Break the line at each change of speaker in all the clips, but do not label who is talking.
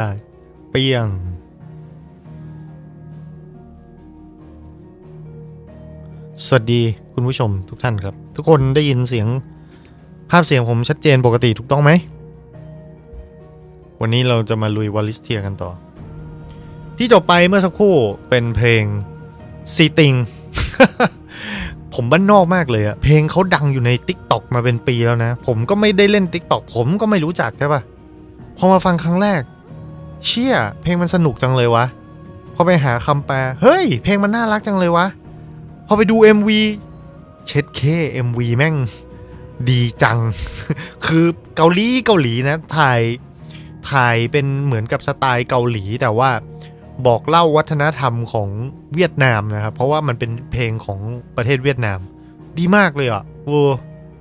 ได้เปี้ยงสวัสดีคุณผู้ชมทุกท่านครับทุกคนได้ยินเสียงภาพเสียงผมชัดเจนปกติถูกต้องไหมวันนี้เราจะมาลุยวอลิสเทียกันต่อที่จบไปเมื่อสักครู่เป็นเพลงซีติง ผมบ้านนอกมากเลยอะเพลงเขาดังอยู่ใน TikTok มาเป็นปีแล้วนะผมก็ไม่ได้เล่น TikTok ผมก็ไม่รู้จักใช่ปะพอมาฟังครั้งแรกเชี่ยเพลงมันสนุกจังเลยวะพอไปหาคำแปลเฮ้ยเพลงมันน่ารักจังเลยวะพอไปดู MV เช็ดเค MV แม่งดีจัง คือเกาหลีนะถ่ายเป็นเหมือนกับสไตล์เกาหลีแต่ว่าบอกเล่าวัฒนธรรมของเวียดนามนะครับเพราะว่ามันเป็นเพลงของประเทศเวียดนามดีมากเลยอ่ะ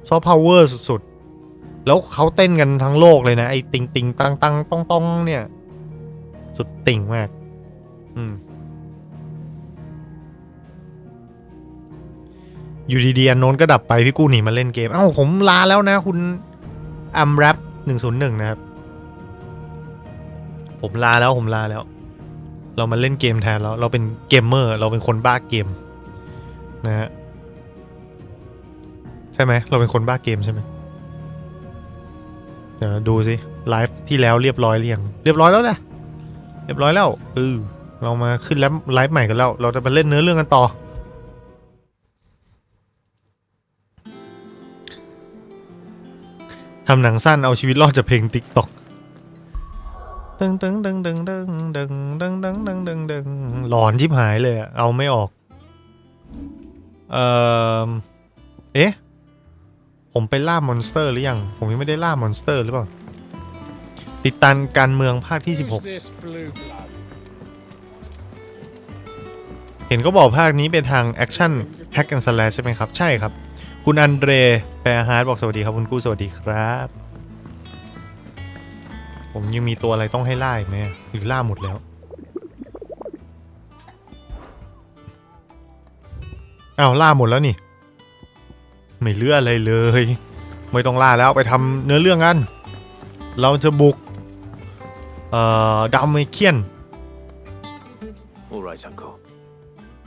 ซอฟต์พาวเวอร์สุดๆแล้วเขาเต้นกันทั้งโลกเลยนะไอ้ติงติงตังตังต้องต้องเนี่ยสุดติ่งมากอยู่ดีๆอันโน้นก็ดับไปพี่กู้หนีมาเล่นเกมเอ้าผมลาแล้วนะคุณอัมแรป101นะครับผมลาแล้วเรามาเล่นเกมแทนแล้วเราเป็นเกมเมอร์เราเป็นคนบ้าเกมนะฮะใช่ไหมเราเป็นคนบ้าเกมใช่ไหมเดี๋ยวดูสิไลฟ์ที่แล้วเรียบร้อยหรือยังเรียบร้อยแล้วนะเรียบร้อยแล้วเรามาขึ้นแล้วไลฟ์ใหม่กันแล้วเราจะมาเล่นเนื้อเรื่องกันต่อทำหนังสั้นเอาชีวิตรอดจากเพลง TikTokตึงหลอนชิบหายเลยอะเอาไม่ออกเอ๊ะผมไปล่ามอนสเตอร์หรือยังผมยังไม่ได้ล่ามอนสเตอร์หรือเปล่าติดตามการเมืองภาคที่16เห็นก็บอกภาคนี้เป็นทางแอคชั่นแฮกแอนด์สแลชใช่ไหมครับใช่ครับคุณอันเดรแปรฮาร์ดบอกสวัสดีครับคุณกู้สวัสดีครับผมยังมีตัวอะไรต้องให้ล่าอีกไหมหรือล่าหมดแล้วอ้าวล่าหมดแล้วนี่ไม่เหลืออะไรเลยไม่ต้องล่าแล้วไปทำเนื้อเรื่องกันเราจะบุกดัมเมเคียน
All right, Uncle.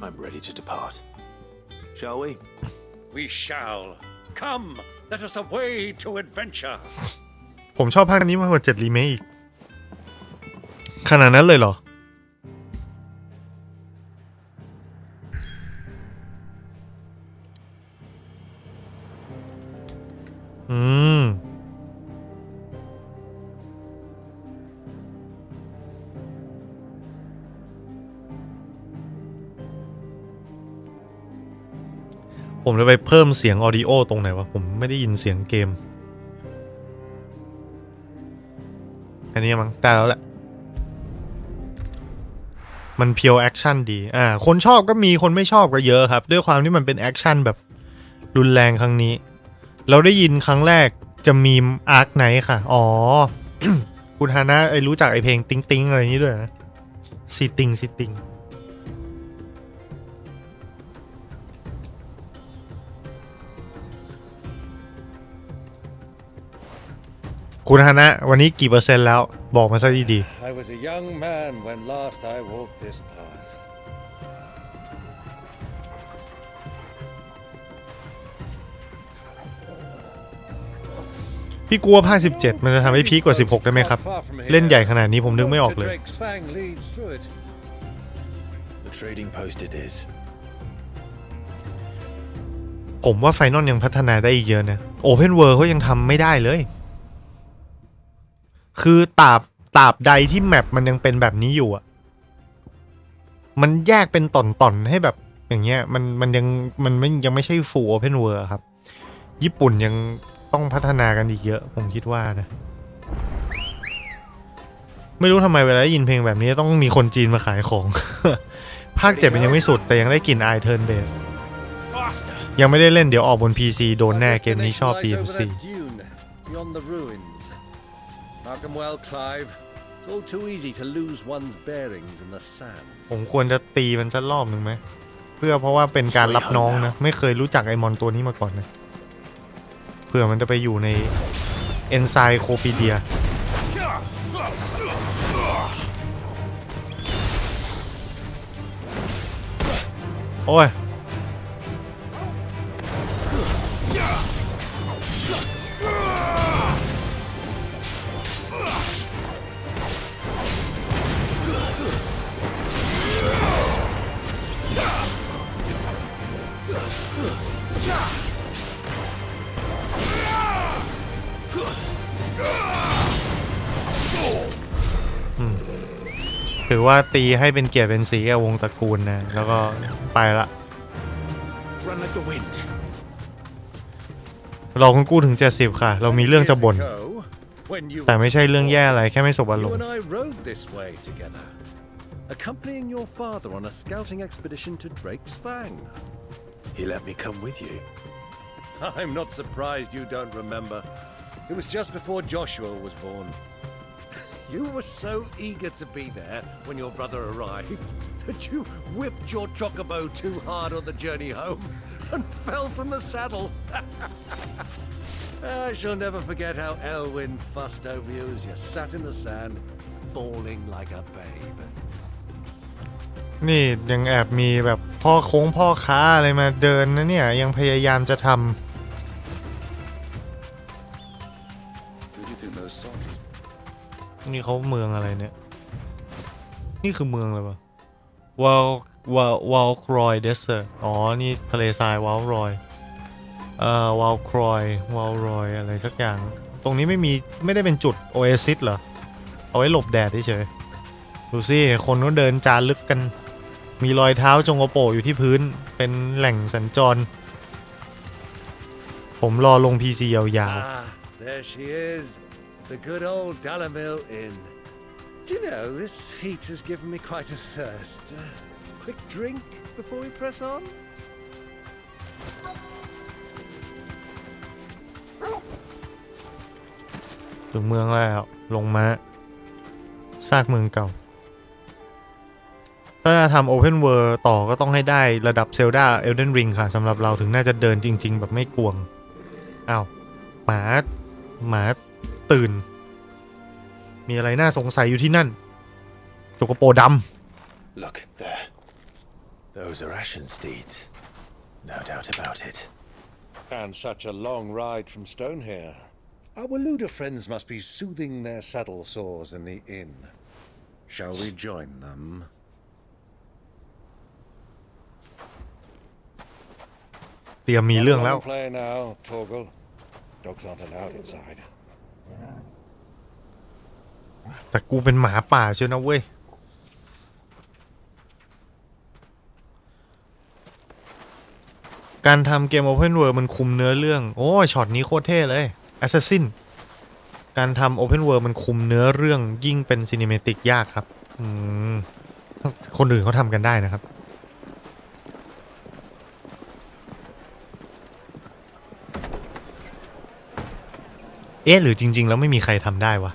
I'm ready to depart. Shall we?
We shall. Come, let us away to adventure.
ผมชอบภาคนี้มากกว่า7รีเมคอีกขนาดนั้นเลยเหรอผมจะไปเพิ่มเสียงออดิโอตรงไหนวะผมไม่ได้ยินเสียงเกมอันนี้มั้งได้แล้วแหละมันเพียวแอคชั่นดีคนชอบก็มีคนไม่ชอบก็เยอะครับด้วยความที่มันเป็นแอคชั่นแบบรุนแรงครั้งนี้เราได้ยินครั้งแรกจะมีอาร์คไหนค่ะอ๋อ คุณฮานะรู้จักไอเพลงติ๊งติ๊งอะไรนี้ด้วยนะซีติงคุณฮานะวันนี้กี่เปอร์เซ็นต์แล้วบอกมาซะดีๆ
I was a young man when last I walked this path.
พี่กลัวภาค17มันจะทำให้พีกกว่า16ได้ไหมครับเล่นใหญ่ขนาดนี้ผมนึกไม่ออกเลย
The trading post it is.
ผมว่าไฟนอลยังพัฒนาได้อีกเยอะนะโอเพนเวิลด์เขายังทำไม่ได้เลยคือตราบใดที่แมปมันยังเป็นแบบนี้อยู่อ่ะมันแยกเป็นตอนๆให้แบบอย่างเงี้ยมันยังไม่ใช่ full open world ครับญี่ปุ่นยังต้องพัฒนากันอีกเยอะผมคิดว่านะไม่รู้ทำไมเวลาได้ยินเพลงแบบนี้ต้องมีคนจีนมาขายของ ภาค7มันยังไม่สุดแต่ยังได้กลิ่นไอเทิร์นเบสยังไม่ได้เล่นเดี๋ยวออกบน PC โดนแน่เกมนี้ชอบ PMC
Markham well, Clive. It's all too easy to lose one's bearings in the sand.
ผมควรจะตีมันสักรอบหนึ่งไหมเพราะว่าเป็นการรับน้องนะไม่เคยรู้จักไอมอนตัวนี้มาก่อนนะเพื่อมันจะไปอยู่ใน Encyclopedia โอ้ยถือว่าตีให้เป็นเกียรติเป็นสีกับวงตระกูลนะแล้วก็ไปละเราคงกู้ถึง70ค่ะเรามีเรื่องจะบ่นแต่ไม่ใช่เรื่องแย่อะไรแค่ไม่สบอารมณ์
accompanying your father on a scouting expedition to Drake's Fang.
He let me come with you.
I'm not surprised you don't remember. It was just before Joshua was born. You were so eager to be there when your brother arrived that you whipped your chocobo too hard on the journey home and fell from the saddle. I shall never forget how Elwyn fussed over you as you sat in the sand, bawling like a babe.
นี่ยังแอบมีแบบพ่อค้าอะไรมาเดินนะเนี่ยยังพยายามจะทำนี่เขาเมืองอะไรเนี่ยนี่คือเมืองอะไรวะวาลครอยเดสเซอร์อ๋อนี่ทะเลทรายวาลรอยวาลครอยวาลรอยอะไรสักอย่างตรงนี้ไม่ได้เป็นจุดโอเอซิสเหรอเอาไว้หลบแดดเฉยดูสิคนก็เดินจารึกกันมีรอยเท้าจงกระโปงอยู่ที่พื้นเป็นแหล่งสัญจรผมรอลง PC ยาว
ๆ There she is the good old Dalamil Inn. Do you know this heat has given me quite a thirst. Quick drink before we press on.
ถึงเมืองแล้วลงมาซากเมืองเก่าถ้าจะทำ Open World ต่อก็ต้องให้ได้ระดับ Zelda Elden Ring ค่ะสำหรับเราถึงน่าจะเดินจริงๆแบบไม่กวงอ้าวหมาตื่นมีอะไรน่าสงสัยอยู่ที่นั่นโจกโปดำ
Look there. Those are Ashen steeds. No doubt about it.
And such a long ride from Stonehere. Our Luda friends must be soothing their saddle sores in the inn. Shall we join them?
เตรียมมีเรื่องแล้ว
Play now, Torgal. Dogs aren't allowed inside.
แต่กูเป็นหมาป่าเชียวนะเว้ยการทำเกม Open World มันคุมเนื้อเรื่องโอ้ช็อตนี้โคตรเท่เลย Assassin การทำ Open World มันคุมเนื้อเรื่องยิ่งเป็น Cinematic ยากครับคนอื่นเขาทำกันได้นะครับหรือจริงๆแล้วไม่มีใครทำได้วะ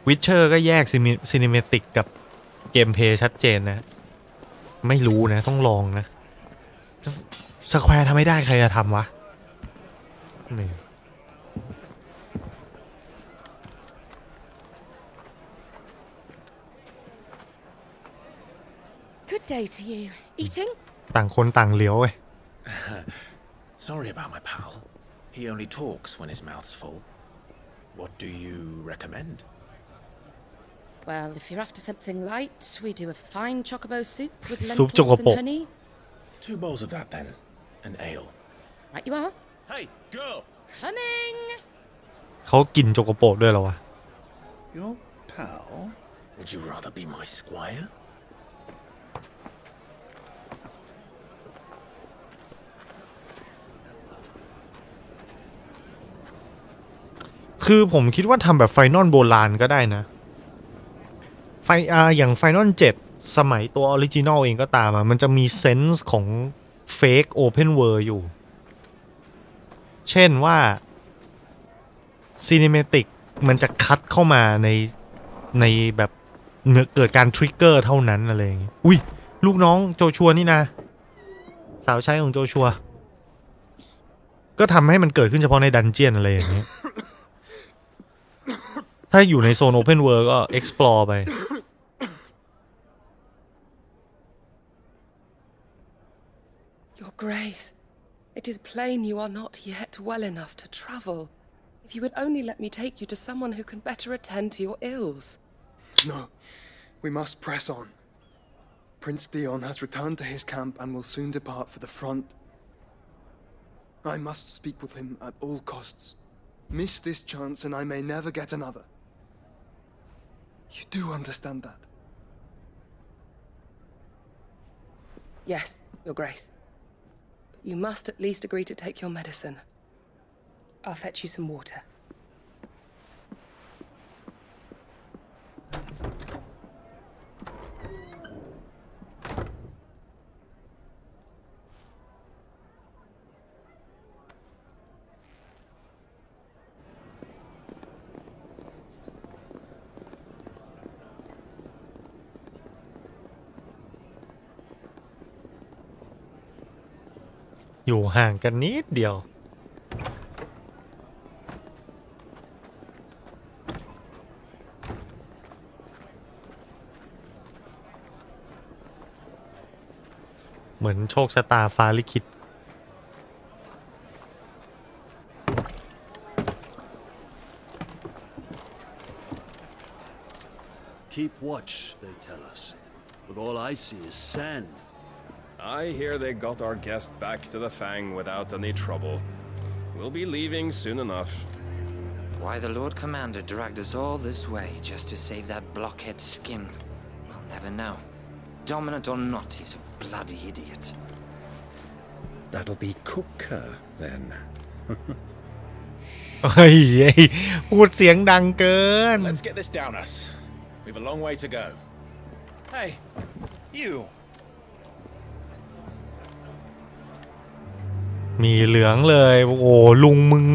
Witcher ก็แยก Cinematic กับเกมเพลย์ชัดเจนนะไม่รู้นะต้องลองนะสแควร์ทำไม่ได้ใครจะทำวะนี่
Good day to you. Eating?
ต่างคนต่างเหลียวเว้ย
Sorry about my pal. He only talks when his mouth's full. What do you recommend?
Well, if you're after something light, we do a fine chocobo soup with
Soup
lentils and
chocobo.
honey.
2 bowls of that then. An ale.
Right you are.
Hey, girl!
Coming!
เขากินโจโกโปะด้วยเหรอวะ
Your pal? Would you rather be my squire?
คือผมคิดว่าทำแบบไฟนอลโบราณก็ได้นะอย่างไฟนอล7สมัยตัวออริจินอลเองก็ตามมันจะมีเซนส์ของเฟกโอเพนเวิลด์อยู่เช่นว่าซีนิเมติกมันจะคัดเข้ามาในแบบเกิดการทริกเกอร์เท่านั้นอะไรอย่างงี้อุ้ยลูกน้องโจชัวนี่นะสาวใช้ของโจชัวก็ทำให้มันเกิดขึ้นเฉพาะในดันเจียนอะไรอย่างเงี้ยถ้าอยู่ในโซน Open World ก็ explore ไป
Grace, it is plain you are not yet well enough to travel. If you would only let me take you to someone who can better attend to your ills.
No, we must press on. Prince Theon has returned to his camp and will soon depart for the front. I must speak with him at all costs. Miss this chance and I may never get another. You do understand that?
Yes, Your Grace. But you must at least agree to take your medicine. I'll fetch you some water.
อยู่ห่างกันนิดเดียวเหมือนโชคชะตาฟ้าลิขิต
Keep watch, they tell us. But all I see is sand.
I hear they got our guest back to the Fang without any trouble. We'll be leaving soon enough.
Why the Lord Commander dragged us all this way just to save that blockhead skin, we'll never know. Dominant or not, he's a bloody idiot.
That'll be Cooker, then.
เฮ้ยพูดเสียงดังเกิน
Let's get this down us. We've a long way to go.
Hey, you.
มีเหลืองเลยโอ้โหลุงมึง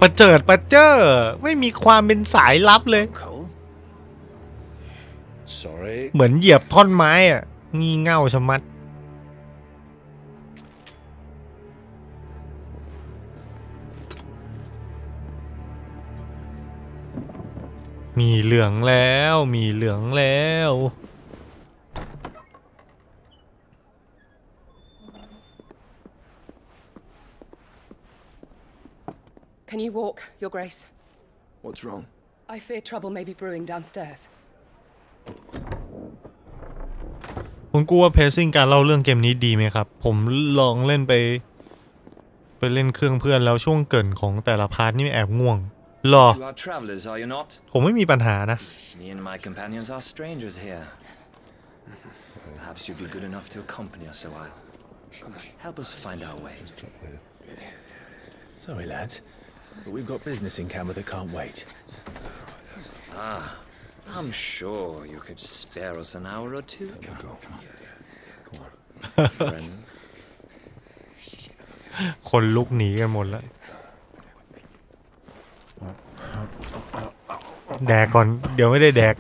ประเจิดประเจ้อไม่มีความเป็นสายลับเลย
Uncle? Sorry.
เหมือนเหยียบท่อนไม้อ่ะงี่เง่าชะมัดมีเหลืองแล้วมีเหลืองแล้ว
Can you walk, Your Grace?
What's wrong?
I fear trouble may be brewing downstairs.
คุณกู้ว่าเพซซิ่งการเล่าเรื่องเกมนี้ดีไหมครับผมลองเล่นไปเล่นเครื่องเพื่อนแล้วช่วงเกริ่นของแต่ละพาร์ทนี่แอบง่วงหรอ
You are travelers, are you not?
ผมไม่มีปัญหานะ
Me and my companions are strangers here. Perhaps you'd be good enough to accompany us a while. Help us find our way.
Sorry, lads, but we've got business in camera that can't wait.
I'm sure you could spare us an hour or two. Friend.
คนลุกหนีกันหมดแล้วแดกก่อนเดี๋ยวไม่ได้แดก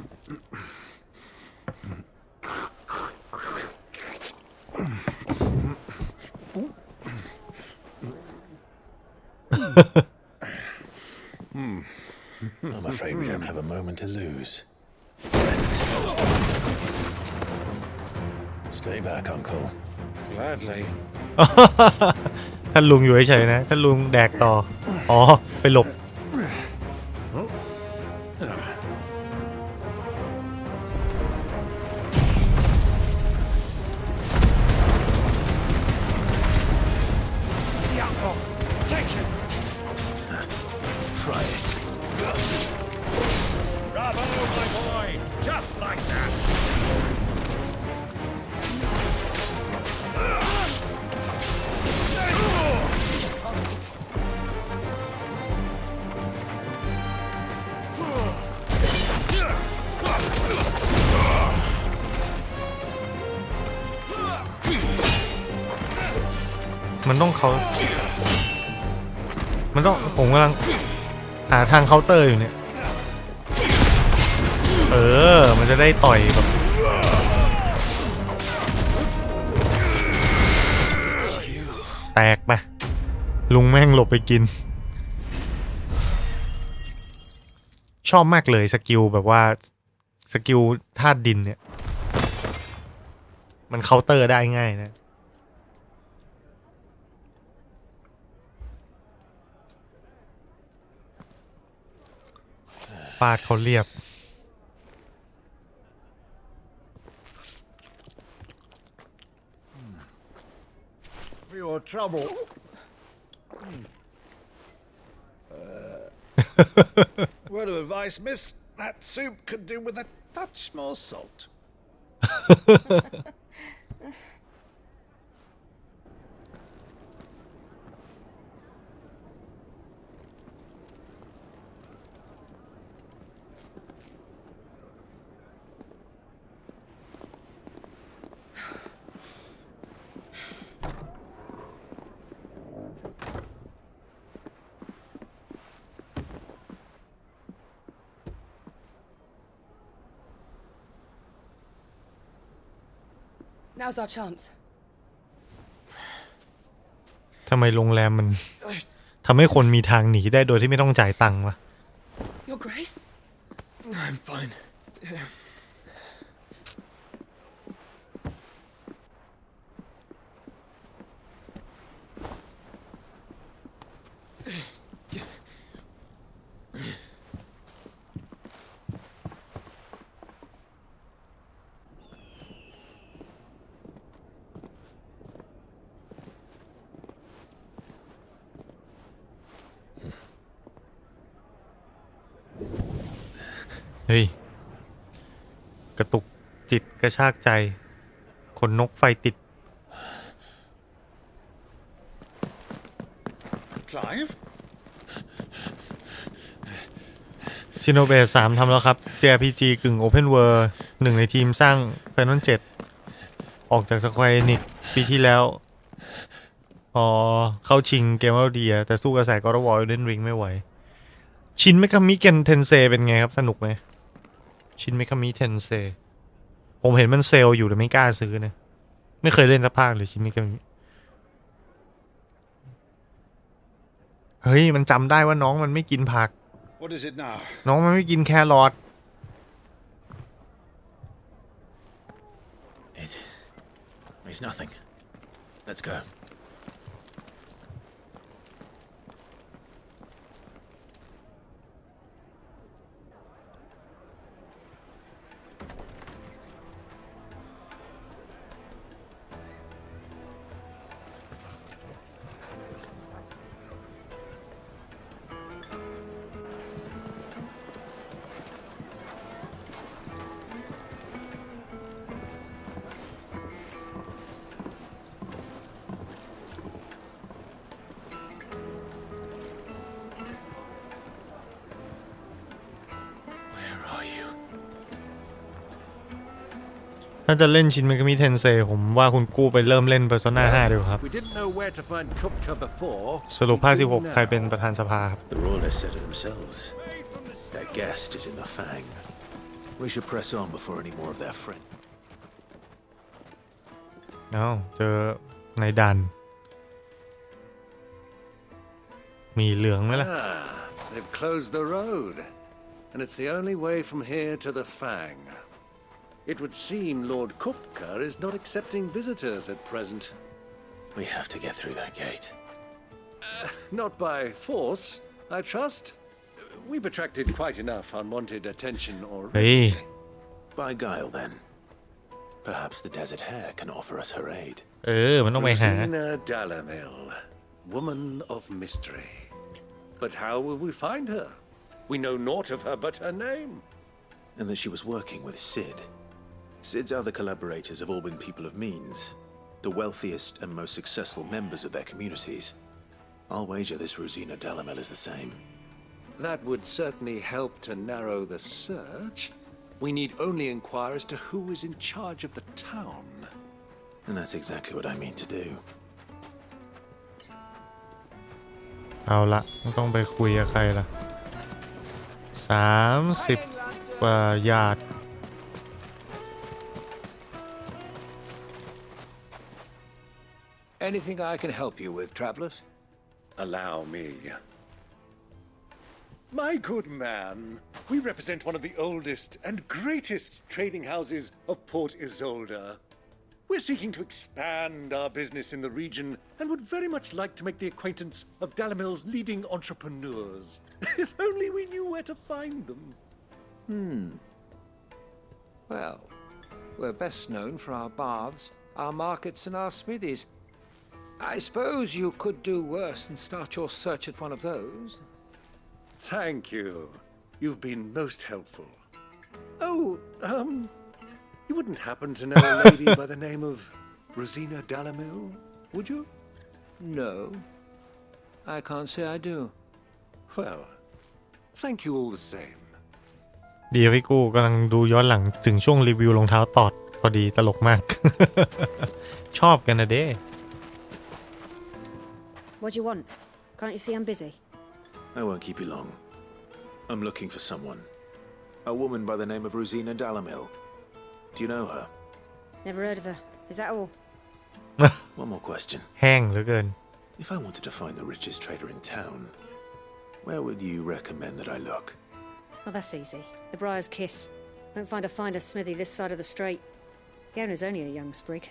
I'm afraid we don't have a moment to lose. Stay back, Uncle.
Gladly.
ท่านลุงอยู่เฉยๆนะท่านลุงแดกต่ออ๋อไปหลบ
Try it.
Bravo, my boy! Just like that!
มันต้องผมกำลังหาทางเคาน์เตอร์อยู่เนี่ยมันจะได้ต่อยแบบแตกไปลุงแม่งหลบไปกินชอบมากเลยสกิลแบบว่าสกิลธาตุดินเนี่ยมันเคาน์เตอร์ได้ง่ายนะ ฟาดเขาเรียบ
For your trouble. Word of advice, miss. That soup could do with a touch more salt.
Now's our chance.
ทำไมโรงแรมมันทำให้คนมีทางหนีได้โดยที่ไม่ต้องจ่ายตังค์วะ
Your Grace?
I'm fine.
เฮ้ยกระตุกจิตกระชากใจขนนกไฟติด
Clive?
ชิโนเบะ3ทำแล้วครับ JRPG กึ่ง Open World หนึ่งในทีมสร้าง Final 7 ออกจาก Square Enix ปีที่แล้วเข้าชิงเกมเอาเดียแต่สู้กระแสGod of War Elden Ring ไม่ไหวชินเมคามิเกนเทนเซเป็นไงครับสนุกไหมชินเมคามิเทนเซผมเห็นมันเซลอยู่แต่ไม่กล้าซื้อนะไม่เคยเล่นสักภาคเลยชินเมคามิเฮ้ยมันจำได้ว่าน้องมันไม่กินผัก
What is it now?
น้องมันไม่กินแครอท
It's nothing. Let's go. Where are you?
ถ้าจะเล่นชินเมคามิเทนเซผมว่าคุณกู้ไปเริ่มเล่น Persona 5ดีกว่าครับ
We didn't know where to find Kupka before.
สรุปภาค16ใครเป็นประธานสภาครับ
The royalists said it themselves. Their guest is in the Fang. We should press on before any more of their friends.
เอ้าเจอในดันมีเหลืองไหมล่ะ
They've closed the road, and it's the only way from here to the Fang. It would seem Lord Kupka is not accepting visitors at present.
We have to get through that gate.
Not by force, I trust. We've attracted quite enough unwanted attention
เฮ้ย
already.
By guile, then. Perhaps the Desert Hare can offer us her aid.
มันต้องไปหา
Rosina Dalamil, woman of mystery. But how will we find her? We know naught of her but her name.
And that she was working with Sid. Sid's other collaborators have all been people of means, the wealthiest and most successful members of their communities. I'll wager this Rosina Dalamil is the same.
That would certainly help to narrow the search. We need only inquire as to who is in charge of the town.
And that's exactly what I mean to do.
เอาละไม่ต้องไปคุยกับใครละ30 กว่าหยาด
Anything I can help you with, travelers? Allow me. My good man, we represent one of the oldest and greatest trading houses of Port Isolde. We're seeking to expand our business in the region and would very much like to make the acquaintance of Dalamil's leading entrepreneurs. If only we knew where to find them.
Well, we're best known for our baths, our markets, and our smithies. I suppose you could do worse than start your search at one of those.
Thank you. You've been most helpful. Oh, you wouldn't happen to know a lady by the name of Rosina Dalamil, would you?
No, I can't say I do.
Well, thank you all the same.
ดีพี่กูกำลังดูย้อนหลังถึงช่วงรีวิวรองเท้าตอดพอดีตลกมาก ชอบกันนะเด้
What do you want? Can't you see I'm busy?
I won't keep you long. I'm looking for someone. A woman by the name of Rosina Dalamil. Do you know her?
Never heard of her. Is that all?
One more question.
แห้งเหลือเกิน
If I wanted to find the richest trader in town, where would you recommend that I look?
Well, that's easy. The Briar's Kiss. Won't find a finer smithy this side of the strait. The owner's only a young sprig,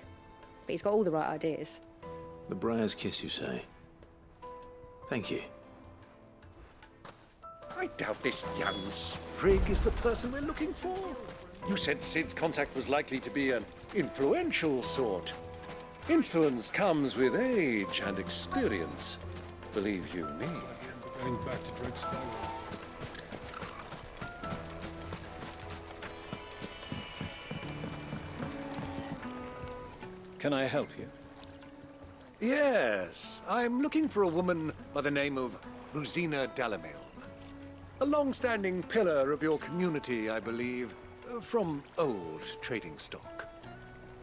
but he's got all the right ideas.
The Briar's Kiss, you say? Thank you.
I doubt this young sprig is the person we're looking for. You said Sid's contact was likely to be an influential sort. Influence comes with age and experience. Believe you me.
Getting back to Drake's Fang.
Can I help you?
Yes, I'm looking for a woman by the name of Rosina Dalamil. A long-standing pillar of your community, I believe, from old trading stock.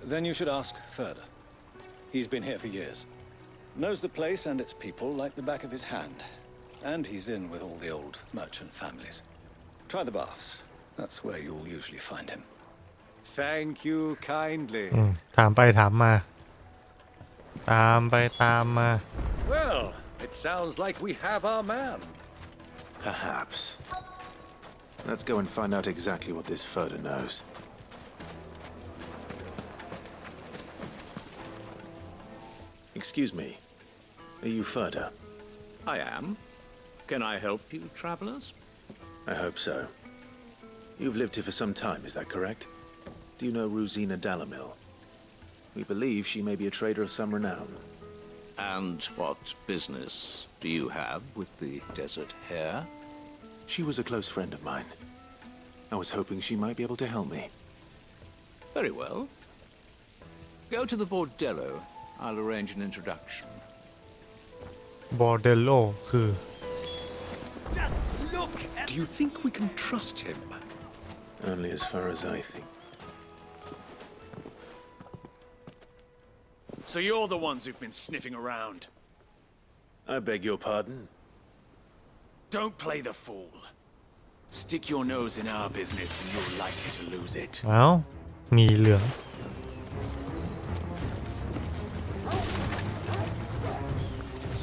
Then you should ask further. He's been here for years. Knows the place and its people like the back of his hand. And he's in with all the old merchant families. Try the baths. That's where you'll usually find him.
Thank you kindly.
ถามไปถามมาตามไปตามมา
Well, it sounds like we have our man.
Perhaps. Let's go and find out exactly what this Furder knows. Excuse me. Are you Furder?
I am. Can I help you, travelers?
I hope so. You've lived here for some time, is that correct? Do you know Rosina Dalamil? We believe she may be a trader of some renown.
And what business do you have with the desert hare?
She was a close friend of mine. I was hoping she might be able to help me.
Very well. Go to the bordello. I'll arrange an introduction.
Bordello คือ
Just look at... Do you think we can trust him?
Only as far as I think.
So you're the ones who've been sniffing around.
I beg your pardon?
Don't play the fool. Stick your nose in our business and you're likely to lose it.
เอ้ามีเหลือง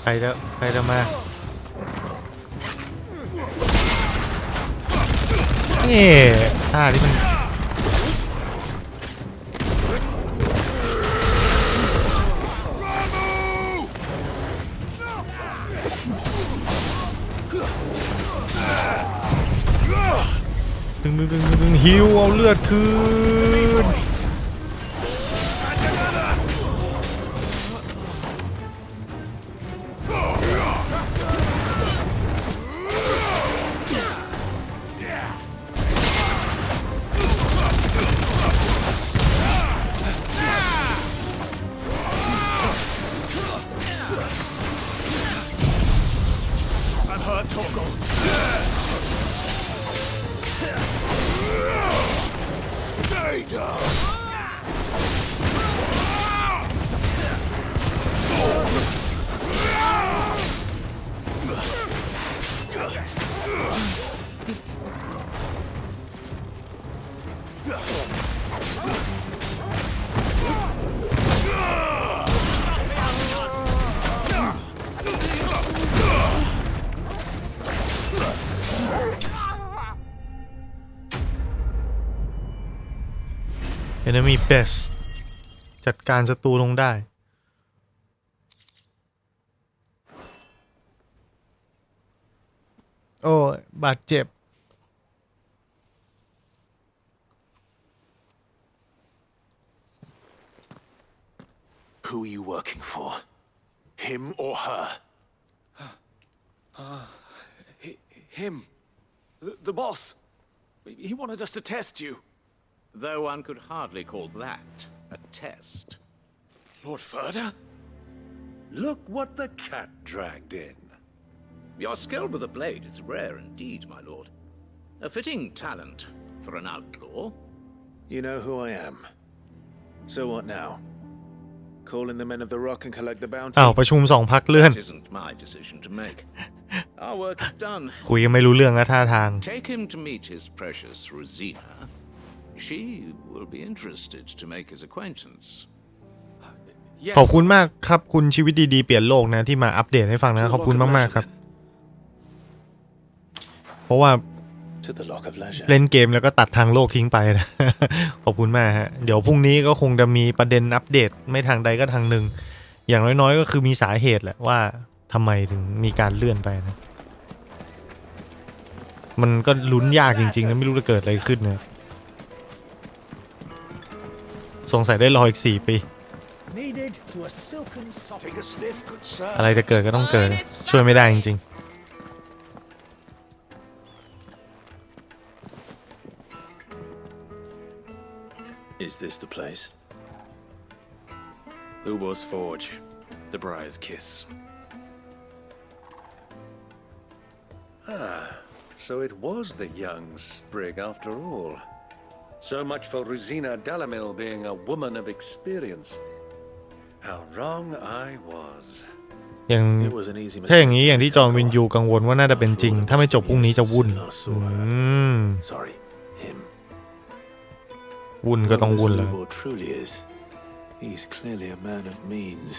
ใครจะมานี่ท่าที่มันดึงฮิวเอาเลือดคืนEnemy best จัดการศัตรูลงได้โอ้บาดเจ็บ
Who are you working for? Him or her?
Him. The boss. He wanted us to test you.
Though one could hardly call that a test.
Lord Ferda?
Look what the cat dragged in.
Your skill with a blade is rare indeed, my lord. A fitting talent for an outlaw.
You know who I am. So what now? Call in the men of the rock and collect the bounty?
ประชุม2 พรรคเลื่อน
That isn't my decision to make. Our work is done.
คุยกันไม่รู้เรื่องนะท่าทาง
Take him to meet his precious Rosina. She will be interested to make his acquaintance.
ขอบคุณมากครับคุณชีวิตดีๆเปลี่ยนโลกนะที่มาอัปเดตให้ฟังนะขอบคุณมากๆครับเพราะว่าเล่นเกมแล้วก็ตัดทางโลกทิ้งไปนะ ขอบคุณมากฮะเดี๋ยวพรุ่งนี้ก็คงจะมีประเด็นอัปเดตไม่ทางใดก็ทางหนึ่งอย่างน้อยๆก็คือมีสาเหตุแหละว่าทำไมถึงมีการเลื่อนไปนะมันก็ลุ้นยากจริงๆนะไม่รู้จะเกิดอะไรขึ้นนะสงสัยได้รออีก4 ปีอะไรจะเกิดก็ต้องเกิดช่วยไม่ได้จริงๆ
Is this the place?
Ubor's Forge. The Briar's Kiss.
So it was the young sprig after all. So much for Rosina Dalamil being a woman of experience. How wrong I was.
อย่างถ้าอย่างนี้อย่างที่จอห์นวินยูกังวลว่าน่าจะเป็นจริงถ้าไม่จบพรุ่งนี้จะวุ่นวุ่นก็ต้องวุ่นเลย
He's clearly a man of means.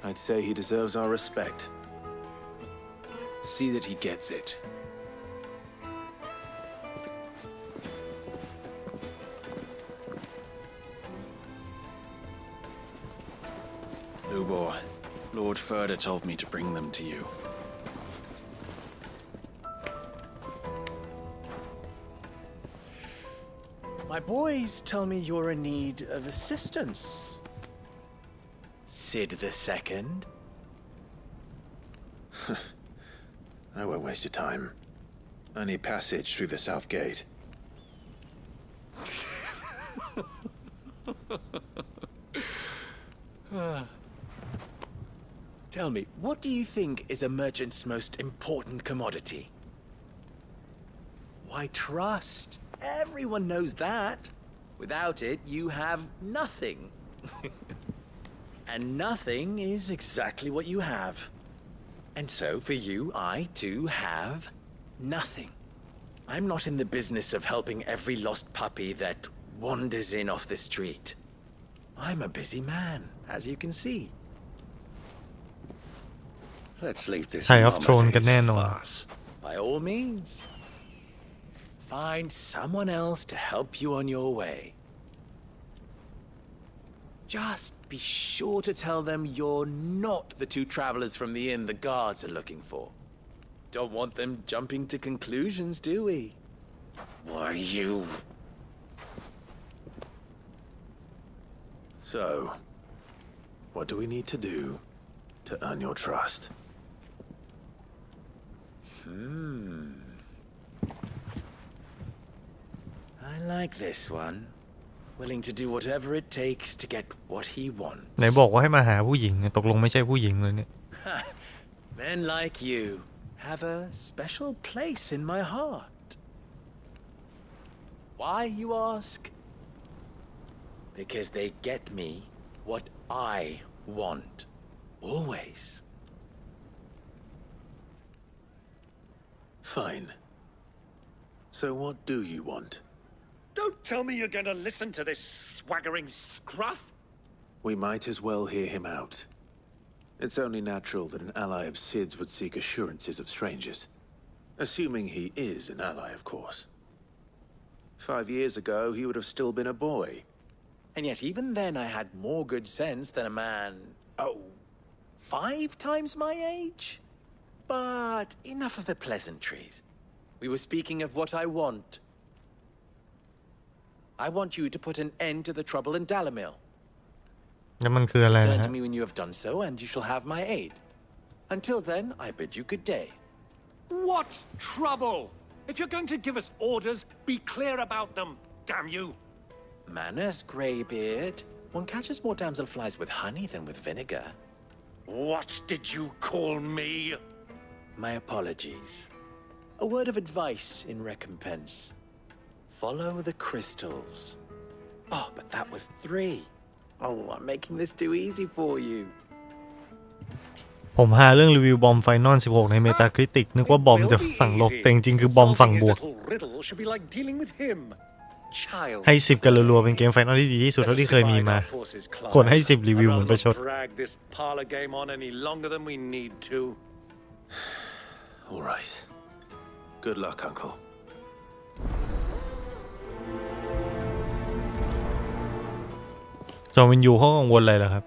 I'd say he deserves our respect.
See that he gets it. Ubor, Lord Ferda told me to bring them to you.
My boys tell me you're in need of assistance. Sid II?
I won't waste your time. I need passage through the south gate.
Tell me, what do you think is a merchant's most important commodity? Why, trust. Everyone knows that. Without it, you have nothing. And nothing is exactly what you have. And so, for you, I, too, have nothing. I'm not in the business of helping every lost puppy that wanders in off the street. I'm a busy man, as you can see.
Let's leave this
farce.
By all means. Find someone else to help you on your way. Just be sure to tell them you're not the 2 travelers from the inn the guards are looking for. Don't want them jumping to conclusions, do we?
Why, you...
So, what do we need to do to earn your trust?
I like this one. Willing to do whatever it takes to get what he wants.
ไหนบอกว่าให้มาหาผู้หญิงตกลงไม่ใช่ผู้หญิงเลยเนี่ย
Men like you have a special place in my heart. Why, you ask? Because they get me what I want. Always.
Fine. So what do you want?
Don't tell me you're going to listen to this swaggering scruff.
We might as well hear him out. It's only natural that an ally of Sid's would seek assurances of strangers. Assuming he is an ally, of course. 5 years ago, he would have still been a boy.
And yet even then I had more good sense than a man, 5 times my age? But enough of the pleasantries. We were speaking of what I want. I want you to put an end to the trouble in Dalamil.
แล้วมันคืออะไรนะ
Return to me when you have done so, and you shall have my aid. Until then, I bid you good day.
What trouble? If you're going to give us orders, be clear about them, damn you!
Manners, greybeard. One catches more damselflies with honey than with vinegar.
What did you call me?
My apologies. A word of advice in recompense. Follow the crystals. Oh, but that was 3. Oh, I'm making this too easy for you.
ผมหาเรื่องรีวิวบอมไฟนอล16ในเมตาคริติกนึกว่าบอมจะฝั่งลบแต่จริงๆคือบอมฝั่งบวกให้10กันรัวๆเป็นเกมไฟนอลที่ดีที่สุดเท่าที่เคยมีมาคนให้10รีวิวเหมือนประชด
All right. Good luck, Uncle.
จอมินยูเขากังวลอะไรเหรอครับ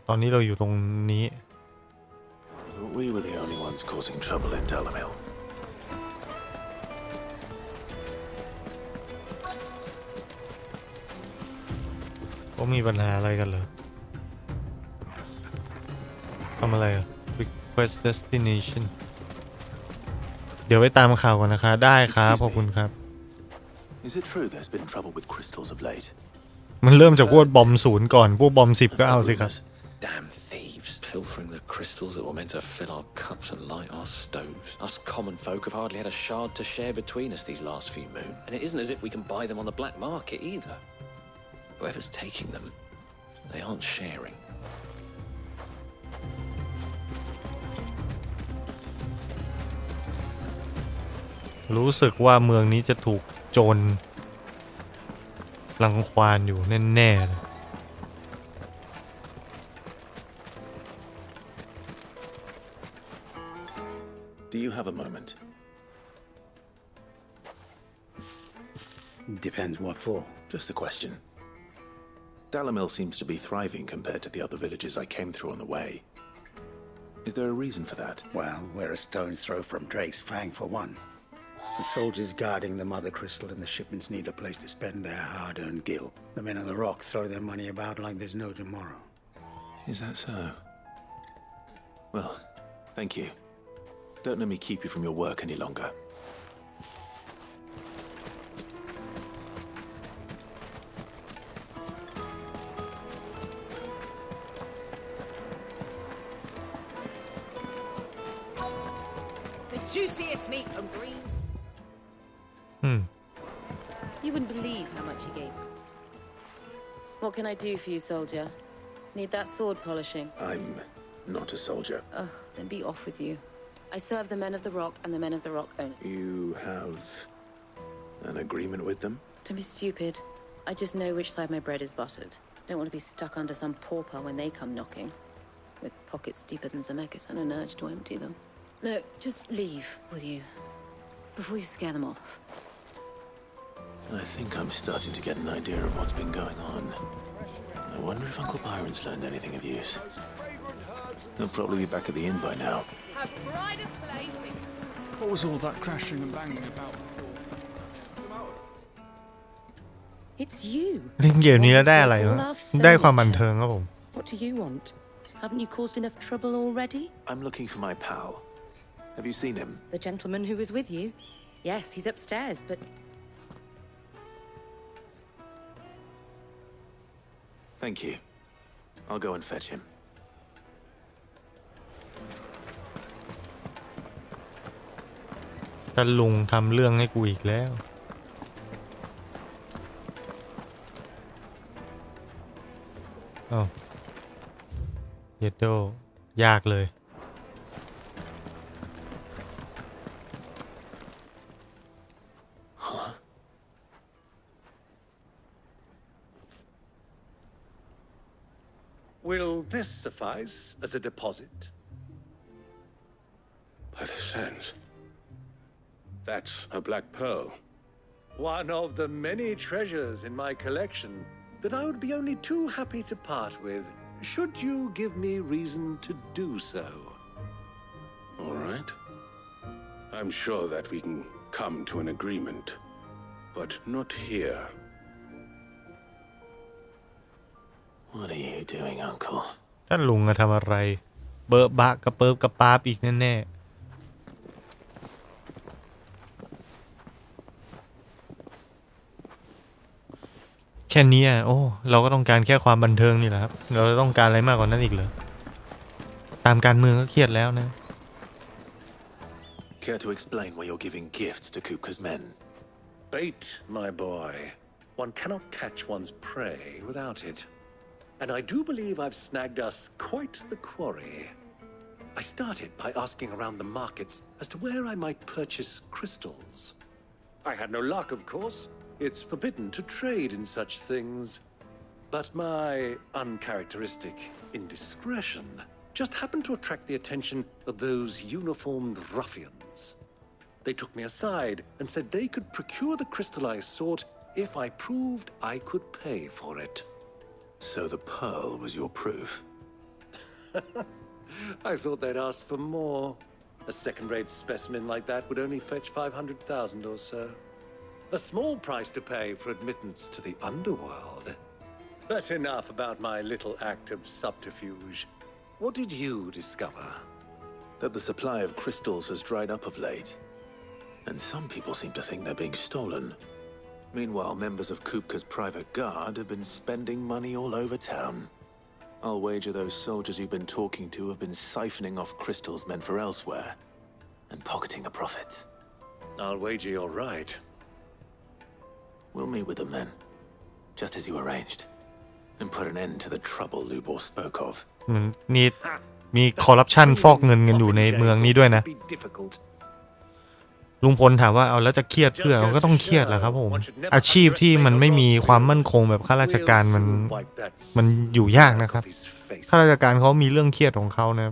ตอนนี้เราอยู่ตรงนี้
We were the only ones causing trouble in Dalamil.
เขามีปัญหาอะไรกันเหรอทำอะไรอ่ะ Request Destination เดี๋ยวไปตามข่าวก่อนนะคะได้ครับขอบคุณครับ
Is it true there's been trouble with crystals of late?
มันเริ่มจากพวกบอม0ก่อนพวกบอม10ก็เอาสิครับ
Damn thieves, pilfering the crystals that were meant to fill our cups and light our stoves. Us common folk have hardly had a shard to share between us these last few moon, and it isn't as if we can buy them on the black market either. Whoever's taking them, they aren't sharing.
รู้สึกว่าเมืองนี้จะถูกโจรรังควานอยู่แน่ๆ
Do you have a moment?
Depends what for.
Just a question. Dalamil seems to be thriving compared to the other villages I came through on the way. Is there a reason for that?
Well, we're a stone's throw from Drake's Fang for one. The soldiers guarding the mother crystal and the shipments need a place to spend their hard-earned gil. The men of the rock throw their money about like there's no tomorrow.
Is that so? Well, thank you. Don't let me keep you from your work any longer.
The juiciest meat from Greens.
You wouldn't believe how much he gave. What can I do for you, soldier? Need that sword polishing?
I'm not a soldier.
Oh, then be off with you. I serve the men of the rock and the men of the rock only.
You have an agreement with them?
Don't be stupid. I just know which side my bread is buttered. Don't want to be stuck under some pauper when they come knocking. With pockets deeper than Zemeckis and an urge to empty them. No, just leave, will you? Before you scare them off.
I think I'm starting to get an idea of what's been going on. I wonder if Uncle Byron's learned anything of use. He'll probably be back at the inn by now.
Have pride of place.
What was all that crashing and banging about before?
It's you.
เล่นเกมนี้แล้วได้อะไรวะได้ความบันเทิงครับผม
What do you want? Haven't you caused enough trouble already?
I'm looking for my pal. Have you seen him?
The gentleman who was with you? Yes, he's upstairs, but...
Thank you. I'll go and fetch him.
ท่านลุงทำเรื่องให้กูอีกแล้วอ้าวเยดโดยากเลย
Will this suffice as a deposit?
By the sands. That's a black pearl.
One of the many treasures in my collection that I would be only too happy to part with, should you give me reason to do so.
All right. I'm sure that we can come to an agreement, but not here.
What are you doing, Uncle?
ท่านลุงทำอะไรเบอะบะกระเปิบกระปาบอีกแน่ๆแค่นี้โอ้เราก็ต้องการแค่ความบันเทิงนี่แหละครับเราต้องการอะไรมากกว่านั้นอีกเหรอตามการเมืองก็เครียดแล้วนะ
Care to explain why you're giving gifts to Kupka's men?
Bait, my boy. One cannot catch one's prey without it. And I do believe I've snagged us quite the quarry. I started by asking around the markets as to where I might purchase crystals. I had no luck, of course. It's forbidden to trade in such things. But my uncharacteristic indiscretion just happened to attract the attention of those uniformed ruffians. They took me aside and said they could procure the crystal I sought if I proved I could pay for it.
So the pearl was your proof?
I thought they'd asked for more. A second-rate specimen like that would only fetch 500,000 or so. A small price to pay for admittance to the underworld. But enough about my little act of subterfuge. What did you discover?
That the supply of crystals has dried up of late. And some people seem to think they're being stolen. Meanwhile, members of Kupka's private guard have been spending money all over town. I'll wager those soldiers you've been talking to have been siphoning off crystals meant for elsewhere and pocketing the profits.
I'll wager you're right.
We'll meet with them then, just as you arranged, and put an end to the trouble Lubor spoke of.
นี่มีคอร์รัปชันฟอกเงินกันอยู่ในเมืองนี้ด้วยนะลุงพลถามว่าเอาแล้วจะเครียดเพื่อก็ต้องเครียดแหละครับผมอาชีพที่มันไม่มีความมั่นคงแบบข้าราชการมันอยู่ยากนะครับข้าราชการเขามีเรื่องเครียดของเขานะ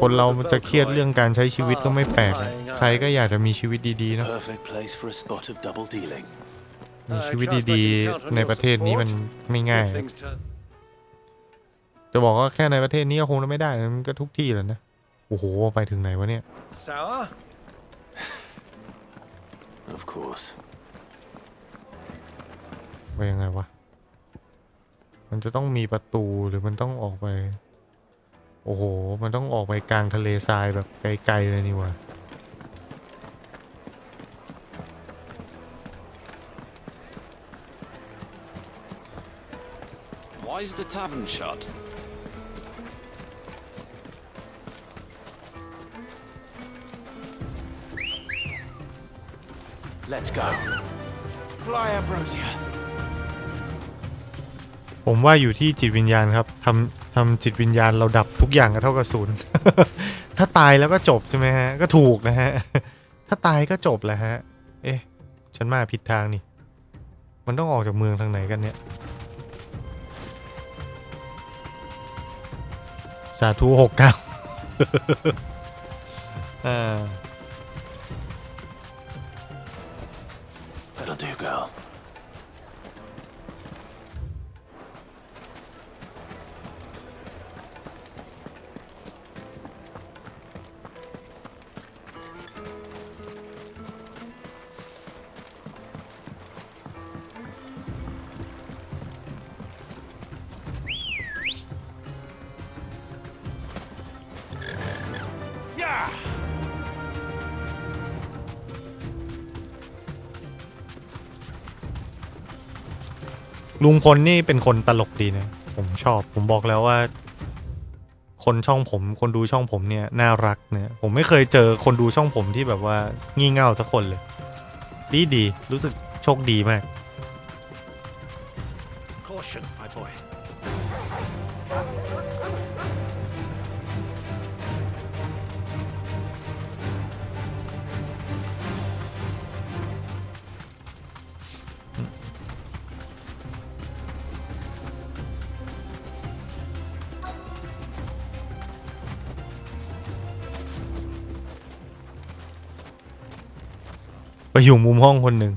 คนเราจะเครียดเรื่องการใช้ชีวิตก็ไม่แปลกใครก็อยากจะมีชีวิตดีๆนะมีชีวิตดีๆในประเทศนี้มันไม่ง่ายจะบอกว่าแค่ในประเทศนี้ก็คงไม่ได้มันก็ทุกที่แหละนะโอ้โหไปถึงไหนวะเนี่ย
Sour?
Of course.
ไปยังไงวะมันจะต้องมีประตูหรือมันต้องออกไปโอ้โหมันต้องออกไปกลางทะเลทรายแบบไกลๆเลยนี่วะ
Why is the tavern shut?
Let's go. Fly, Ambrosia.
ผมว่าอยู่ที่จิตวิญญาณครับทำจิตวิญญาณเราดับทุกอย่างก็เท่ากับศูนย์ ถ้าตายแล้วก็จบใช่ไหมฮะก็ถูกนะฮะ ถ้าตายก็จบแหละฮะเอ๊ะฉันมาผิดทางนี่มันต้องออกจากเมืองทางไหนกันเนี่ยสาธุ69
That'll do, girl.
Yeah.
ลุงพลนี่เป็นคนตลกดีนะผมชอบผมบอกแล้วว่าคนช่องผมคนดูช่องผมเนี่ยน่ารักเนี่ยผมไม่เคยเจอคนดูช่องผมที่แบบว่างี่เง่าสักคนเลยดีรู้สึกโชคดีมาก
Caution, my boy.
ไปอยู่มุมห้องคนหนึ่ง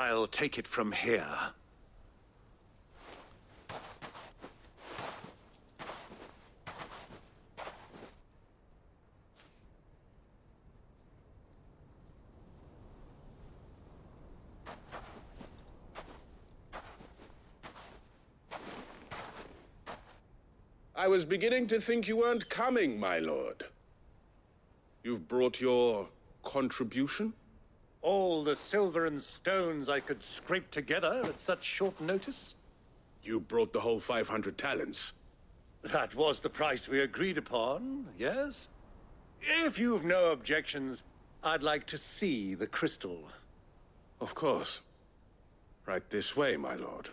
I'll take it from here.
I was beginning to think you weren't coming, my lord. You've brought your contribution?
All the silver and stones I could scrape together at such short notice?
You brought the whole 500 talents.
That was the price we agreed upon, yes? If you've no objections, I'd like to see the crystal.
Of course. Right this way, my lord.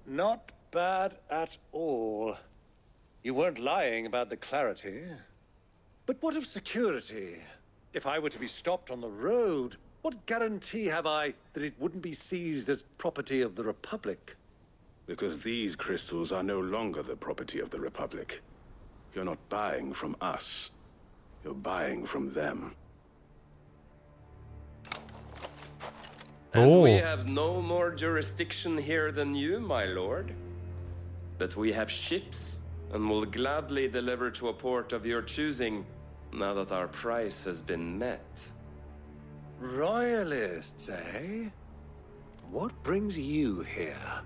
Not bad at all. You weren't lying about the clarity. But what of security? If I were to be stopped on the road, what guarantee have I that it wouldn't be seized as property of the Republic?
Because these crystals are no longer the property of the Republic. You're not buying from us. You're buying from them.
And we have no more jurisdiction here than you, my lord. But we have ships, and will gladly deliver to a port of your choosing, now that our price has been met.
Royalists, eh? What brings you here?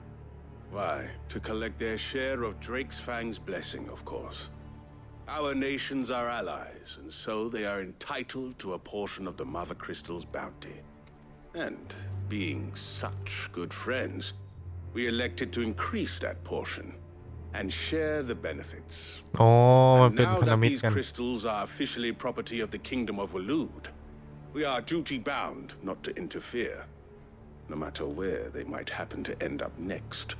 Why, to collect their share of Drake's Fang's blessing, of course. Our nations are allies, and so they are entitled to a portion of the Mother Crystal's bounty. And, being such good friends, we elected to increase that portion and share the benefits. And now that these crystals are officially property of the Kingdom of Waloed, we are duty-bound not to interfere, no matter where they might happen to end up next.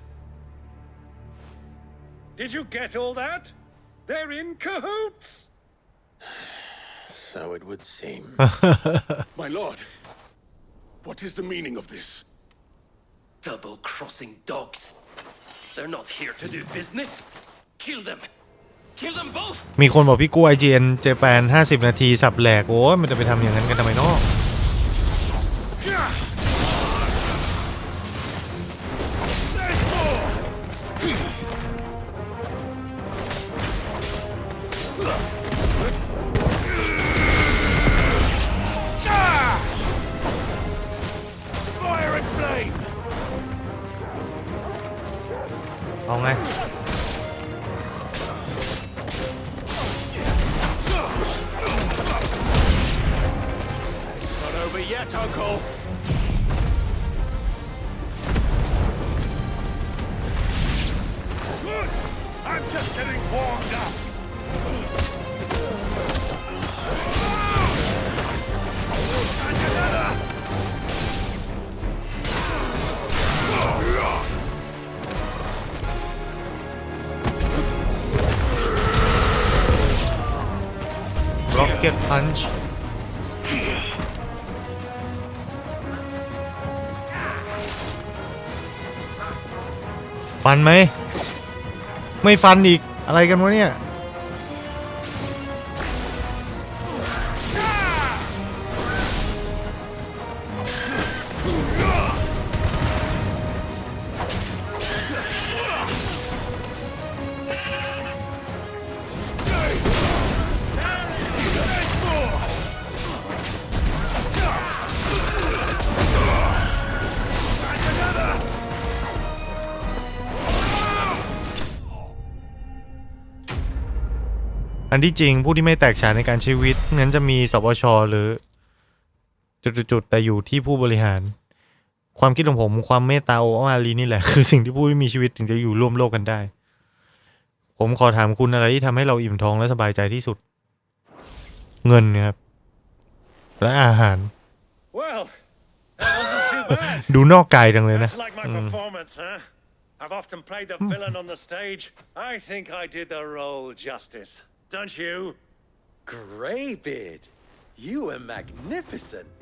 Did you get all that? They're in cahoots!
So it would seem.
My lord, what is the meaning of this?
Double-crossing dogs. They're not here to do business. Kill them. Kill them both.
มีคนบอกพี่กู้ IGN เจแปน50 นาทีสับแหลกโอ้ยมันจะไปทำอย่างนั้นกันทำไมเนาะ
Fire and flame!
เอาไง
It's not over yet, Uncle. Good. I'm just getting warmed up. And another.
ร็อกเก็ตพันช์ฟันไหมไม่ฟันอีกอะไรกันวะเนี่ย อันที่จริงผู้ที่ไม่แตกฉานในการใช้ชีวิตงั้นจะมีสปช.หรือจุดๆแต่อยู่ที่ผู้บริหารความคิดของผมความเมตตาโออารีนี่แหละ คือสิ่งที่ผู้ที่มีชีวิตถึงจะอยู่ร่วมโลกกันได้ผมขอถามคุณอะไรที่ทำให้เราอิ่มท้องและสบายใจที่สุดเงินนะครับและอาหาร
Well, that wasn't too bad.
ดูนอกกายจังเลยนะ
That's like my performance, huh? I've often played the villain on the stage. I think I did the role justice. Don't you?
Greybeard, you were magnificent.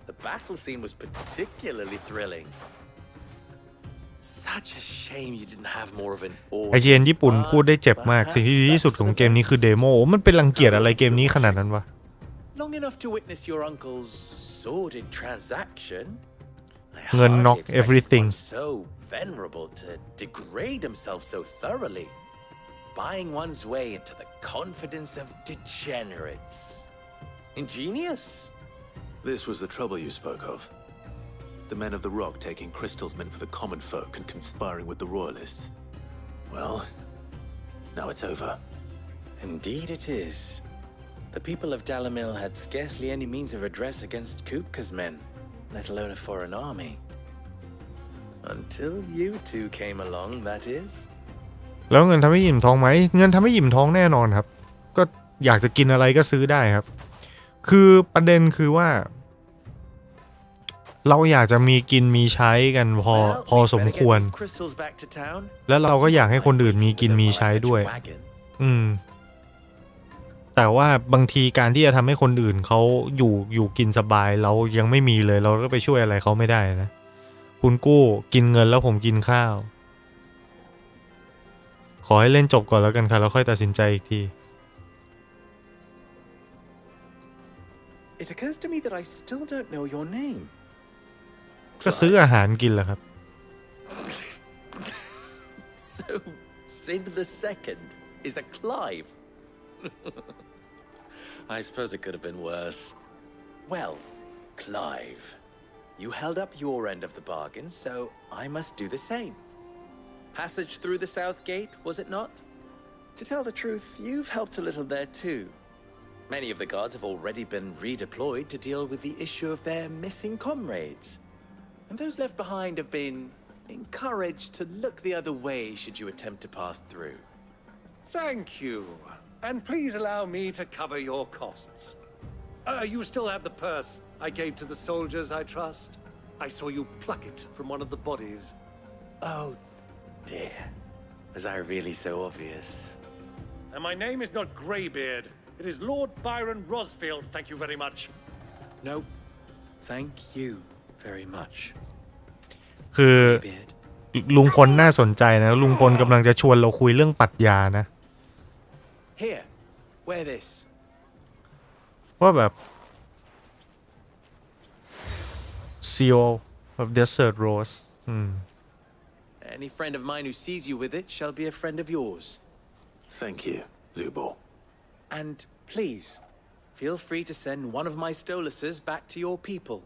The battle scene was particularly thrilling. Such a shame you didn't have more of an audience.
ไอเจนญี่ปุ่นพูดได้เจ็บมากสิ่งที่ดีที่สุดของเกมนี้คือเดโมมันเป็นรังเกียจอะไรเกมนี้ขนาดนั้นวะ
Long enough to witness your uncle's sordid transaction.
เงิน knock everything.
So venerable to degrade himself so thoroughly, buying one's way into the confidence of degenerates. Ingenious.
This was the trouble you spoke of. The men of the Rock taking crystals meant for the common folk and conspiring with the royalists. Well, now it's over.
Indeed it is. The people of Dalamil had scarcely any means of redress against Kupka's men, let alone a foreign army. Until you two came along, that is.
แล้วเงินทำให้อิ่มท้องไหมเงินทำให้อิ่มท้องแน่นอนครับก็อยากจะกินอะไรก็ซื้อได้ครับคือประเด็นคือว่าเราอยากจะมีกินมีใช้กันพอสมควรแล้วเราก็อยากให้คนอื่นมีกินมีใช้ด้วยแต่ว่าบางทีการที่จะทำให้คนอื่นเขาอยู่กินสบายเรายังไม่มีเลยเราก็ไปช่วยอะไรเขาไม่ได้นะคุณกู้กินเงินแล้วผมกินข้าวขอให้เล่นจบก่อนแล้วกันค่ะแล้วค่อยตัดสินใจอีกที
It occurs to me that I still don't know your name.
ก็ซื้ออาหารกินแหละครับ
So Sid the Second is a Clive. I suppose it could have been worse. Well, Clive, you held up your end of the bargain, so I must do the same. Passage through the south gate, was it not? To tell the truth, you've helped a little there too. Many of the guards have already been redeployed to deal with the issue of their missing comrades. And those left behind have been encouraged to look the other way should you attempt to pass through.
Thank you. And please allow me to cover your costs. You still have the purse I gave to the soldiers, I trust? I saw you pluck it from one of the bodies.
Oh, dear. Was I really so obvious?
And my name is not Greybeard. It is Lord Byron Rosfield, thank you very much.
No, thank you very much.
คือลุงพลน่าสนใจนะลุงพลกำลังจะชวนเราคุยเรื่องปรัชญานะ
Here, wear this.
ว่าแบบ Seal of Desert Rose
Any friend of mine who sees you with it shall be a friend of yours.
Thank you, Lubo.
And please, feel free to send one of my Stoluses back to your people.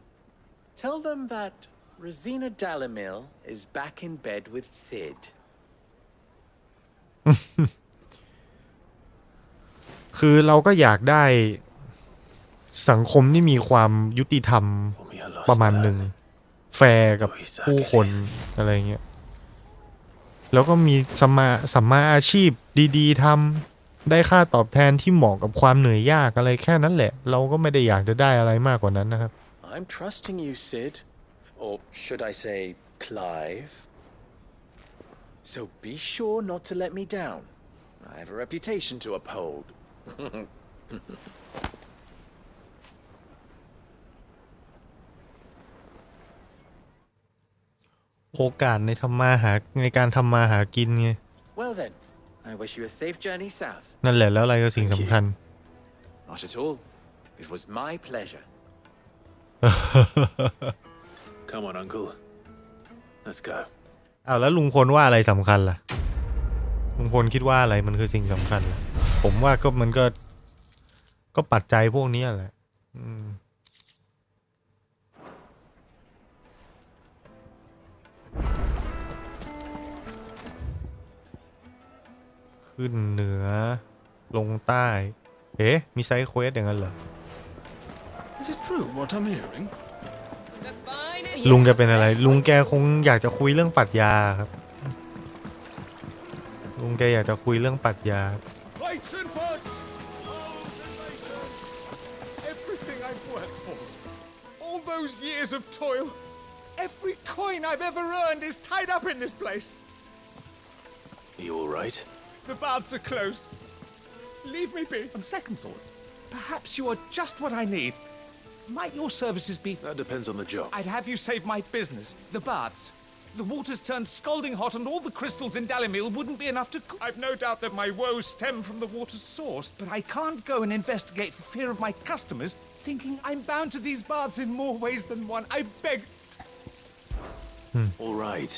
Tell them that Rosina Dalamil is back in bed with Sid.
คือเราก็อยากได้สังคมที่มีความยุติธรรมประมาณหนึ่งแฟร์กับผู้คนอะไรเงี้ยแล้วก็มีสัมมาอาชีพดีๆทำได้ค่าตอบแทนที่เหมาะกับความเหนื่อยยากอะไรแค่นั้นแหละเราก็ไม่ได้อยากจะได้อะไรมากกว่านั้นนะครับ
I'm trusting you, Sid. Or should I say, Clive? So be sure not to let me down. I have a reputation to uphold.
โอกาสในการทำมาหากินไง
Well then, I wish you a safe journey south.
นั่นแหละแล้วอะไรก็สิ่งสำคัญ
Not at all. It was my pleasure.
Come on, Uncle. Let's go.
อ้าวแล้วลุงพลว่าอะไรสำคัญล่ะลุงพลคิดว่าอะไรมันคือสิ่งสำคัญล่ะผมว่ามันก็ปัจจัยพวกนี้แหละขึ้นเหนือลงใต้มีไซด์เควสอย่างนั้นเหรอ
Is it true what I'm hearing?
ลุงแกเป็นอะไรลุงแกคงอยากจะคุยเรื่องปรัชญาครับลุงแกอยากจะคุยเรื่องปรัชญา
Plates and pots, bowls and basins, everything I've worked for, all those years of toil, every coin I've ever earned is tied up in this place.
Are you all right?
The baths are closed. Leave me be. On second thought, perhaps you are just what I need. Might your services be...
That depends on the job.
I'd have you save my business, the baths. The water's turned scalding hot and all the crystals in Dalamil wouldn't be enough to... I've no doubt that my woes stem from the water's source, but I can't go and investigate for fear of my customers thinking I'm bound to these baths in more ways than one. I beg...
All right.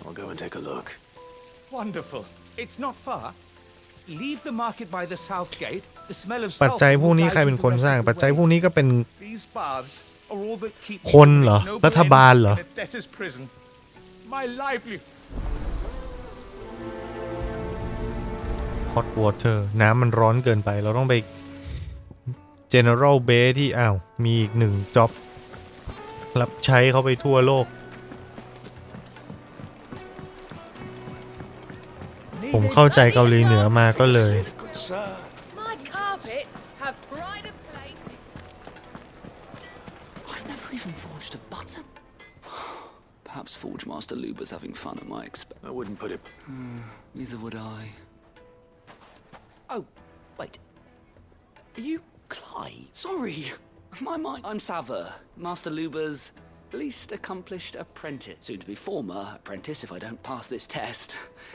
I'll go and take a look.
Wonderful. It's not far. Leave the market by the south gate The smell of
ปัจ
sulfur
จัยพวก
will
นี้
guide
ใคร
you
เป็น
the
คน
rest
สร้าง
of the
ปัจจัย
way.
พวกนี้ก็เป็น
These baths are all that keep me
คนเหรอ
from noble
รัฐบาลเหรอ
in a debtor's prison. My livelihood.
hot water น้ำมันร้อนเกินไปเราต้องไป general base ที่มีอีกหนึ่ง job รับใช้เขาไปทั่วโลกผมเข้าใจเกาหลีเหนือมาก็เลย
My carpets have pride of place.
I've never even forged a button. Perhaps Forge Master Luba's having fun at my expense.
I wouldn't put it.
Neither would I. Oh, wait. Are you Clive? Sorry. My mind. I'm Sava, Master Luba's least accomplished apprentice. Soon to be former apprentice if I don't pass this test.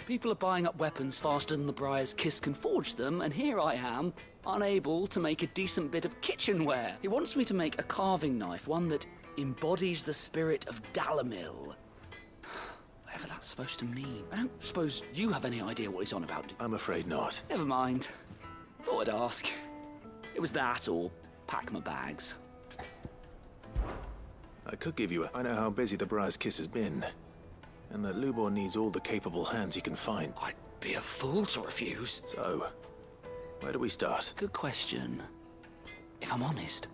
People are buying up weapons faster than the Briar's Kiss can forge them, and here I am, unable to make a decent bit of kitchenware. He wants me to make a carving knife, one that embodies the spirit of Dalamil. Whatever that's supposed to mean. I don't suppose you have any idea what he's on about.
I'm afraid not.
Never mind. Thought I'd ask. It was that or pack my bags.
I could give you I know how busy the Briar's Kiss has been, and that Lubor needs all the capable hands he can find.
I'd be a fool to refuse.
So, where do we start?
Good question. If I'm honest,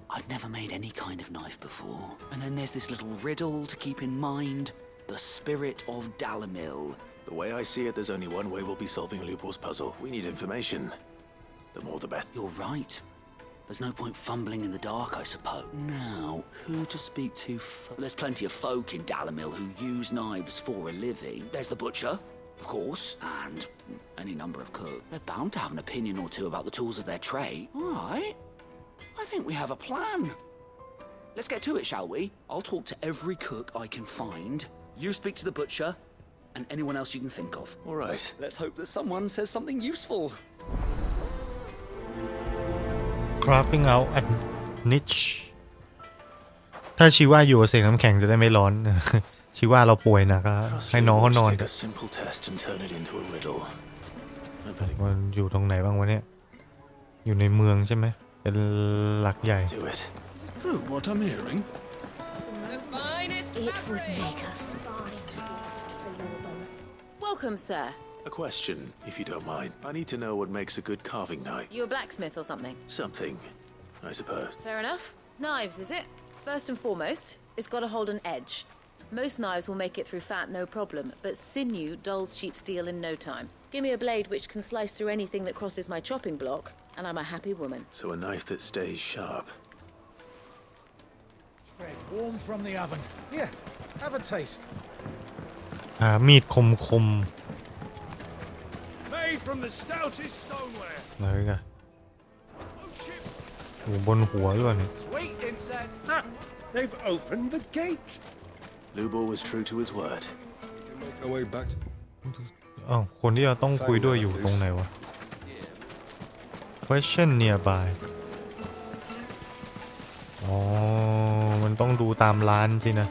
I've never made any kind of knife before. And then there's this little riddle to keep in mind. The spirit of Dalamil.
The way I see it, there's only one way we'll be solving Lubor's puzzle. We need information. The more the better.
You're right. There's no point fumbling in the dark, I suppose. Now, who to speak to first? There's plenty of folk in Dalamil who use knives for a living. There's the butcher, of course, and any number of cooks. They're bound to have an opinion or two about the tools of their trade. All right. I think we have a plan. Let's get to it, shall we? I'll talk to every cook I can find. You speak to the butcher, and anyone else you can think of.
All right.
Let's hope that someone says something useful.
crafting out a niche ถ้าชีว่าอยู่กับเสกน้ำแข็งจะได้ไม่ร้อน ชีว่าเราป่วยหนักแล้วให้น้องเขานอนมันอยู่ตรงไหนบ้างวะเนี่ยอยู่ในเมืองใช่ไหมเป็นหลักใหญ่
True what I'm hearing.
The finest fabric.
Welcome, sir.
A question, if you don't mind. I need to know what makes a good carving knife.
You a blacksmith or something?
Something, I suppose.
Fair enough. Knives, is it? First and foremost, it's got to hold an edge. Most knives will make it through fat, no problem, but sinew dulls cheap steel in no time. Give me a blade which can slice through anything that crosses my chopping block, and I'm a happy woman.
So a knife that stays sharp.
Bread warm from the oven. Here, have a taste.
มีดคม
Made from the stoutest stoneware.
อะไรกันอยู่บนหัวด้วยนี่
Sweet insect. They've opened the gate.
Lubor was true to his word.
Make our way back to
อ้าวคนที่เราต้องคุยด้วยอยู่ตรงไหนวะ question nearby อ๋อมันต้องดูตามร้านสินะ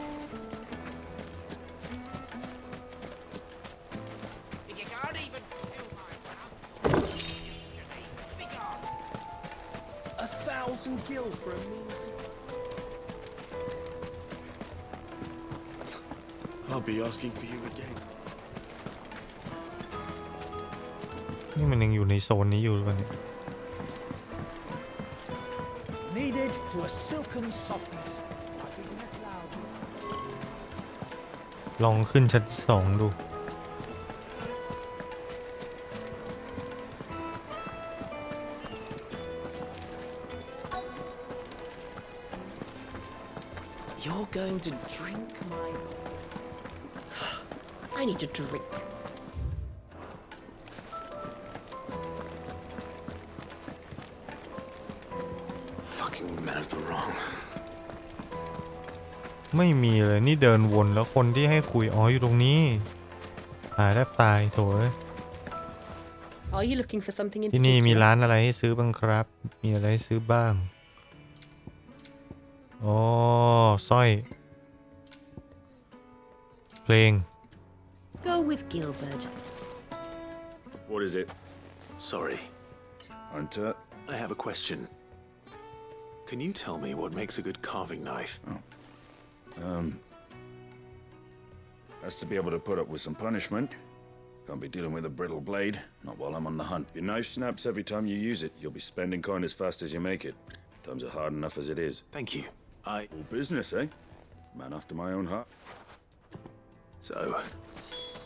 1,000 gil for a meal.
I'll be asking for you again.
นี่มันยังอยู่ในโซนนี้อยู่หรือเปล่าเนี่ย
Kneaded to a silken softness.
ลองขึ้นชั้น2ดู
You're going to drink my... I need to drink.
Fucking men of the wrong.
ไม่มีเลยนี่เดินวนแล้วคนที่ให้คุยอ๋ออยู่ตรงนี้ตายแทบตายโถย
Are you looking for something in
ที่นี่มีร้านอะไรให้ซื้อบ้างครับมีอะไรให้ซื้อบ้างอ๋อสร้อยเพลง
Go with Gilbert.
What is it?
Sorry.
Hunter,
I have a question. Can you tell me what makes a good carving knife?
Has to be able to put up with some punishment. Can't be dealing with a brittle blade, not while I'm on the hunt. Your knife snaps every time you use it. You'll be spending coin as fast as you make it. Times are hard enough as it is.
Thank you. All
business, eh? Man after my own heart.
So,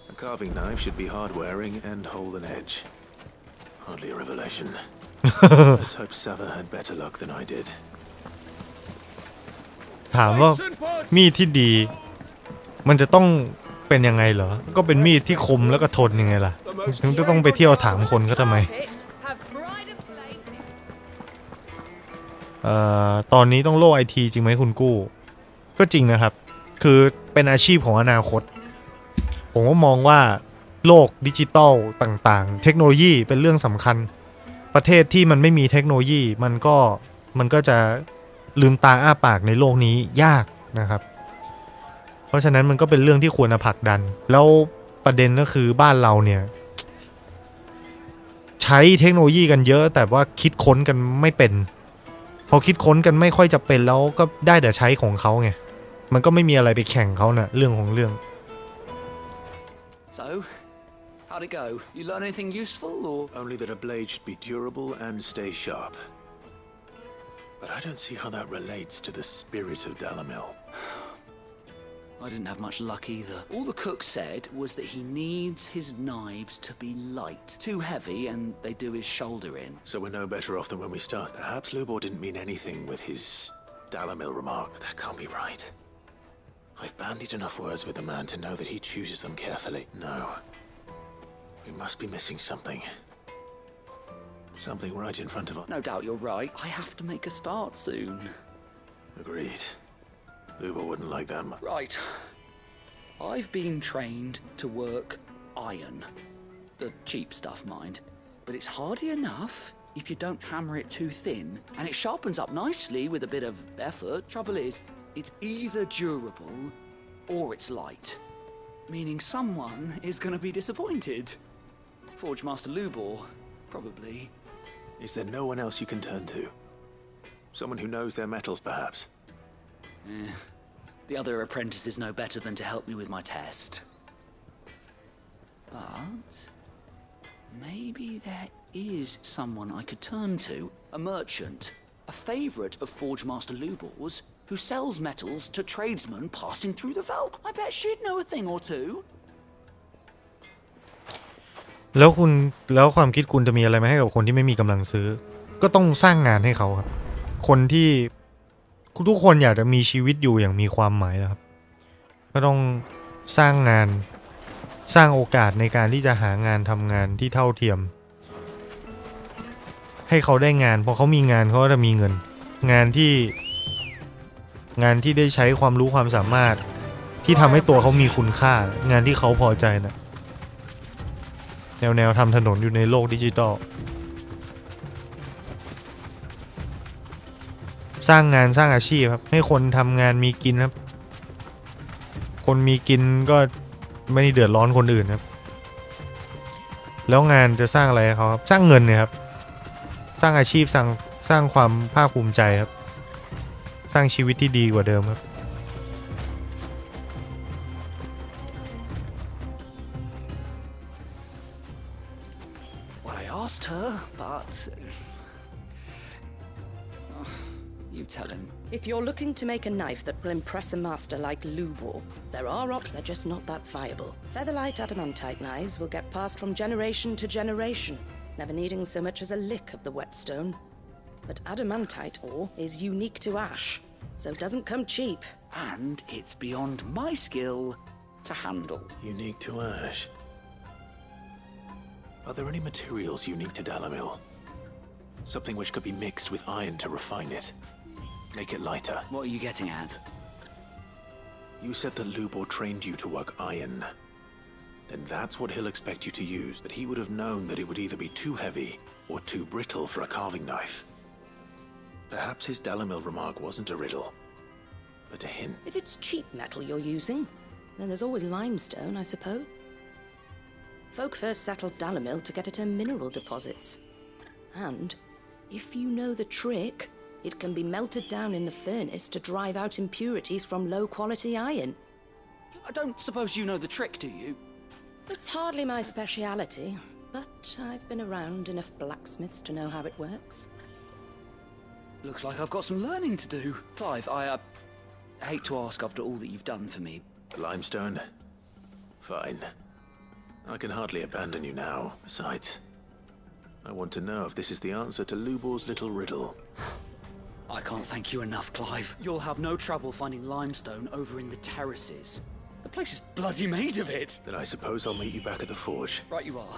a carving knife should be hard-wearing and hold an edge. Hardly a revelation. Let's hope Sava had better luck than I did.
ถามว่ามีดที่ดีมันจะต้องเป็นยังไงเหรอก็เป็นมีดที่คมแล้วก็ทนยังไงล่ะถึงจะต้องไปเที่ยวถามคนก็ทำไมตอนนี้ต้องโลกไอทีจริงไหมคุณกู้ก็จริงนะครับคือเป็นอาชีพของอนาคตผมก็มองว่าโลกดิจิตอลต่างๆเทคโนโลยีเป็นเรื่องสำคัญประเทศที่มันไม่มีเทคโนโลยีมันก็จะลืมตาอ้าปากในโลกนี้ยากนะครับเพราะฉะนั้นมันก็เป็นเรื่องที่ควรผลักดันแล้วประเด็นก็คือบ้านเราเนี่ยใช้เทคโนโลยีกันเยอะแต่ว่าคิดค้นกันไม่เป็นพอคิดค้นกันไม่ค่อยจะเป็นแล้วก็ได้แต่ใช้ของเขาไงมันก็ไม่มีอะไรไปแข่งเขานะเรื่องของเรื่อง
So how'd it go? You learn anything useful or
only that a blade should be durable and stay sharp. But I don't see how that relates to the spirit of Dalamil.
I didn't have much luck either. All the cook said was that he needs his knives to be light. Too heavy and they do his shoulder in.
So we're no better off than when we start. Perhaps Lubor didn't mean anything with his Dalamil remark, but that can't be right. I've bandied enough words with the man to know that he chooses them carefully. No. We must be missing something. Something right in front of us.
No doubt you're right. I have to make a start soon.
Agreed. Luba wouldn't like them.
Right. I've been trained to work iron. The cheap stuff, mind. But it's hardy enough if you don't hammer it too thin. And it sharpens up nicely with a bit of effort. Trouble is, it's either durable or it's light. Meaning someone is going to be disappointed. Forge Master Lubor, probably.
Is there no one else you can turn to? Someone who knows their metals, perhaps?
The other apprentices know better than to help me with my test. But maybe there is someone I could turn to. A merchant, a favourite of Forge Master Lubor's, who sells metals to tradesmen passing through the Velk. I bet she'd know a thing or two.
แล้วความคิดคุณจะมีอะไรมาให้กับคนที่ไม่มีกำลังซื้อก็ต้องสร้างงานให้เขาครับคนที่ทุกคนอยากจะมีชีวิตอยู่อย่างมีความหมายนะครับก็ต้องสร้างงานสร้างโอกาสในการที่จะหางานทำงานที่เท่าเทียมให้เขาได้งานพอเขามีงานเขาก็จะมีเงินงานที่ได้ใช้ความรู้ความสามารถที่ทำให้ตัวเขามีคุณค่างานที่เขาพอใจนะแนวทำถนนอยู่ในโลกดิจิตอลสร้างงานสร้างอาชีพครับให้คนทำงานมีกินครับคนมีกินก็ไม่ได้เดือดร้อนคนอื่นครับแล้วงานจะสร้างอะไรเขาครับสร้างเงินเนี่ยครับสร้างอาชีพสร้างความภาคภูมิใจครับสร้างชีวิตที่ดีกว่าเดิมครับ
Asked her, but you tell him.
If you're looking to make a knife that will impress a master like Lubor, there are options. They're just not that viable. Featherlight adamantite knives will get passed from generation to generation, never needing so much as a lick of the whetstone. But adamantite ore is unique to ash, so it doesn't come cheap.
And it's beyond my skill to handle.
Unique to ash? Are there any materials unique to Dalamil? Something which could be mixed with iron to refine it. Make it lighter.
What are you getting at?
You said that Lubor trained you to work iron. Then that's what he'll expect you to use. But he would have known that it would either be too heavy or too brittle for a carving knife. Perhaps his Dalamil remark wasn't a riddle, but a hint.
If it's cheap metal you're using, then there's always limestone, I suppose. Folk first settled Dalamil to get at her mineral deposits. And If you know the trick, it can be melted down in the furnace to drive out impurities from low-quality iron.
I don't suppose you know the trick, do you?
It's hardly my speciality, but I've been around enough blacksmiths to know how it works.
Looks like I've got some learning to do. Clive, I hate to ask after all that you've done for me.
Limestone? Fine. I can hardly abandon you now. Besides, I want to know if this is the answer to Lubor's little riddle.
I can't thank you enough, Clive. You'll have no trouble finding limestone over in the terraces. The place is bloody made of it.
Then I suppose I'll meet you back at the forge.
Right you are.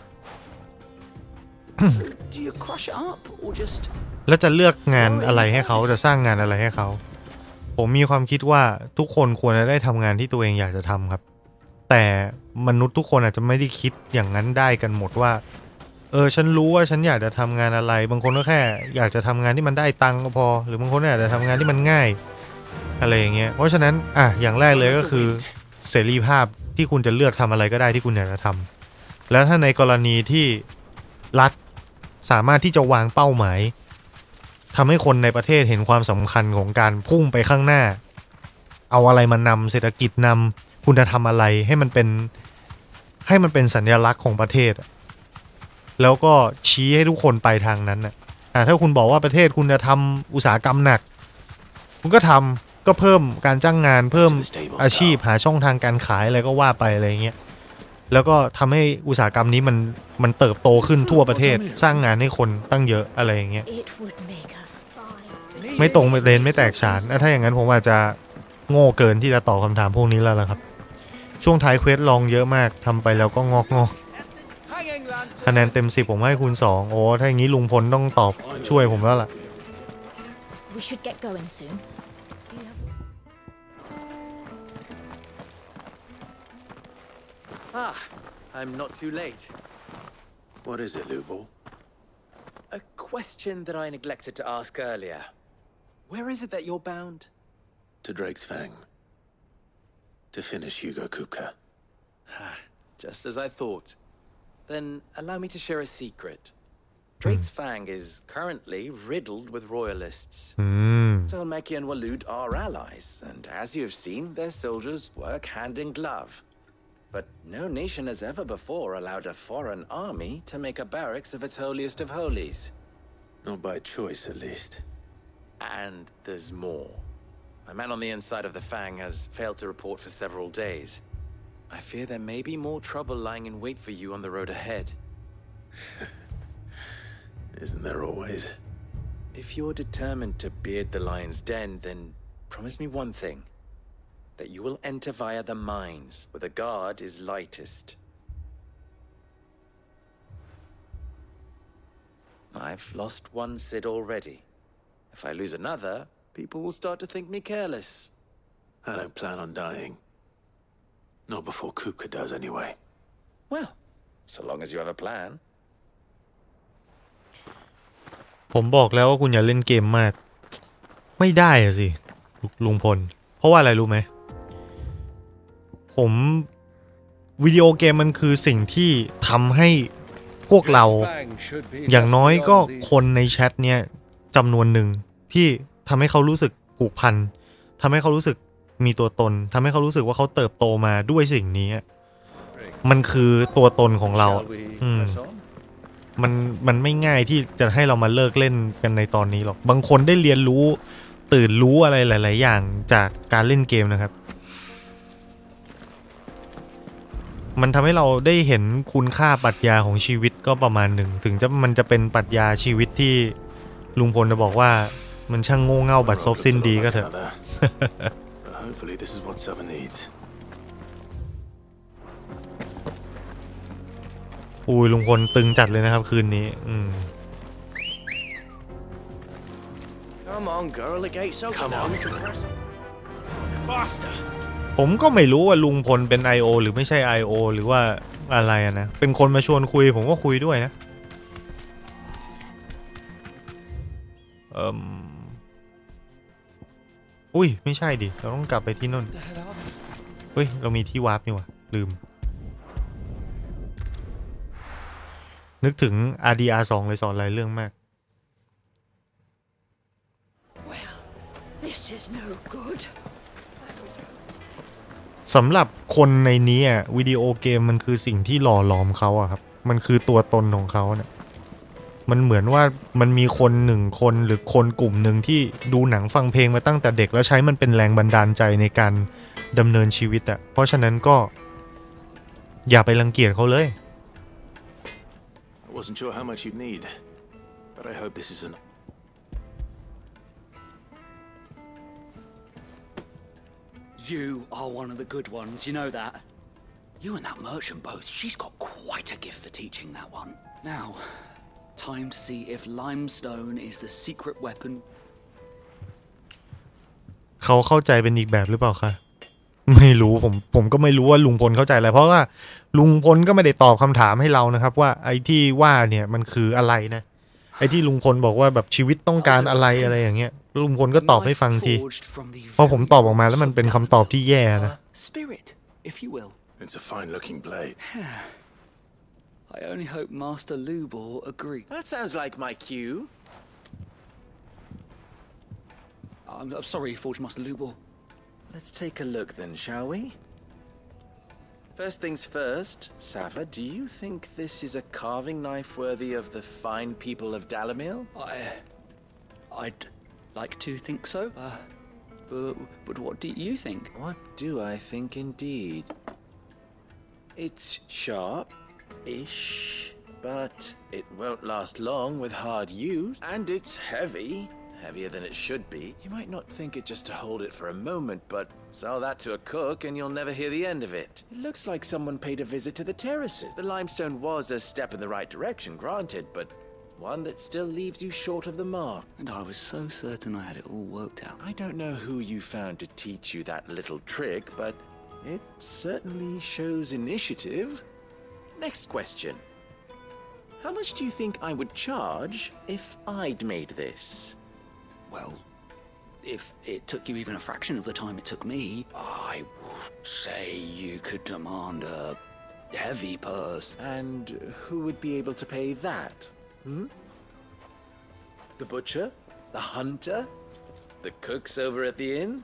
Do you crush it up or just...
แล้วจะเลือกงานอะไรให้เขาจะสร้างงานอะไรให้เขาผมมีความคิดว่าทุกคนควรจะได้ทำงานที่ตัวเองอยากจะทำครับแต่มนุษย์ทุกคนอาจจะไม่ได้คิดอย่างนั้นได้กันหมดว่าฉันรู้ว่าฉันอยากจะทำงานอะไรบางคนก็แค่อยากจะทำงานที่มันได้ตังค์ก็พอหรือบางคนอยากจะทำงานที่มันง่ายอะไรอย่างเงี้ยเพราะฉะนั้นอย่างแรกเลยก็คือเสรีภาพที่คุณจะเลือกทำอะไรก็ได้ที่คุณอยากจะทำแล้วถ้าในกรณีที่รัฐสามารถที่จะวางเป้าหมายทำให้คนในประเทศเห็นความสำคัญของการพุ่งไปข้างหน้าเอาอะไรมานำเศรษฐกิจนำคุณจะทำอะไรให้มันเป็นสัญลักษณ์ของประเทศแล้วก็ชี้ให้ทุกคนไปทางนั้นถ้าคุณบอกว่าประเทศคุณจะทำอุตสาหกรรมหนักคุณก็ทำก็เพิ่มการจ้างงานเพิ่มอาชีพหาช่องทางการขายอะไรก็ว่าไปอะไรเงี้ยแล้วก็ทำให้อุตสาหกรรมนี้มันเติบโตขึ้นทั่วประเทศสร้างงานให้คนตั้งเยอะอะไรอย่างเงี้ยไม่ตรงประเด็นไม่แตกฉานถ้าอย่างนั้นผมอาจจะโง่เกินที่จะตอบคำถามพวกนี้แล้วล่ะครับช่วงท้ายเควสลองเยอะมากทำไปแล้วก็งอกคะแนนเต็ม10ผมให้คูณ2โอ้ถ้าอย่างนี้ลุงพลต้องตอบช่วยผมแล้วล่ะ
We should get going soon.
I'm not too late.
What is it, Lubor?
A question that I neglected to ask earlier. Where is it that you're bound?
To Drake's Fang. To finish Hugo Kupka.
Just as I thought. Then allow me to share a secret. Drake's Fang is currently riddled with royalists. Tolmeki and Walud are allies, and as you have seen, their soldiers work hand in glove. But no nation has ever before allowed a foreign army to make a barracks of its holiest of holies.
Not by choice, at least.
And there's more. A man on the inside of the Fang has failed to report for several days. I fear there may be more trouble lying in wait for you on the road ahead.
Isn't there always?
If you're determined to beard the lion's den, then promise me one thing. That you will enter via the mines, where the guard is lightest. I've lost one Sid already. If I lose another, people will start to think me careless.
I don't plan on dying. Not before Kupka does, anyway.
Well, so long as you have a plan.
ผมบอกแล้วว่าคุณอย่าเล่นเกมมากไม่ได้สิลุงพลเพราะว่าอะไรรู้ไหมผมวิดีโอเกมมันคือสิ่งที่ทำให้พวกเราอย่างน้อยก็คนในแชทเนี่ยจำนวนหนึ่งที่ทำให้เขารู้สึกผูกพันทำให้เขารู้สึกมีตัวตนทำให้เขารู้สึกว่าเขาเติบโตมาด้วยสิ่งนี้มันคือตัวตนของเรามันไม่ง่ายที่จะให้เรามาเลิกเล่นกันในตอนนี้หรอกบางคนได้เรียนรู้ตื่นรู้อะไรหลายๆอย่างจากการเล่นเกมนะครับมันทำให้เราได้เห็นคุณค่าปรัชญาของชีวิตก็ประมาณหนึ่งถึงมันจะเป็นปรัชญาชีวิตที่ลุงพลจะบอกว่ามันช่างโง่เง่าบัดซบสิ้นดีก็เถอะ
Hopefully this is what Seven needs.
อุ้ยลุงพลตึงจัดเลยนะครับคืนนี้
Come on, girl, the gate's open. Come on.
Faster.
ผมก็ไม่รู้ว่าลุงพลเป็น I.O. หรือไม่ใช่ I.O. หรือว่าอะไรนะเป็นคนมาชวนคุยผมก็คุยด้วยนะอุ้ยไม่ใช่ดิเราต้องกลับไปที่นู่นเฮ้ยเรามีที่วาร์ปนี่วะลืมนึกถึง RDR2 เลยสอนหลายเรื่องมาก
is no good.
สำหรับคนในนี้อ่ะวิดีโอเกมมันคือสิ่งที่หล่อหลอมเขาอะครับมันคือตัวตนของเขาเนี่ยมันเหมือนว่ามันมีคนหนึ่งคนหรือคนกลุ่มหนึ่งที่ดูหนังฟังเพลงมาตั้งแต่เด็กแล้วใช้มันเป็นแรงบันดาลใจในการดำเนินชีวิตอะเพราะฉะนั้นก็อย่าไปรังเกียจเขาเลย
I wasn't sure how much you'd need, but I hope this isn't.
You are one of the good ones, you know that. You and that merchant both. She's got quite a gift for teaching that one. Now, time to see if limestone is the secret weapon.
เขาเข้าใจเป็นอีกแบบหรือเปล่าคะไม่รู้ผมก็ไม่รู้ว่าลุงพลเข้าใจอะไรเพราะว่าลุงพลก็ไม่ได้ตอบคำถามให้เรานะครับว่าไอ้ที่ว่าเนี่ยมันคืออะไรนะไอ้ที่ลุงพลบอกว่าแบบชีวิตต้องการอะไรอย่างเงี้ยลุงพลก็ตอบให้ฟังทีพอผมตอบออกมาแล้วมันเป็นคำตอบที่แย่นะ
Spirit, if you will.
It's a fine-looking blade.
I only hope Master Lubor agrees.
That sounds like my cue.
I'm sorry, Forge Master Lubor.
Let's take a look then, shall we? First things first, Sava, do you think this is a carving knife worthy of the fine people of Dalamil?
I'd like to think so. But what do you think?
What do I think indeed? It's sharp-ish, but it won't last long with hard use, and it's heavy. Heavier than it should be. You might not think it just to hold it for a moment, but sell that to a cook and you'll never hear the end of it. It looks like someone paid a visit to the terraces. The limestone was a step in the right direction, granted, but one that still leaves you short of the mark.
And I was so certain I had it all worked out.
I don't know who you found to teach you that little trick, but it certainly shows initiative. Next question. How much do you think I would charge if I'd made this?
Well, if it took you even a fraction of the time it took me, I would say you could demand a heavy purse.
And who would be able to pay that? The butcher? The hunter? The cooks over at the inn?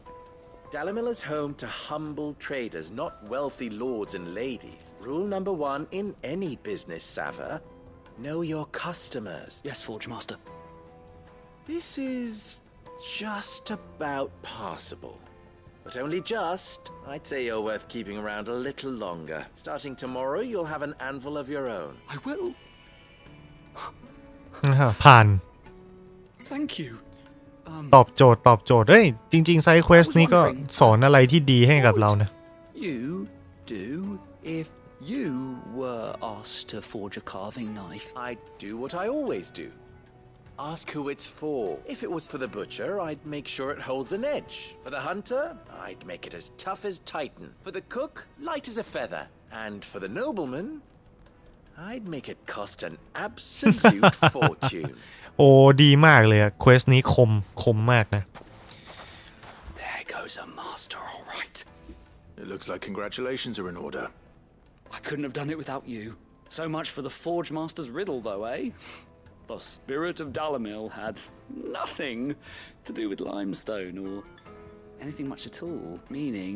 Dalamil is home to humble traders, not wealthy lords and ladies. Rule number 1 in any business, Sava. Know your customers.
Yes, Forge Master.
This is just about passable. But only just. I'd say you're worth keeping around a little longer. Starting tomorrow, you'll have an anvil of your own.
I will.
ผ่าน
Thank you.
ตอบโจทย์เฮ้ยจริงๆไซด์เควสนี้ก็สอนอะไรที่ดีให้กับเรานะ
You do if you were asked to forge a carving knife.
I'd do what I always do. Ask who it's for. If it was for the butcher, I'd make sure it holds an edge. For the hunter, I'd make it as tough as Titan. For the cook, light as a feather. And for the nobleman, I'd make it cost an absolute fortune.
โอ้ดีมากเลยอะเควสนี้คมมากนะ
There goes a master, all right.
It looks like congratulations are in order.
I couldn't have done it without you. So much for the Forge Master's riddle, though, eh? The spirit of Dalamil had nothing to do with limestone or anything much at all, meaning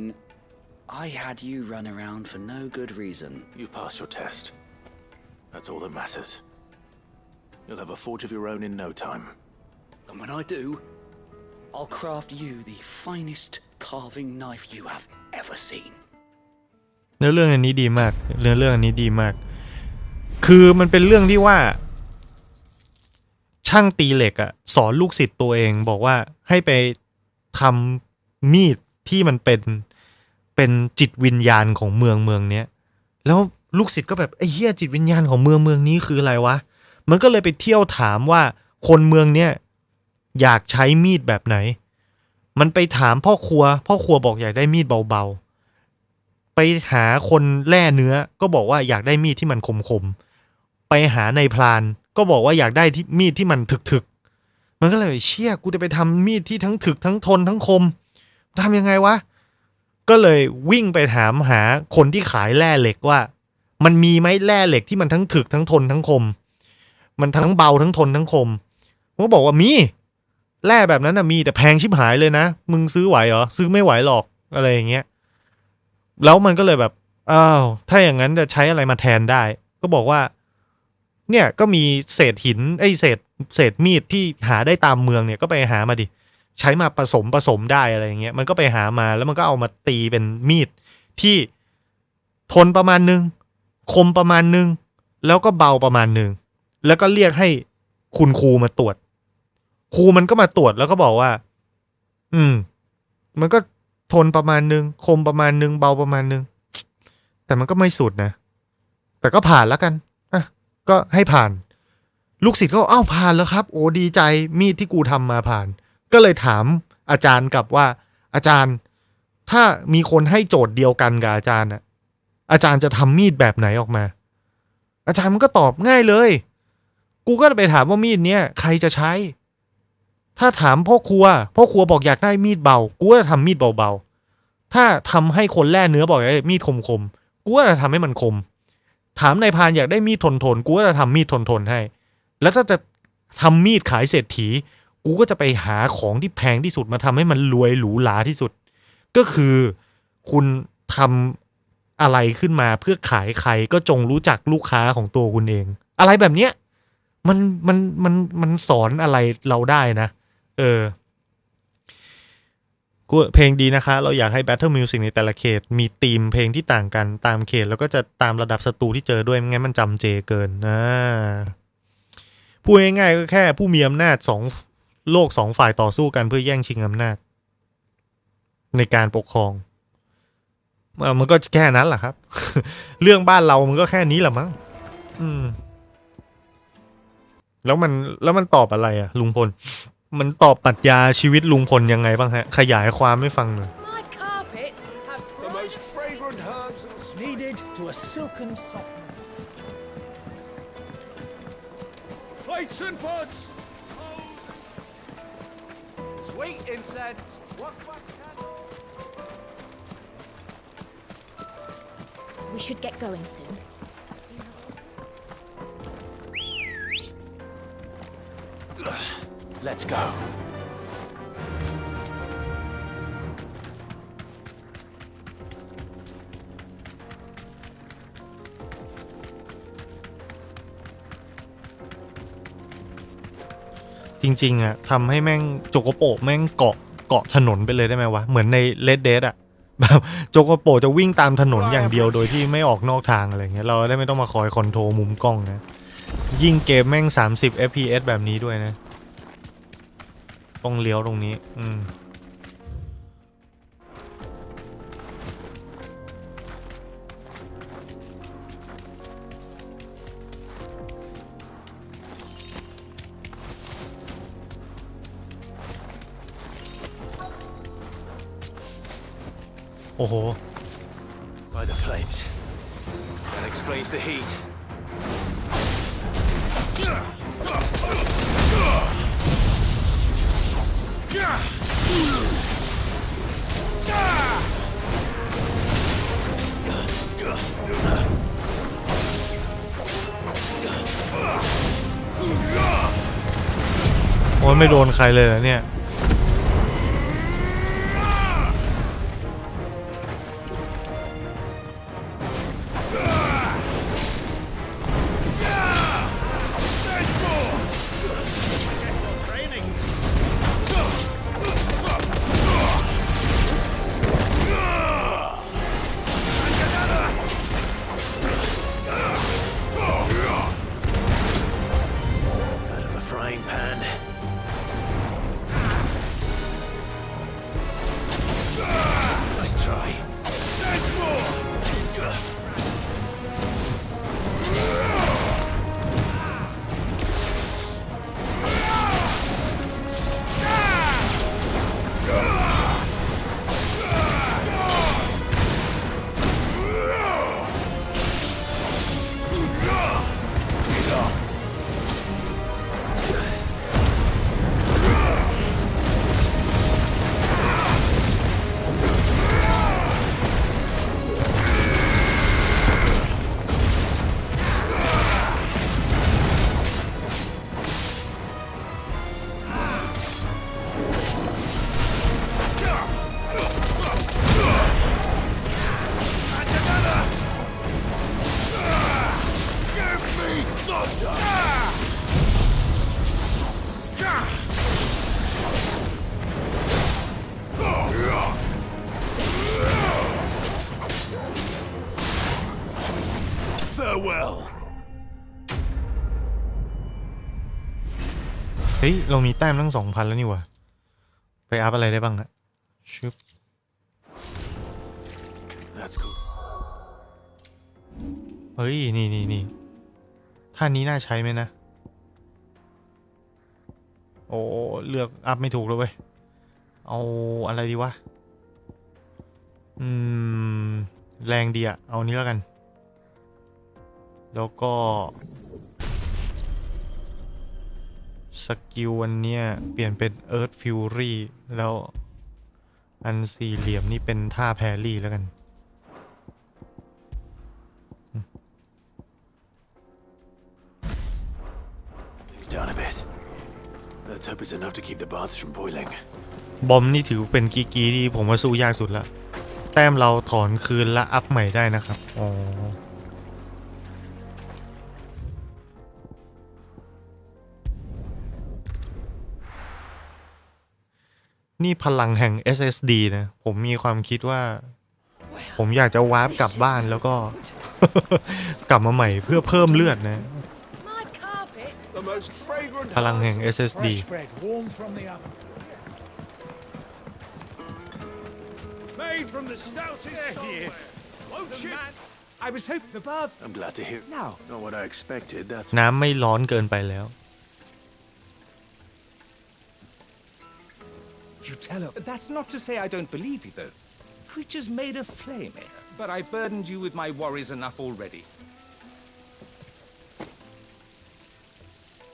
I had you run around for no good reason.
You've passed your test. That's all that matters. You'll have a forge of your own in no time.
And when I do, I'll craft you the finest carving knife you have ever seen.
เนื้อเรื่องอันนี้ดีมากคือมันเป็นเรื่องที่ว่าช่างตีเหล็กอะสอนลูกศิษย์ตัวเองบอกว่าให้ไปทำมีดที่มันเป็นจิตวิญญาณของเมืองเนี้ยแล้วลูกศิษย์ก็แบบไอ้เหี้ยจิตวิญญาณของเมืองนี้คืออะไรวะมันก็เลยไปเที่ยวถามว่าคนเมืองเนี้ยอยากใช้มีดแบบไหนมันไปถามพ่อครัวบอกอยากได้มีดเบาๆไปหาคนแล่เนื้อก็บอกว่าอยากได้มีดที่มันคมๆไปหาในพรานก็บอกว่าอยากได้มีดที่มันถึกๆมันก็เลยเชี่ยกูจะไปทำมีดที่ทั้งถึกทั้งทนทั้งคมทำยังไงวะก็เลยวิ่งไปถามหาคนที่ขายแร่เหล็กว่ามันมีไหมแร่เหล็กที่มันทั้งถึกทั้งทนทั้งคมมันทั้งเบาทั้งทนทั้งคมมันก็บอกว่ามี แร่แบบนั้นนะมีแต่แพงชิบหายเลยนะมึงซื้อไหวเหรอซื้อไม่ไหวหรอกอะไรอย่างเงี้ยแล้วมันก็เลยแบบอ้าวถ้าอย่างนั้นจะใช้อะไรมาแทนได้ก็บอกว่าเนี่ยก็มีเศษหินเศษมีดที่หาได้ตามเมืองเนี่ยก็ไปหามาดิใช้มาผสมได้อะไรอย่างเงี้ยมันก็ไปหามาแล้วมันก็เอามาตีเป็นมีดที่ทนประมาณนึงคมประมาณนึงแล้วก็เบาประมาณนึงแล้วก็เรียกให้คุณครูมาตรวจครูมันก็มาตรวจแล้วก็บอกว่ามันก็ทนประมาณนึงคมประมาณนึงเบาประมาณนึงแต่มันก็ไม่สุดนะแต่ก็ผ่านแล้วกันก็ให้ผ่านลูกศิษย์ก็ผ่านแล้วครับโอ้ดีใจมีดที่กูทำมาผ่านก็เลยถามอาจารย์กลับว่าอาจารย์ถ้ามีคนให้โจทย์เดียวกันกับอาจารย์อาจารย์จะทำมีดแบบไหนออกมาอาจารย์มันก็ตอบง่ายเลยกูก็ไปถามว่ามีดเนี้ยใครจะใช้ถ้าถามพ่อครัวบอกอยากได้มีดเบากูก็จะทำมีดเบาๆถ้าทำให้คนแล่เนื้อบอกอยากได้มีดคมกูก็จะทำให้มันคมถามนายพรานอยากได้มีดทนกูก็จะทำมีดทนให้แล้วถ้าจะทำมีดขายเศรษฐีกูก็จะไปหาของที่แพงที่สุดมาทำให้มันรวยหรูหราที่สุดก็คือคุณทำอะไรขึ้นมาเพื่อขายใครก็จงรู้จักลูกค้าของตัวคุณเองอะไรแบบเนี้ยมันสอนอะไรเราได้นะเพลงดีนะคะเราอยากให้ Battle Music ในแต่ละเขตมีธีมเพลงที่ต่างกันตามเขตแล้วก็จะตามระดับศัตรูที่เจอด้วยไม่งั้นมันจำเจเกินพูดง่ายๆก็แค่ผู้มีอำนาจโลก2ฝ่ายต่อสู้กันเพื่อแย่งชิงอำนาจในการปกครองมันก็แค่นั้นแหละครับ เรื่องบ้านเรามันก็แค่นี้แหละมั้งแล้วมันตอบอะไรลุงพลมันตอบปรัชญาชีวิตลุงพลยังไงบ้างฮะขยายความให้ฟังหน่อย
My carpets have
The most fragrant herbs and needed to a silken softness.
Plates and pots! Sweet incense!
We should get going soon.
Let's go.
จริงๆทำให้แม่งโจโกโปแม่งเกาะถนนไปเลยได้ไหมวะเหมือนใน Red Dead แบบโจโกโปจะวิ่งตามถนนอย่างเดียวโดยที่ไม่ออกนอกทางอะไรเงี้ยเราได้ไม่ต้องมาคอยคอนโทรลมุมกล้องนะยิ่งเกมแม่ง30 fps แบบนี้ด้วยนะต้องเลี้ยวตรงนี้โอ้โห
By the flames. That explains the heat.
โอ้ยไม่โดนใครเลยเหรอเนี่ย
Out of the frying pan.
Farewell.
เฮ้ยเรามีแต้มทั้ง 2,000 แล้วนี่หว่าไปอัพอะไรได้บ้างอะชึบ
That's cool.
เฮ้ยนี่ท่านี้น่าใช้ไหมนะโอ้เลือกอัพไม่ถูกเลยเว้ยเอาอะไรดีวะแรงดีอะเอานี้แล้วกันแล้วก็สกิลอันเนี้ยเปลี่ยนเป็น Earth Fury แล้วอันสี่เหลี่ยมนี่เป็นท่าแพรี่แล้วกัน
Down a bit. Let's hope it's enough to keep the baths from boiling.
บอมนี่ถือเป็นกีที่ผมว่าสู้ยากสุดละแต้มเราถอนคืนและอัพใหม่ได้นะครับอ๋อนี่พลังแห่ง SSD นะผมมีความคิดว่าผมอยากจะวาร์ปกลับบ้านแล้วก็ กลับมาใหม่เพื่อเพิ่มเลือดนะพลังแห่ง SSD
Made from the stoutest stone. Won't you?
I was hoping the bath.
I'm glad to hear.
Now.
Not what I expected. That's.
น้ำไม่ร้อนเกินไปแล้ว
You tell her. That's not to say I don't believe you, though. Creatures made of flame, but I burdened you with my worries enough already.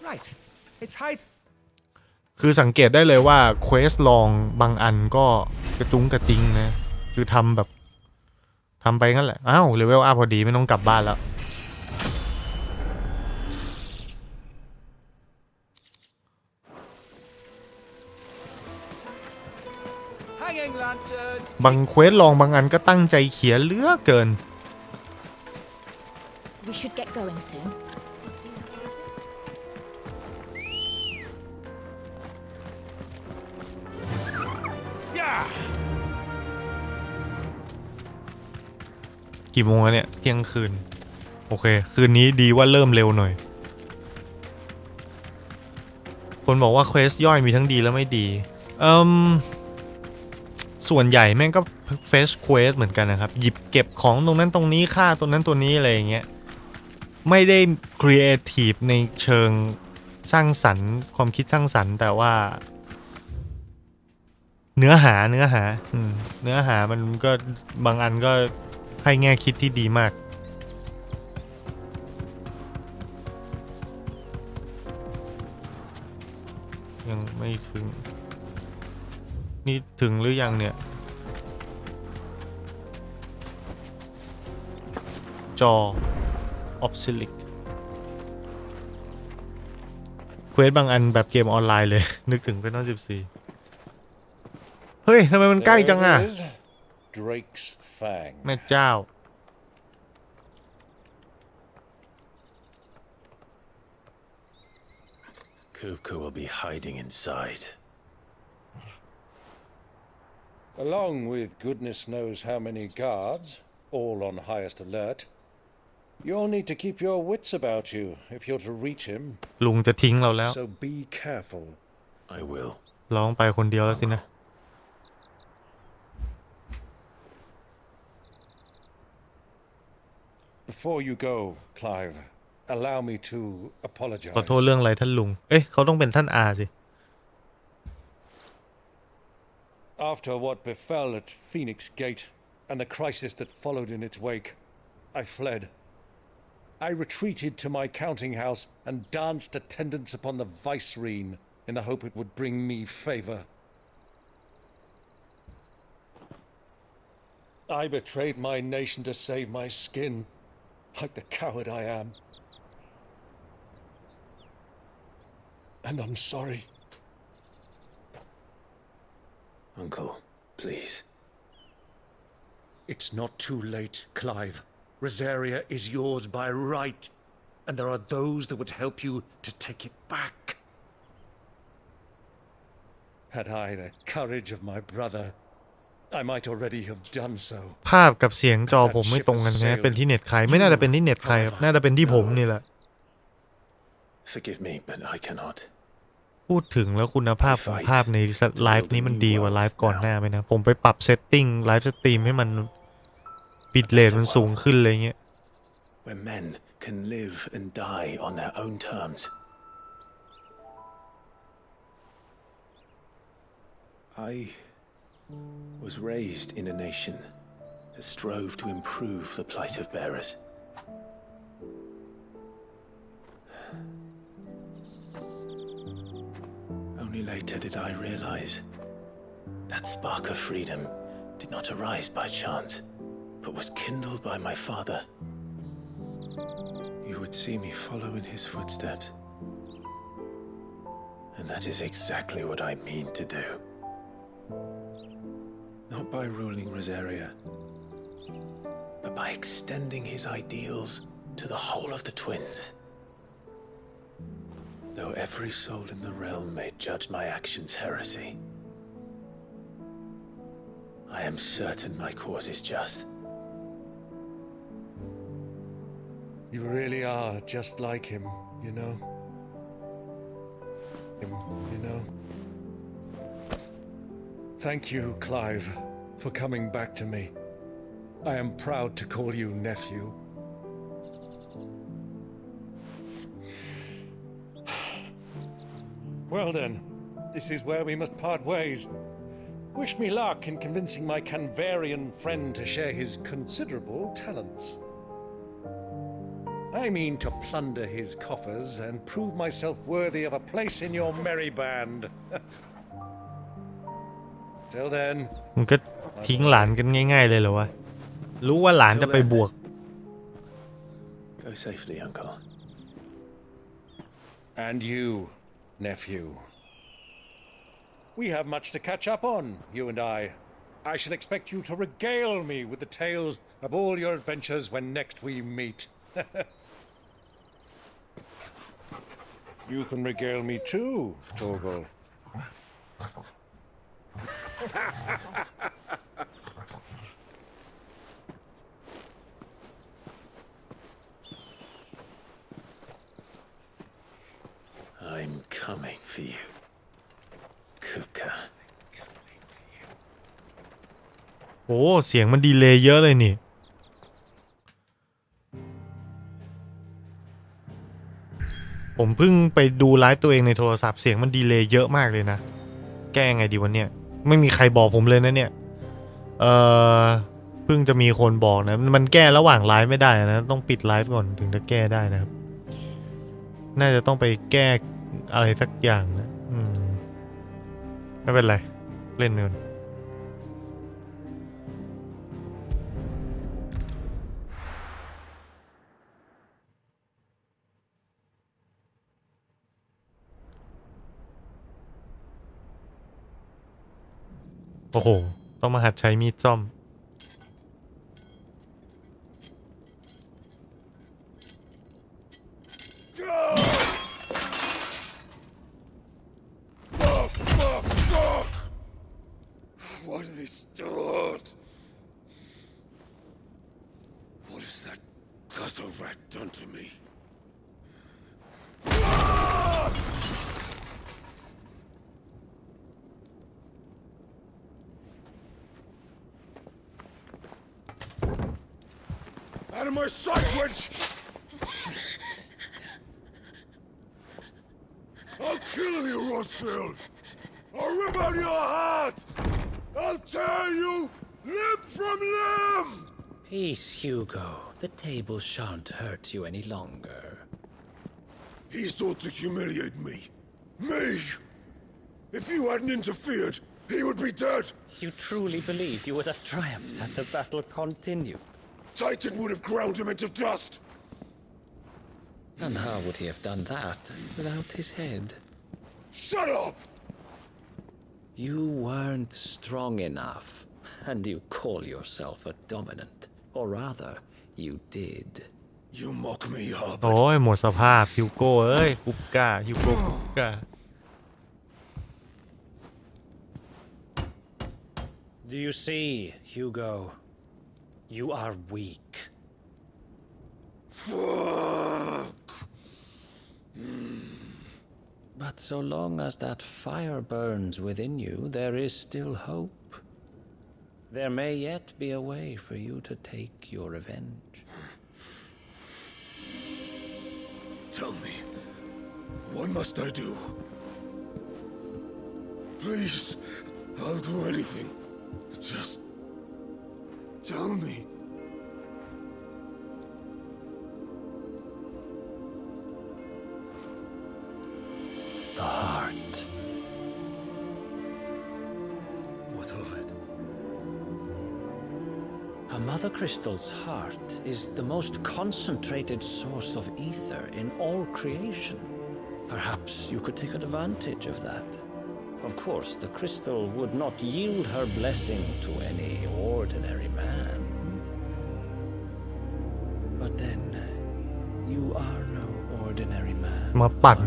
Right. It's high.
คือสังเกตได้เลยว่าเควสลองบางอันก็กระจุ้งกระติงนะคือทำแบบทำไปงั้นแหละอ้าวเลเวลอัพพอดีไม่ต้องกลับบ้านแล้วบางเควสลองบางอันก็ตั้งใจเขียนเหลือเกิน
We should get going soon.
กี่โมงแล้วเนี่ยเที่ยงคืนโอเคคืนนี้ดีว่าเริ่มเร็วหน่อยคนบอกว่าเควสย่อยมีทั้งดีและไม่ดีส่วนใหญ่แม่งก็เฟสเควสเหมือนกันนะครับหยิบเก็บของตรงนั้นตรงนี้ฆ่าตรงนั้นตัวนี้อะไรอย่างเงี้ยไม่ได้ครีเอทีฟในเชิงสร้างสรรค์ความคิดสร้างสรรค์แต่ว่าเนื้อหามันก็บางอันก็ให้แง่คิดที่ดีมากยังไม่ถึงนี่ถึงหรือยังเนี่ยจอออฟซิลิกเควสบางอันแบบเกมออนไลน์เลยนึกถึงเป็น14เฮ้ยทำไมมันใกล้จังอ่ะ
Drake's Fang.
แม่เจ้า
Kupka will be hiding inside.
Along with goodness knows how many guards, all on highest alert, you'll need to keep your wits about you if you're to reach him.
ลุงจะทิ้งเราแล้ว
So be careful.
I will.
ร้องไปคนเดียวแล้วสินะ
Before you go, Clive, allow me to apologize.
ขอโทษเรื่องอะไรท่านลุงเอ๊ะเขาต้องเป็นท่านอาสิ
After what befell at Phoenix Gate and the crisis that followed in its wake, I fled. I retreated to my counting house and danced attendance upon the vicereine in the hope it would bring me favor. I betrayed my nation to save my skin, like the coward I am. And I'm sorry.
Uncle, please.
It's not too late, Clive. Rosaria is yours by right, and there are those that would help you to take it back. Had I the courage of my brother,
I might already have done so.
ภาพกับเสียงจอผมไม่ตรงกันนะเป็นที่เน็ตใครไม่น่าจะเป็นที่เน็ตใครน่าจะเป็นที่ผมนี่แหละ
Forgive me, but I cannot.
พูดถึงแล้วคุณภาพของภาพในไลฟ์นี้มันดีกว่าไลฟ์ก่อนหน้าไหมนะผมไปปรับเซตติ้งไลฟ์สตรีมให้มันบิตเรทมันสูงขึ้นอะไรเงี้ย
Where men can live and die on their own terms. I was raised in a nation that strove to improve the plight of bearers. Only later did I realize that spark of freedom did not arise by chance, but was kindled by my father. You would see me follow in his footsteps. And that is exactly what I mean to do. Not by ruling Rosaria, but by extending his ideals to the whole of the twins. Though every soul in the realm may judge my actions heresy, I am certain my cause is just.
You really are just like him, you know? Thank you, Clive, for coming back to me. I am proud to call you nephew. Well then, this is where we must part ways. Wish me luck in convincing my Canvarian friend to share his considerable talents. I mean to plunder his coffers and prove myself worthy of a place in your merry band. Till then.
มันก็ทิ้งหลานกันง่ายๆเลยเหรอวะรู้ว่าหลานจะไปบวก
Go safely, uncle.
And you, nephew. We have much to catch up on, you and I. I shall expect you to regale me with the tales of all your adventures when next we meet. You can regale me too, Torgal.
I'm coming for you, Kuka.
โอ้เสียงมันดีเลย์เยอะเลยนี่ผมเพิ่งไปดูไลฟ์ตัวเองในโทรศัพท์เสียงมันดีเลย์เยอะมากเลยนะแก้ไงดีวันเนี้ยไม่มีใครบอกผมเลยนะเนี่ยเพิ่งจะมีคนบอกนะมันแก้ระหว่างไลฟ์ไม่ได้นะต้องปิดไลฟ์ก่อนถึงจะแก้ได้นะครับน่าจะต้องไปแก้อะไรสักอย่างนะไม่เป็นไรเล่นกันโอ้โหต้องมาหัดใช้มีดซ่อม
What did they start? What has that gutter rat done to me? Out of my sight, witch! I'll kill you, Rossfield! I'll rip out your heart! I'll tear you limb from limb!
Peace, Hugo. The table shan't hurt you any longer.
He sought to humiliate me. Me! If you hadn't interfered, he would be dead!
You truly believe you would have triumphed had the battle continued?
Titan would have ground him into dust!
And how would he have done that without his head?
Shut up!
You weren't strong enough, and you call yourself a dominant. Or rather, you did.
You mock me, Hub.
โอ้ยหมดสภาพฮิวโก้เอ้ยกุ๊กก้าฮิวโก้กุ๊กก้า
Do you see, Hugo? You are weak.
Fuck!
But so long as that fire burns within you, there is still hope. There may yet be a way for you to take your revenge.
Tell me, what must I do? Please, I'll do anything. Just tell me.
The heart.
What of it?
A mother crystal's heart is the most concentrated source of ether in all creation. Perhaps you could take advantage of that. Of course, the crystal would not yield her blessing to any ordinary man. But then, you are no ordinary man.
มาปั่น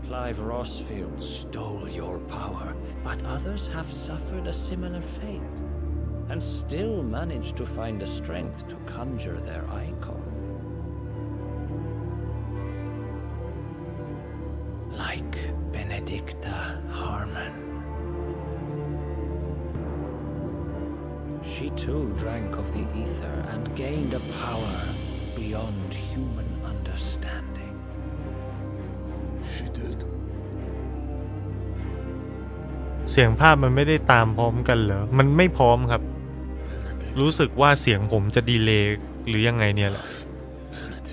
Clive Rossfield stole your power, but others have suffered a similar fate and still managed to find the strength to conjure their icon. Like Benedicta Harmon. She too drank of the ether and gained a power beyond human understanding.
She did.
เสียงภาพมันไม่ได้ตามพร้อมกันเหรอมันไม่พร้อมครับรู้สึกว่าเสียงผมจะดีเลย์หรือยังไงเนี่ยแหละ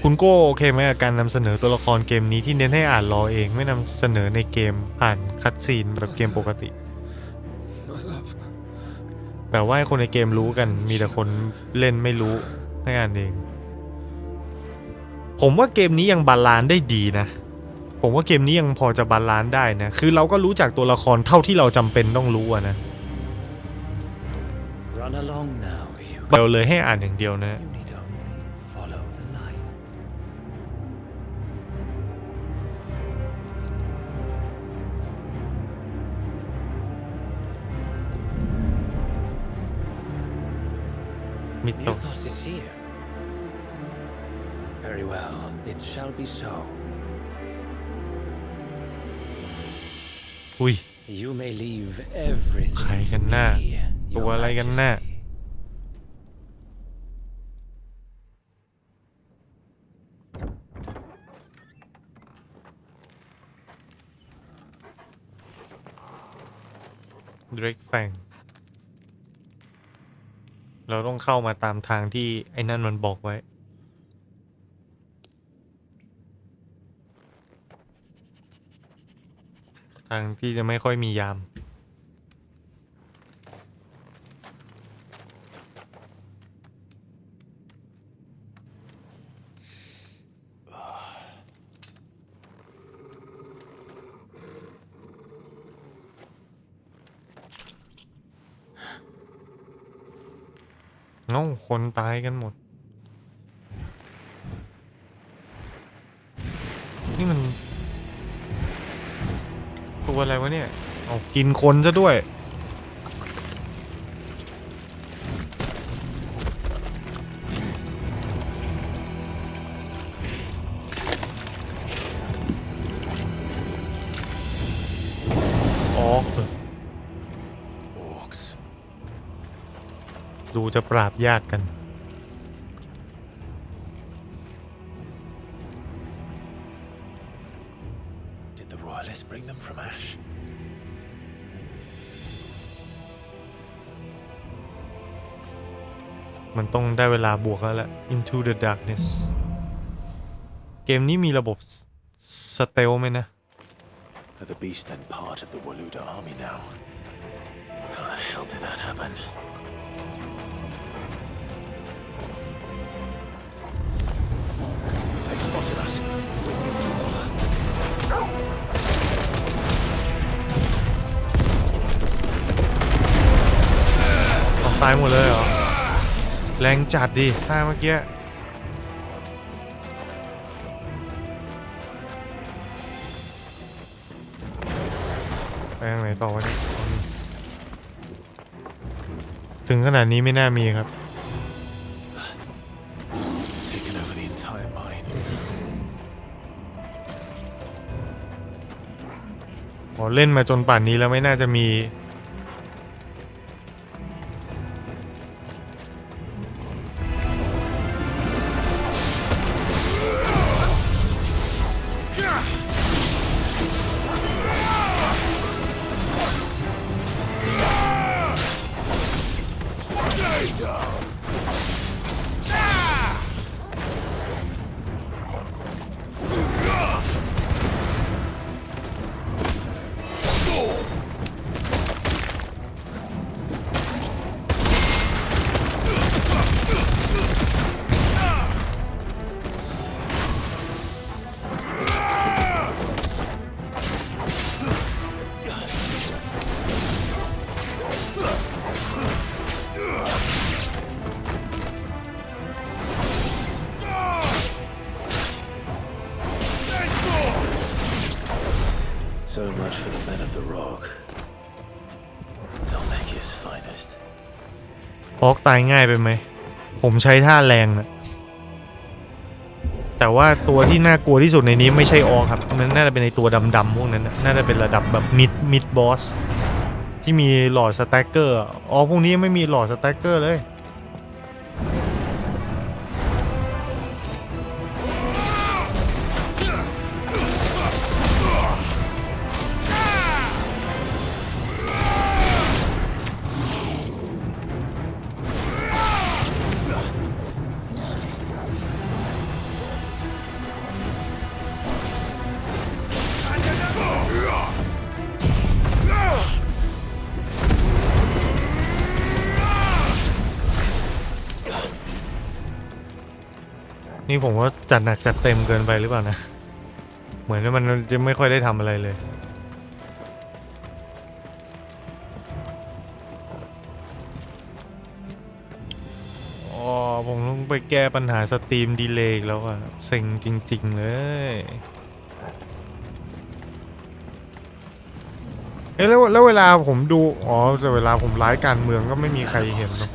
คุณโก้โอเคไหมกับการนำเสนอตัวละครเกมนี้ที่เน้นให้อ่านรอเองไม่นำเสนอในเกมผ่านคัตซีนแบบเกมปกติแบบว่าให้คนในเกมรู้กันมีแต่คนเล่นไม่รู้ให้อ่านเองผมว่าเกมนี้ยังบาลานซ์ได้ดีนะผมว่าเกมนี้ยังพอจะบาลานซ์ได้นะคือเราก็รู้จักตัวละครเท่าที่เราจำเป็นต้องรู้อะนะเราเลยให้อ่านอย่างเดียวนะ
Mythos is here. Very well, it shall be so.
อุ้ย
You may leave everything
ใครกันหน้าตัวอะไรกันหน้าเดรกแฟงเราต้องเข้ามาตามทางที่ไอ้นั่นมันบอกไว้ทางที่จะไม่ค่อยมียามคนตายกันหมดนี่มันตัวอะไรวะเนี่ยเอากินคนซะด้วยดูจะปราบยากกัน
Did the royalists bring them from Ash?
มันต้องได้เวลาบวกแล้วแหละ Into the Darkness เกมนี้มีระบบสเตลไหมนะ
Are the beast then part of the Waluda army now? How the hell did that happen? They spotted us. With
ตายหมดเลยเหรอแรงจัดดิท่าเมื่อกี้ ต่อวะเนี่ยถึงขนาดนี้ไม่น่ามีครับเล่นมาจนป่านนี้แล้วไม่น่าจะมี
So much for the men of the rock. Dalmekia's finest.
ออกตายง่ายไปไหมผมใช้ท่าแรงนะแต่ว่าตัวที่น่ากลัวที่สุดในนี้ไม่ใช่ออกครับมันน่าจะเป็นในตัวดำๆพวกนั้นน่าจะเป็นระดับแบบมิดบอสที่มีหลอดสแต็กเกอร์ออกพวกนี้ไม่มีหลอดสแต็กเกอร์เลยนี่ผมว่าจัดหนักจัดเต็มเกินไปหรือเปล่านะเหมือนว่ามันจะไม่ค่อยได้ทำอะไรเลยอ๋อผมต้องไปแก้ปัญหาสตรีมดีเลย์แล้วอะเซ็งจริงๆเลยแล้วเวลาผมดูอ๋อแต่เวลาผมไลฟ์การเมืองก็ไม่มีใครเห็นเนาะ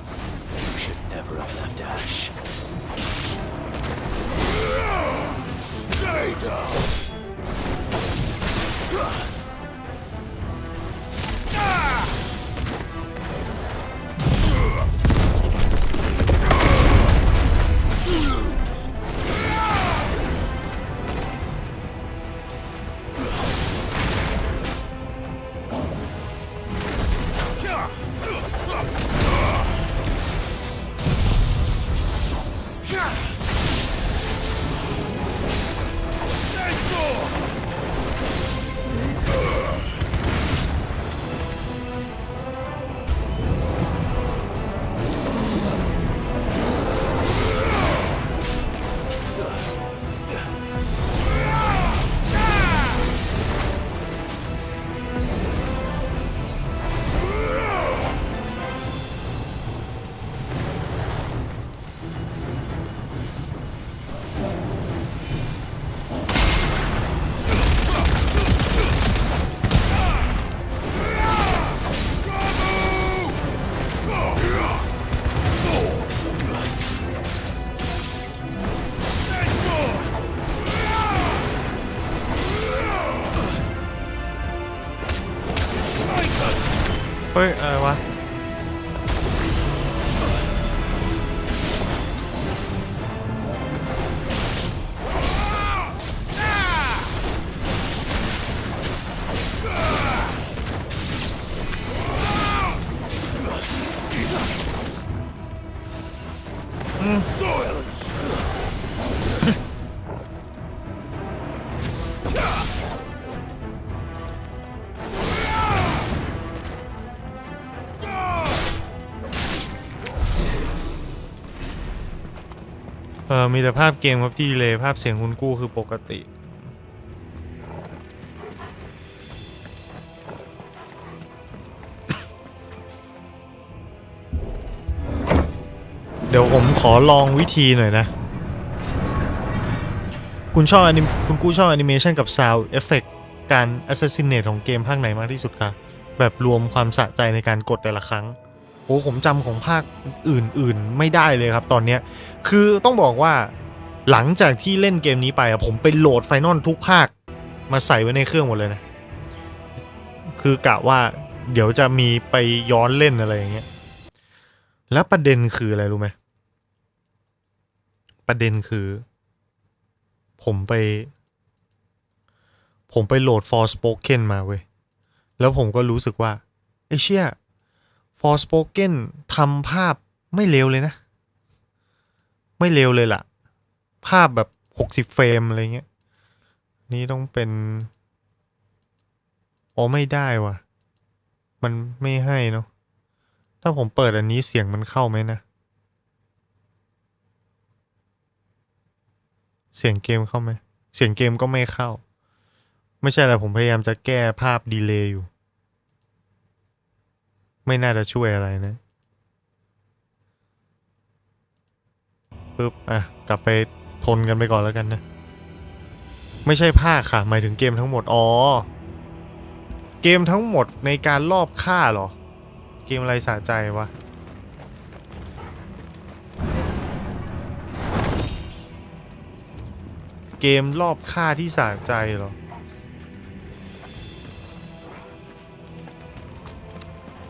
เฮ้ยอะไรวะมีแต่ภาพเกมครับที่เลยภาพเสียงคุณกู้คือปกติเดี๋ยวผมขอลองวิธีหน่อยนะคุณกู้ชอบแอนิเมชันกับซาวด์เอฟเฟกต์การ Assassinate ของเกมภาคไหนมากที่สุดคะ แบบรวมความสะใจในการกดแต่ละครั้งโอ้ผมจำของภาคอื่นๆไม่ได้เลยครับตอนเนี้ยคือต้องบอกว่าหลังจากที่เล่นเกมนี้ไปอะผมไปโหลดไฟนอลทุกภาคมาใส่ไว้ในเครื่องหมดเลยนะคือกะว่าเดี๋ยวจะมีไปย้อนเล่นอะไรอย่างเงี้ยแล้วประเด็นคืออะไรรู้ไหมประเด็นคือผมไปโหลด Forspoken มาเว้ยแล้วผมก็รู้สึกว่าไอ้เชี่ย Forspoken ทำภาพไม่เลวเลยนะไม่เลวเลยล่ะภาพแบบ60เฟรมอะไรเงี้ยนี่ต้องเป็นอ๋อไม่ได้ว่ะมันไม่ให้เนาะถ้าผมเปิดอันนี้เสียงมันเข้าไหมนะเสียงเกมเข้าไหมเสียงเกมก็ไม่เข้าไม่ใช่อะไรผมพยายามจะแก้ภาพดีเลย์อยู่ไม่น่าจะช่วยอะไรนะปึ๊บอ่ะกลับไปทนกันไปก่อนแล้วกันนะไม่ใช่ภาคค่ะหมายถึงเกมทั้งหมดอ๋อเกมทั้งหมดในการลอบฆ่าเหรอเกมอะไรสะใจวะเกมรอบฆ่าที่สะใจเหรอ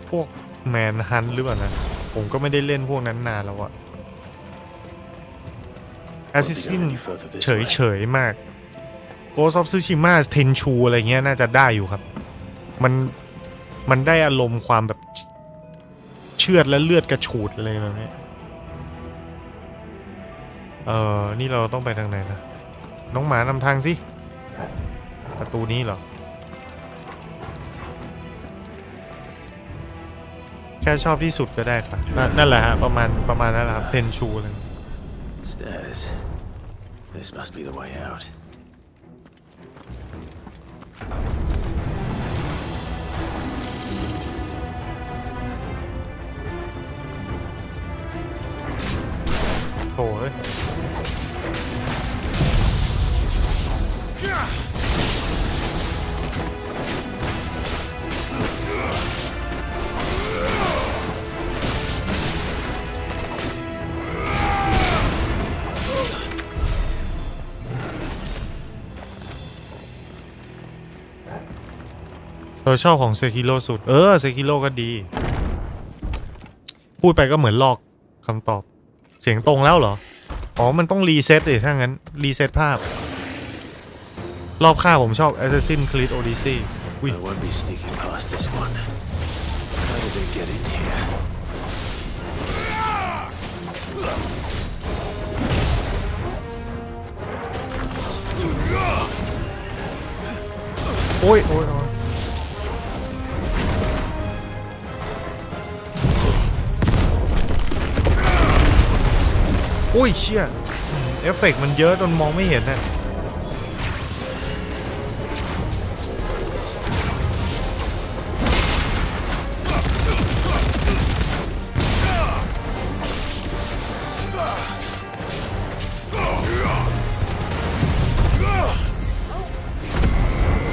พวกแมนฮันหรือเปล่านะผมก็ไม่ได้เล่นพวกนั้นนานแล้วอะAssassin เฉยมาก Ghost of Tsushima Tenchu อะไรเงี้ยน่าจะได้อยู่ครับมันได้อารมณ์ความแบบเชือดและเลือดกระฉูดอะไรแบบนี้นี่เราต้องไปทางไหนนะน้องหมานำทางสิประตูนี้เหรอแค่ชอบที่สุดก็ได้ค่ะนั่นแหละฮะประมาณนั้นแหละครับเทนชูเลย
Stairs. This must be the way out.
โถ่ยเราชอบของเซคิโร่สุดเซคิโร่ก็ดีพูดไปก็เหมือนลอกคำตอบเสียงตรงแล้วเหรออ๋อมันต้องรีเซ็ตดิถ้างั้นรีเซ็ตภาพรอบค่าผมชอบ Assassin's Creed Odyssey
I won't be sneaking past this one. How did they get in here?
โอ้ยอุ้ยเชี่ยเอฟเฟกต์มันเยอะจนมองไม่เห็นน่ะ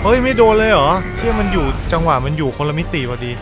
เฮ้ยไม่โดนเลยเหรอเชี่ยมันอยู่จังหวะมันอยู่คนละมิติพอดี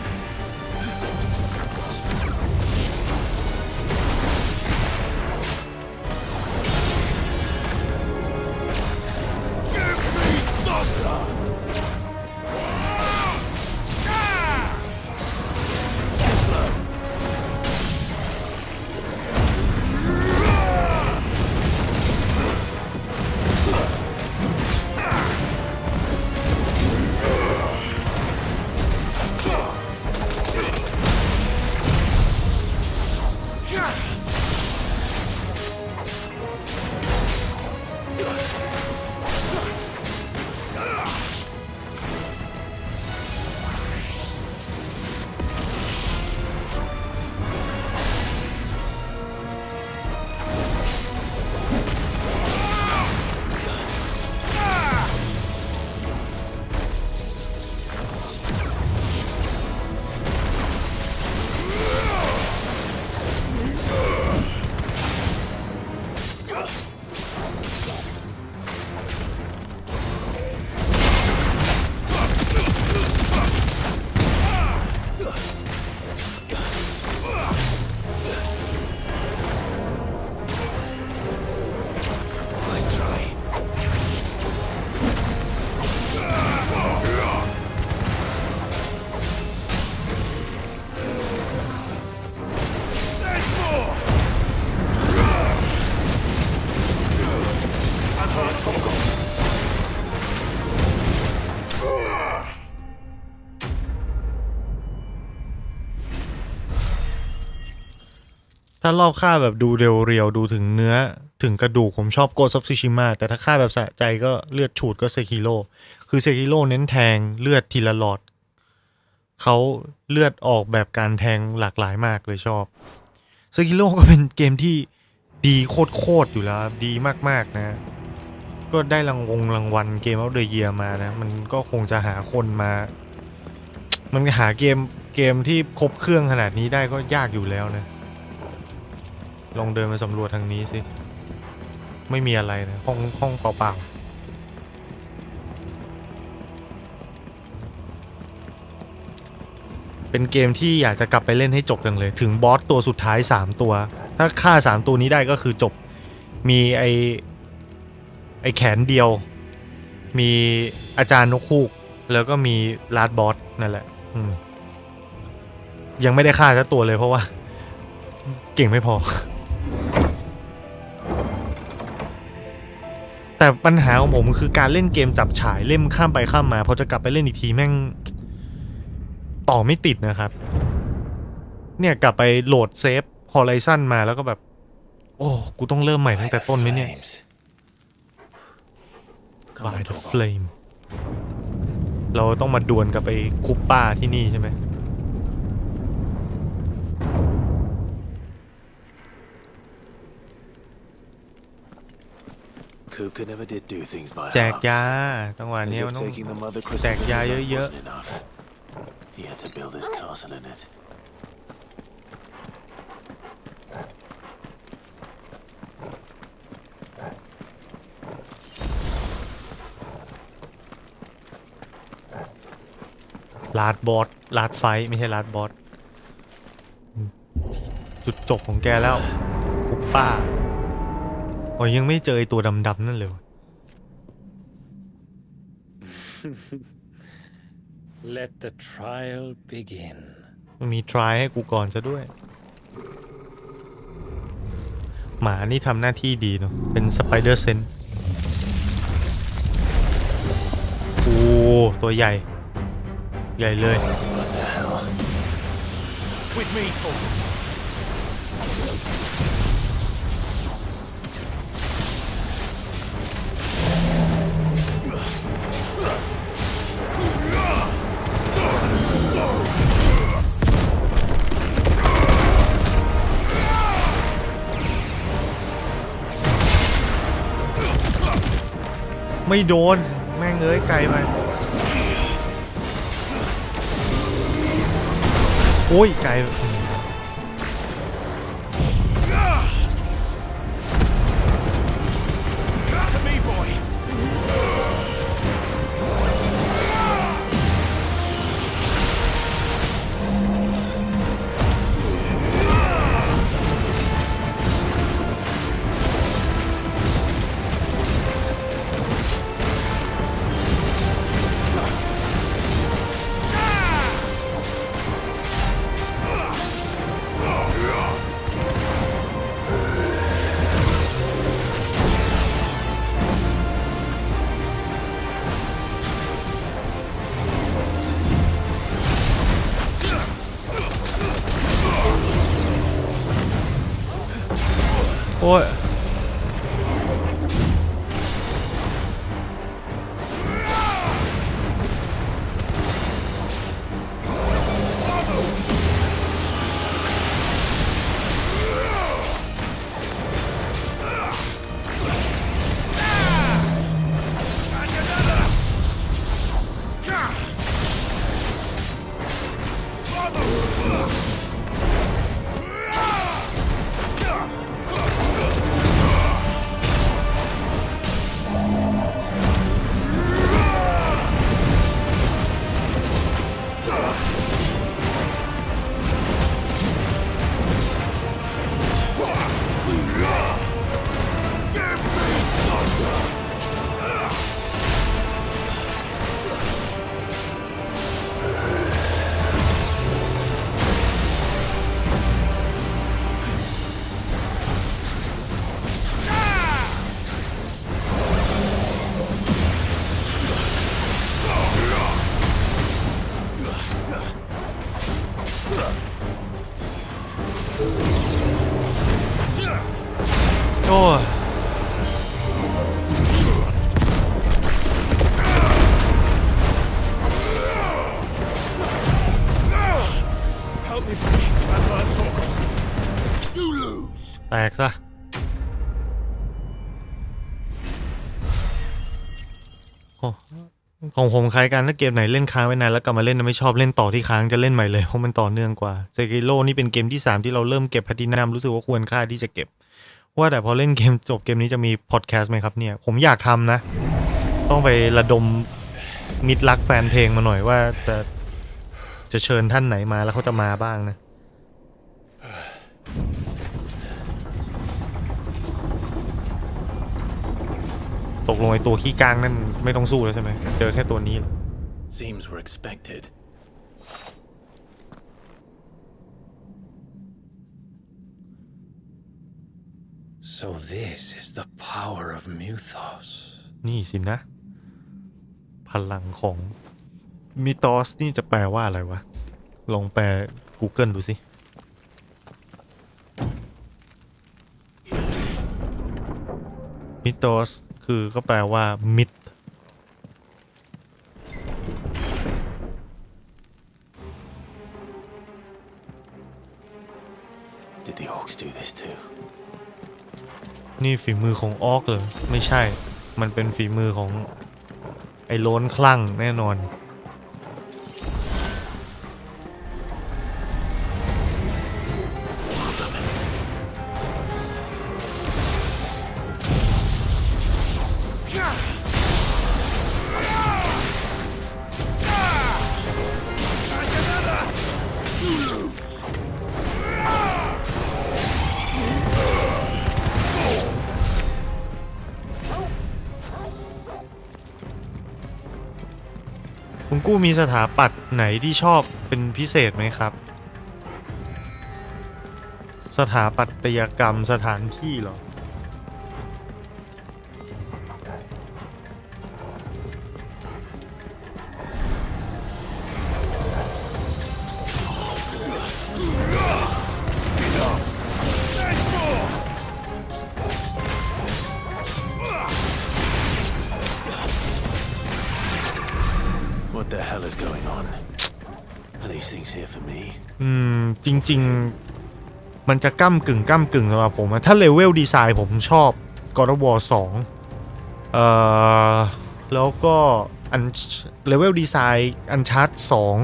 ถ้ารอบฆ่าแบบดูเรียวๆดูถึงเนื้อถึงกระดูกผมชอบโกซอฟซิชิมะแต่ถ้าฆ่าแบบสะใจก็เลือดฉูดก็เซคิโร่คือเซคิโร่เน้นแทงเลือดทีละหลอดเขาเลือดออกแบบการแทงหลากหลายมากเลยชอบเซคิโร่ก็เป็นเกมที่ดีโคตรอยู่แล้วดีมากๆนะก็ได้รางวัลเกมออฟเดอะเยียร์มานะมันก็คงจะหาคนมามันหาเกมที่ครบเครื่องขนาดนี้ได้ก็ยากอยู่แล้วนะลองเดินมาสำรวจทางนี้สิไม่มีอะไรนะห้องเปล่าๆเป็นเกมที่อยากจะกลับไปเล่นให้จบจังเลยถึงบอสตัวสุดท้าย3ตัวถ้าฆ่า3ตัวนี้ได้ก็คือจบมีไอแขนเดียวมีอาจารย์นกฮูกแล้วก็มีลาดบอสนั่นแหละยังไม่ได้ฆ่าสักตัวเลยเพราะว่าเก่งไม่พอแต่ปัญหาของผมคือการเล่นเกมจับฉายเล่มข้ามไปข้ามมาพอจะกลับไปเล่นอีกทีแม่งต่อไม่ติดนะครับเนี่ยกลับไปโหลดเซฟฮอลไลซันมาแล้วก็แบบโอ้กูต้องเริ่มใหม่ตั้งแต่ต้นไหมเนี่ย By the Flame เราต้องมาดวลกับไอ้คุปป้าที่นี่ใช่ไหมแจกยาจังหวะนี้มันต้องแจกยาเยอะๆลาดบอสลาดไฟไม่ใช่ลาดบอสจุดจบของแกแล้วคุปป้ายังไม่เจอไอตัวดำๆนั่นเลย
Let the trial begin
มีทรายให้กูก่อนซะด้วยหมานี่ทำหน้าที่ดีเนาะเป็นสไปเดอร์เซนโอ้ตัวใหญ่ใหญ่เลย
With me, Tom.
ไม่โดนแม่งเอ้ยไกลไปโอ้ยไกลโอ้ย โอ้
Help me free and learn Torgal. You lose.
แตกซะโอ้ของผมคล้ายกันถ้าเกมไหนเล่นค้างไว้นานแล้วกลับมาเล่นไม่ชอบเล่นต่อที่ค้างจะเล่นใหม่เลยเพราะมันต่อเนื่องกว่าเซกิโร่นี่เป็นเกมที่3ที่เราเริ่มเก็บแพลทินัมรู้สึกว่าควรค่าที่จะเก็บว่าแต่พอเล่นเกมจบเกมนี้จะมีพอดแคสต์ไหมครับเนี่ยผมอยากทำนะต้องไประดมมิตรรักแฟนเพลงมาหน่อยว่าจะเชิญท่านไหนมาแล้วเขาจะมาบ้างนะตกลงไอ้ตัวขี้กลางนั่นไม่ต้องสู้แล้วใช่ไหมเจอแค่ตัวนี้
Seems we're expected.
So this is the power of Mythos.
นี่สินะพลังของมิโทสนี่จะแปลว่าอะไรวะลองแปล Google ดูสิมิโทสคือก็แปลว่ามิตร
Did the orcs do this too?
นี่ฝีมือของออกเหรอไม่ใช่มันเป็นฝีมือของไอ้โล้นคลั่งแน่นอนคุณกู้มีสถาปัตย์ไหนที่ชอบเป็นพิเศษไหมครับสถาปัตยกรรมสถานที่เหรอ
What the hell is going on? Are these things here for me?
จริงๆมันจะก้ำกึ่งสำหรับผมถ้าเลเวลดีไซน์ผมชอบ God of War 2แล้วก็เลเวลดีไซน์อันชาร์ต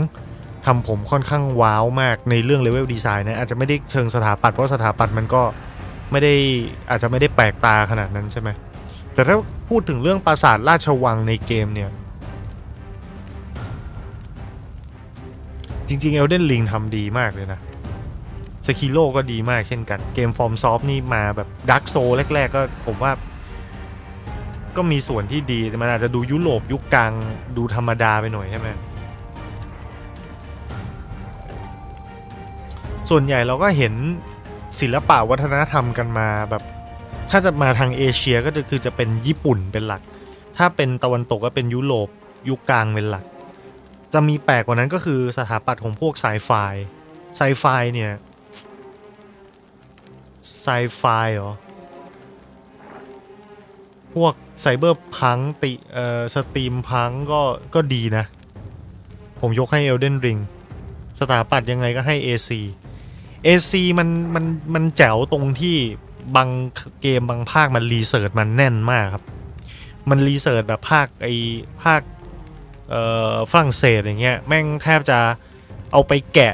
2ทำผมค่อนข้างว้าวมากในเรื่องเลเวลดีไซน์นะอาจจะไม่ได้เชิงสถาปัตย์เพราะสถาปัตย์มันก็ไม่ได้อาจจะไม่ได้แปลกตาขนาดนั้นใช่ไหมแต่ถ้าพูดถึงเรื่องปราสาทราชวังในเกมเนี่ยจริงๆ Elden Ring ทำดีมากเลยนะสกิโลก็ดีมากเช่นกันเกมฟอร์มซอฟนี่มาแบบดักโซแรกๆก็ผมว่าก็มีส่วนที่ดีแต่มันอาจจะดูยุโรปยุคกลางดูธรรมดาไปหน่อยใช่ไหมส่วนใหญ่เราก็เห็นศิลปะวัฒนธรรมกันมาแบบถ้าจะมาทางเอเชียก็คือจะเป็นญี่ปุ่นเป็นหลักถ้าเป็นตะวันตกก็เป็นยุโรปยุคกลางเป็นหลักจะมีแปลกกว่านั้นก็คือสถาปัตย์ของพวกไซไฟเนี่ยไซไฟเหรอพวกไซเบอร์พังสตรีมพังก็ดีนะผมยกให้ Elden Ring สถาปัตย์ยังไงก็ให้ AC มันแจ๋วตรงที่บางเกมบางภาคมันรีเสิร์ชมันแน่นมากครับมันรีเสิร์ชแบบภาคฝรั่งเศสอย่างเงี้ยแม่งแทบจะเอาไปแกะ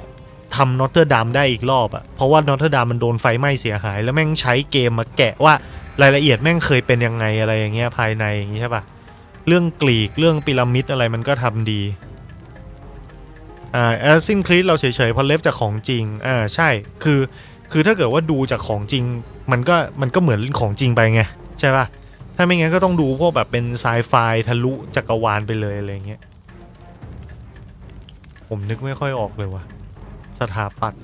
ทำนอตเทอร์ดัมได้อีกรอบอะเพราะว่านอตเทอร์ดัมมันโดนไฟไหม้เสียหายแล้วแม่งใช้เกมมาแกะว่ารายละเอียดแม่งเคยเป็นยังไงอะไรอย่างเงี้ยภายในอย่างงี้ใช่ปะเรื่องกรีกเรื่องพีระมิดอะไรมันก็ทำดีซินครีสเราเฉยๆพอเล็บจากของจริงใช่คือถ้าเกิดว่าดูจากของจริงมันก็เหมือนของจริงไปไงใช่ปะถ้าไม่งั้นก็ต้องดูพวกแบบเป็นไซไฟทะลุจักรวาลไปเลยอะไรเงี้ยผมนึกไม่ค่อยออกเลยว่ะสถาปัตย์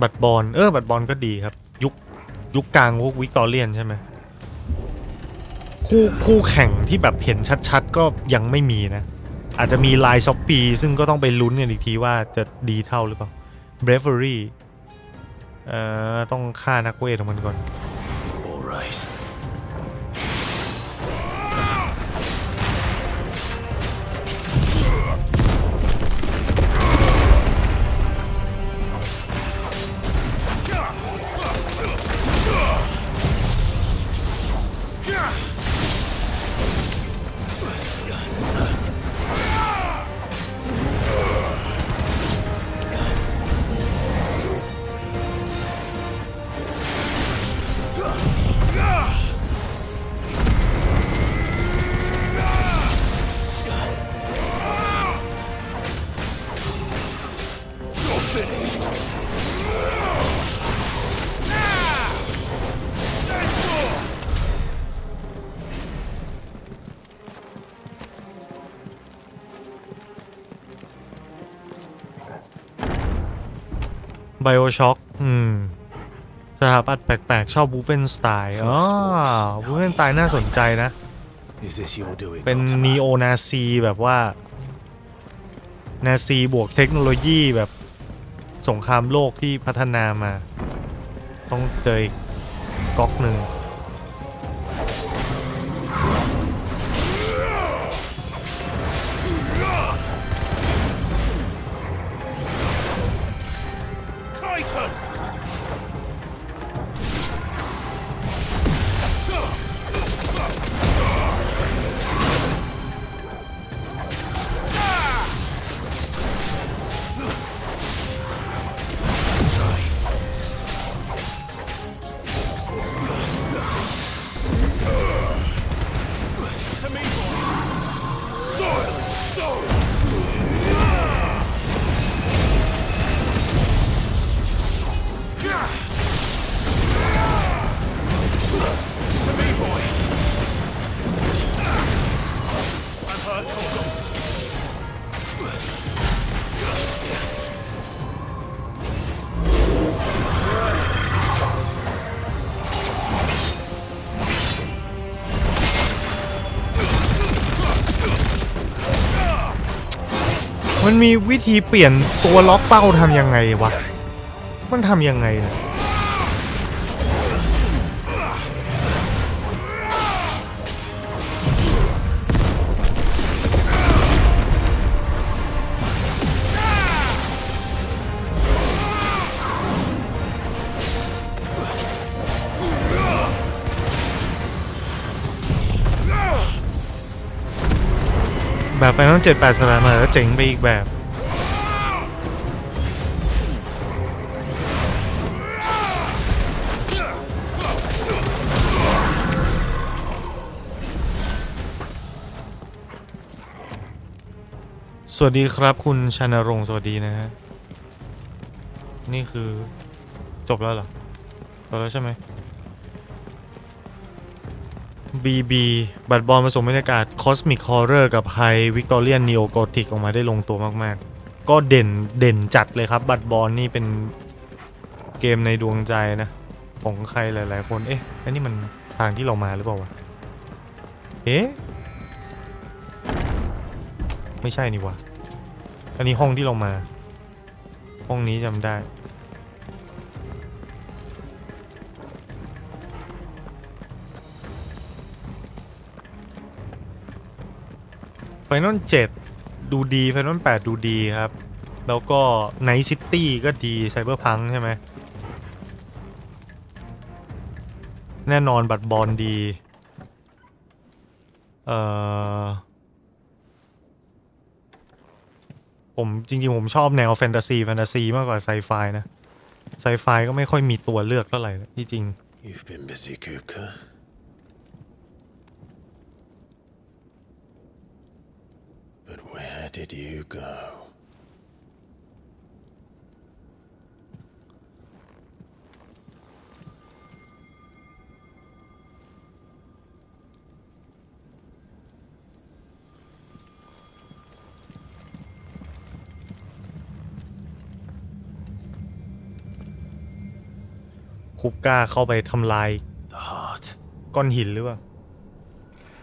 บัตรบอลบัตรบอลก็ดีครับยุคกลางพวกวิกตอเรียนใช่ไหมคู่แข่งที่แบบเห็นชัดๆก็ยังไม่มีนะอาจจะมีไลน์ซ็อปปี้ซึ่งก็ต้องไปลุ้นกันอีกทีว่าจะดีเท่าหรือเปล่า Bravery ต้องฆ่านักเวทของมันก่อน
All right.
BioShock สถาปัตย์แปลกๆชอบบูเฟนสไตล์บูเฟนสไตล์น่าสนใจนะเป็นนีโอนาซีแบบว่านาซีบวกเทคโนโลยีแบบสงครามโลกที่พัฒนามาต้องเจออีกก๊อกหนึ่งมันมีวิธีเปลี่ยนตัวล็อกเป้าทำยังไงวะมันทำยังไงนะแบบไฟนอล7-8สถานะแล้วเจ๋งไปอีกแบบสวัสดีครับคุณชนรงค์สวัสดีนะฮะนี่คือจบแล้วเหรอจบแล้วใช่ไหมBB บัตรบอลผสมบรรยากาศ Cosmic Horror กับ High Victorian Neo Gothic ออกมาได้ลงตัวมากๆก็เด่นจัดเลยครับบัตรบอลนี่เป็นเกมในดวงใจนะของใครหลายๆคนอันนี้มันทางที่เรามาหรือเปล่าวะไม่ใช่นี่วะอันนี้ห้องที่เรามาห้องนี้จำได้ไฟนอล7ดูดีไฟนอล8ดูดีครับแล้วก็ไนท์ซิตี้ก็ดีไซเบอร์พังใช่ไหมแน่นอนบัตรบอลดีผมจริงๆผมชอบแนวแฟนตาซีมากกว่าไซไฟนะไซไฟก็ไม่ค่อยมีตัวเลือกเท่าไหร่ที่จริง
You've been busy, Kupka. But where did you go? คุกก้าเข้าไปทำลายก้อนหินหรือเปล่า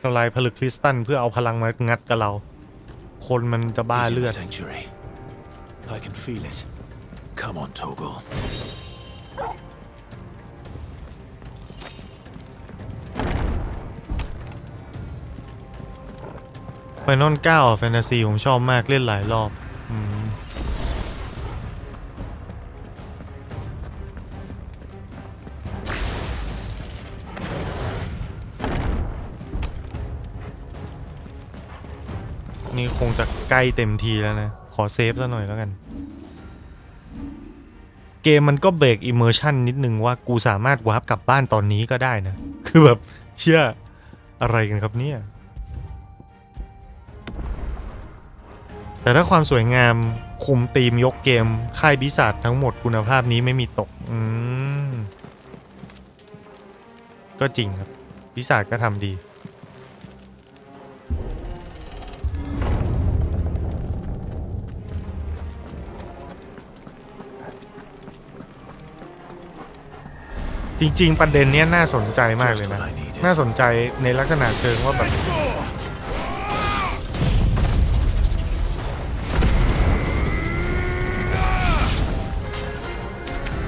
ทำลายผลึกคริสตัลเพื่อเอาพลังมางัดกับเราคนมันจะบ้าเลือด I can feel it. Come on, Toggle.
Final 9 แฟนตาซีผมชอบมากเล่นหลายรอบนี่คงจะใกล้เต็มทีแล้วนะขอเซฟซะหน่อยแล้วกันเกมมันก็เบรกอิมเมอร์ชันนิดนึงว่ากูสามารถวาร์ปกลับบ้านตอนนี้ก็ได้นะคือแบบเชื่ออะไรกันครับเนี่ยแต่ถ้าความสวยงามคุมธีมยกเกมค่ายปีศาจทั้งหมดคุณภาพนี้ไม่มีตกก็จริงครับปีศาจก็ทำดีจริงๆประเด็นนี้น่าสนใจมากเลยนะน่าสนใจในลักษณะเชิงว่าแบบ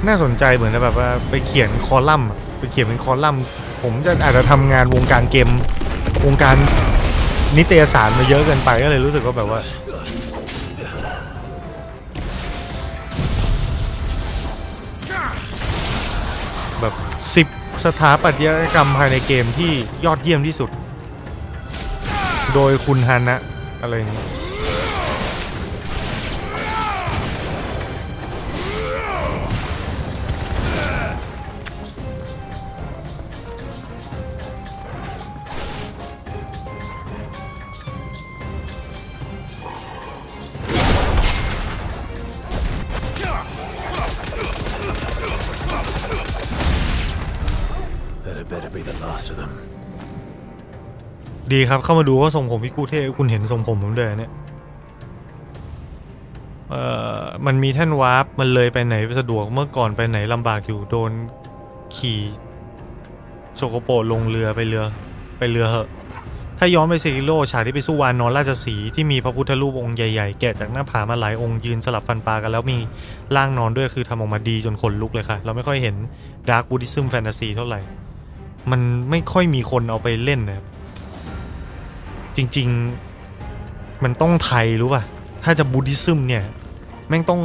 น่าสนใจเหมือนแบบว่าไปเขียนคอลัมน์ไปเขียนเป็นคอลัมน์ผมจะอาจจะทำงานวงการเกมวงการนิตยสารมาเยอะเกินไปก็เลยรู้สึกว่าแบบว่าแบบ10สถาปัตยกรรมภายในเกมที่ยอดเยี่ยมที่สุดโดยคุณฮานะอะไรนี้ดีครับเข้ามาดูว่าทรงผมพี่กูเท่คุณเห็นทรงผมด้วยเนี่ยมันมีแท่นวาร์ปมันเลยไปไหนสะดวกเมื่อก่อนไปไหนลำบากอยู่โดนขี่โชโกโปลงเรือไปเรือเหอะถ้าย้อนไปซิกิโร่ฉากที่ไปสู้วานอนราชสีห์ที่มีพระพุทธรูปองค์ใหญ่ๆแกะจากหน้าผามาหลายองค์ยืนสลับฟันปลากันแล้วมีร่างนอนด้วยคือทำออกมาดีจนขนลุกเลยค่ะเราไม่ค่อยเห็นดาร์กบูดิซึมแฟนตาซีเท่าไหร่มันไม่ค่อยมีคนเอาไปเล่นนะครับจริงๆมันต้องไทยรู้ป่ะถ้าจะบูดิซึมเนี่ยแม่งต้อง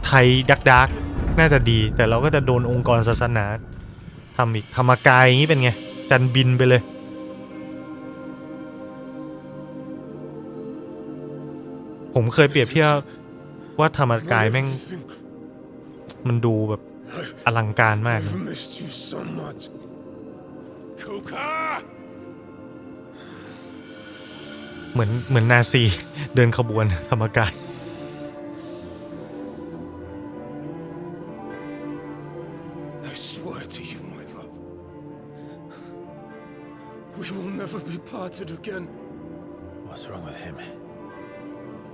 ไทยดักน่าจะดีแต่เราก็จะโดนองค์กรศาสนาทำอีกธรรมกายอย่างนี้เป็นไงจันบินไปเลยผมเคยเปรียบเทียบว่าธรรมกายแม่งมันดูแบบอลังการมากเหมือนนาซีเดินขบวนธรรมกาย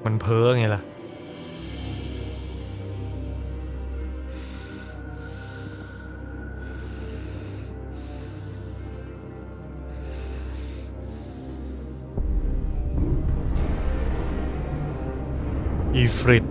มันเพ้อไงล่ะอีฟริต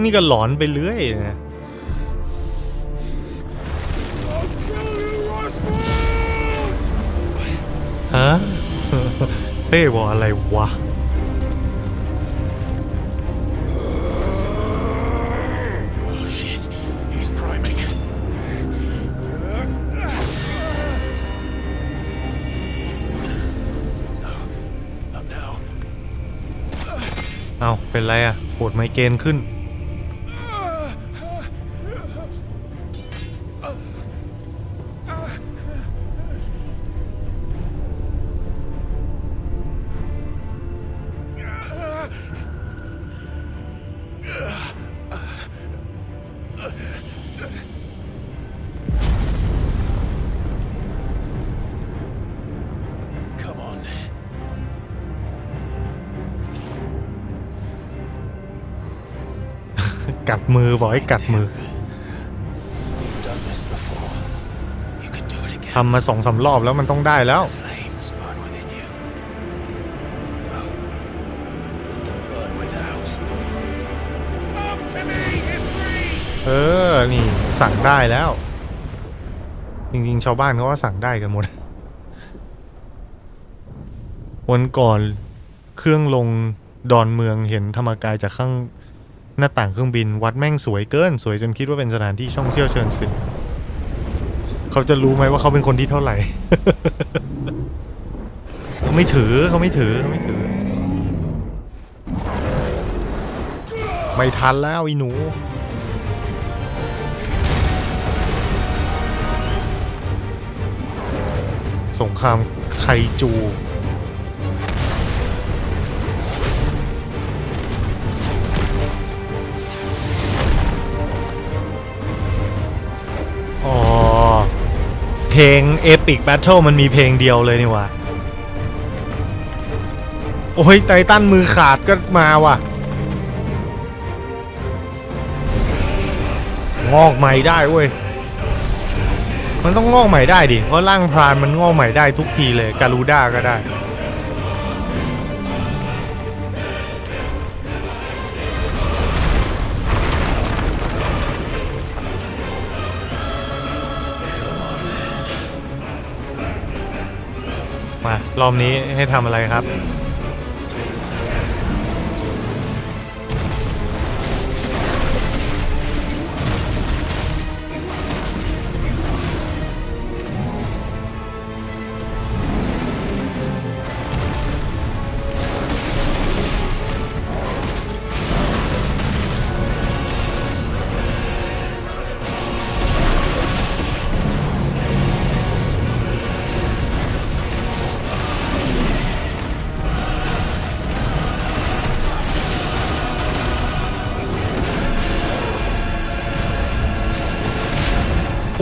นี่ก็หลอนไปเรื่อยนะฮะเป้บอกอะไรวะเอาเป็นไรอ่ะปวดไมเกรนขึ้นกัดมือบอกให้กัดมือ ทำมา2-3 รอบแล้วมันต้องได้แล้วนี่สั่งได้แล้วจริงๆชาวบ้านเขาก็สั่งได้กันหมดวันก่อนเครื่องลงดอนเมืองเห็นธรรมกายจากข้างหน้าต่างเครื่องบินวัดแม่งสวยเกินสวยจนคิดว่าเป็นสถานที่ท่องเที่ยวเชิงศิลป์เขาจะรู้ไหมว่าเขาเป็นคนที่เท่าไหร่ เขาไม่ถือไม่ทันแล้วอีหนูสงครามไคจูเพลง Epic Battle มันมีเพลงเดียวเลยนี่วะโอ้ยไททันมือขาดก็มาว่ะงอกใหม่ได้เว้ยมันต้องงอกใหม่ได้ดิเพราะร่างพรานมันงอกใหม่ได้ทุกทีเลยการูด้าก็ได้มารอบนี้ให้ทำอะไรครับ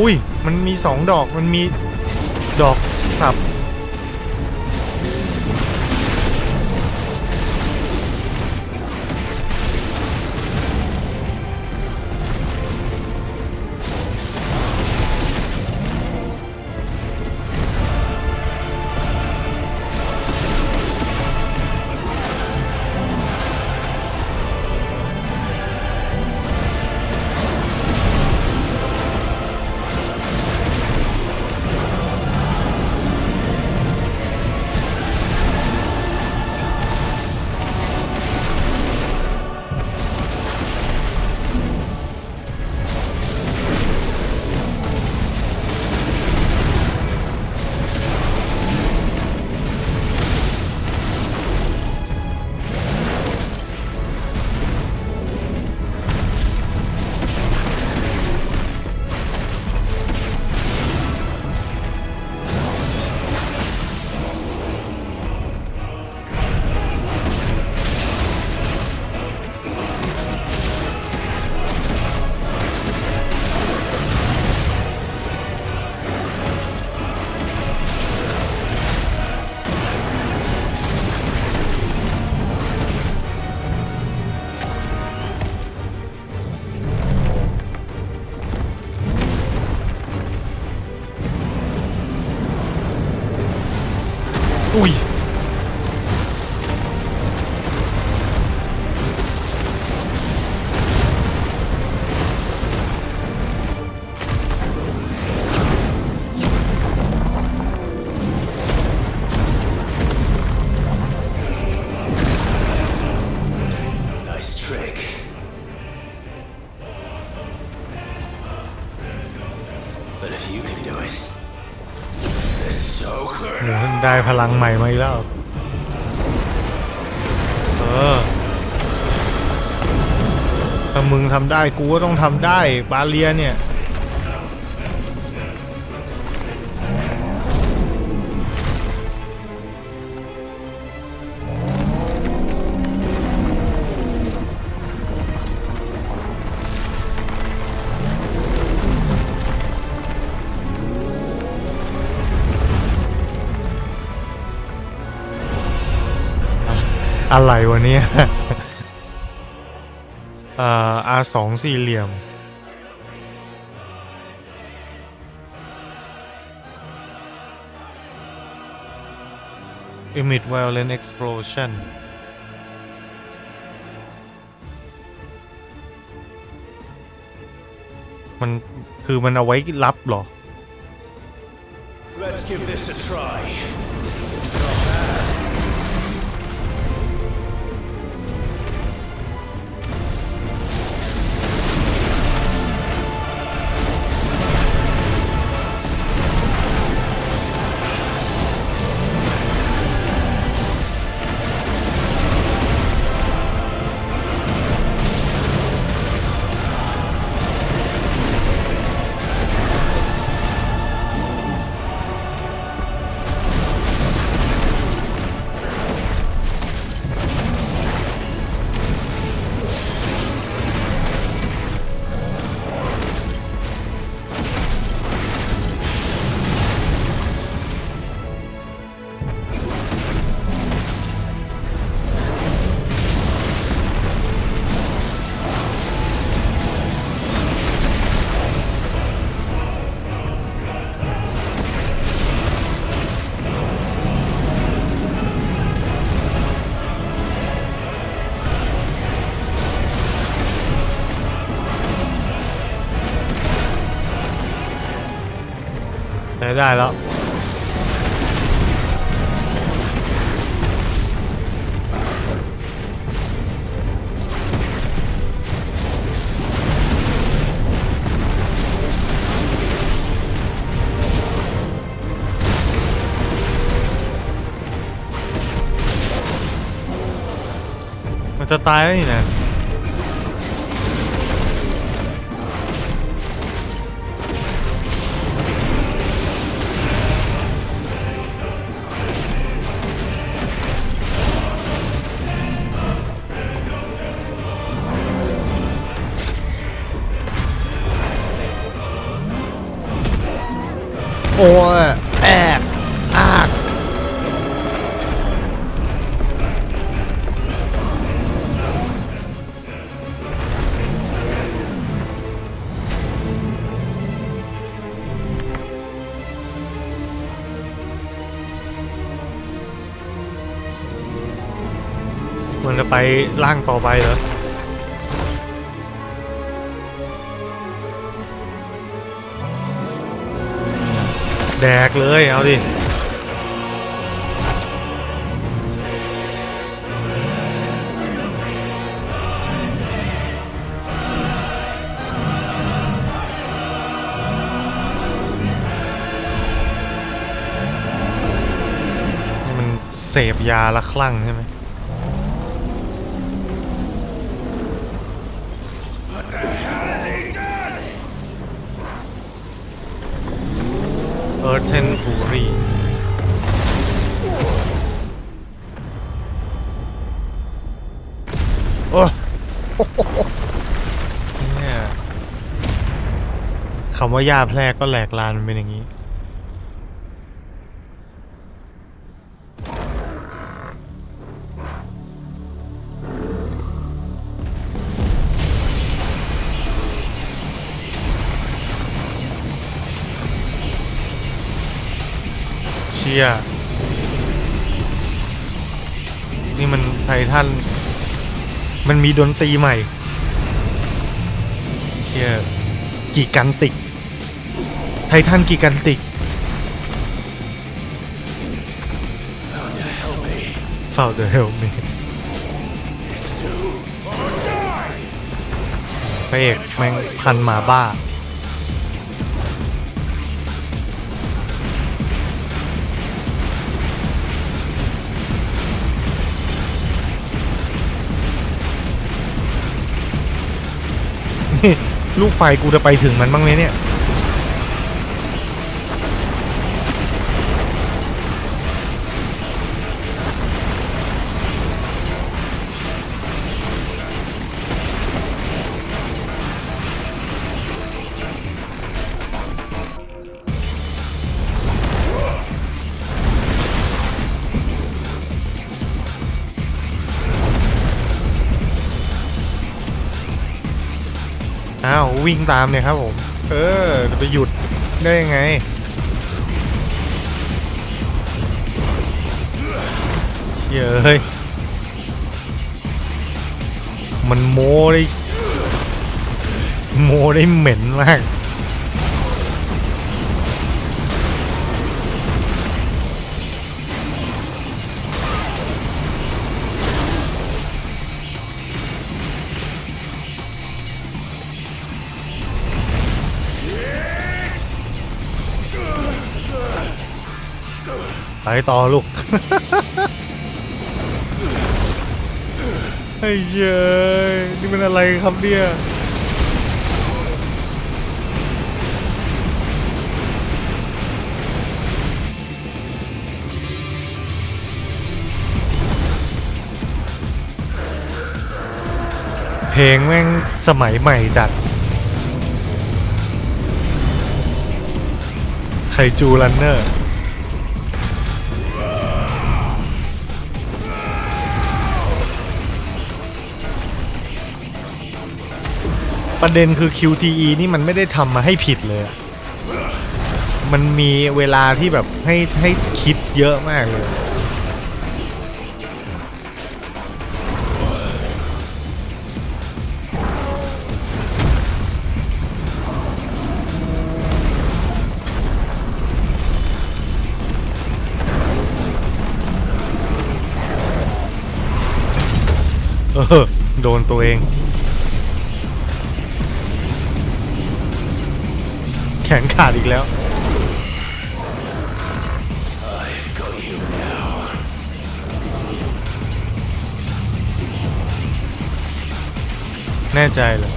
อุ้ยมันมี2 ดอกมันมีดอกสับอุ้ยได้พลังใหม่มาอีกแล้วถ้ามึงทำได้กูก็ต้องทำได้บาเลียเนี่ย อะไรวะเนี่ยR2 สี่เหลี่ยม emit violent explosion มันคือมันเอาไว้รับเหรอ
Let's give this a try.
ได้แล้วมันจะตายแล้วนี่นะโอ้ยแอกอากมันจะไปล่างต่อไปเหรอแดกเลยเอาดิมันเสพยาละคลั่งใช่ไหมเทนฟูรีโอ้เนี่ยคำว่าหญ้าแพรกก็แหลกลานมันเป็นอย่างนี้นี่มันไททันมันมีดนตรีใหม่เชี่ยกิกันติกไททันกิกันติก Found the help me พระเอกแม่งพันหมาบ้าลูกไฟกูจะไปถึงมันบ้างไหมเนี่ยอ้าววิ่งตามเนี่ยครับผมจะไปหยุดได้ยังไง เฮ้ยมันโม้ได้เหม็นมากไปต่อลูก เฮ้ยเย้ยนี่มันอะไรครับเนี่ยเพลงแม่งสมัยใหม่จัดไคจูรันเนอร์ประเด็นคือ QTE นี่มันไม่ได้ทำมาให้ผิดเลยมันมีเวลาที่แบบให้คิดเยอะมากเลยโดนตัวเองแขนขาดอีกแล้วแน่ใจเลย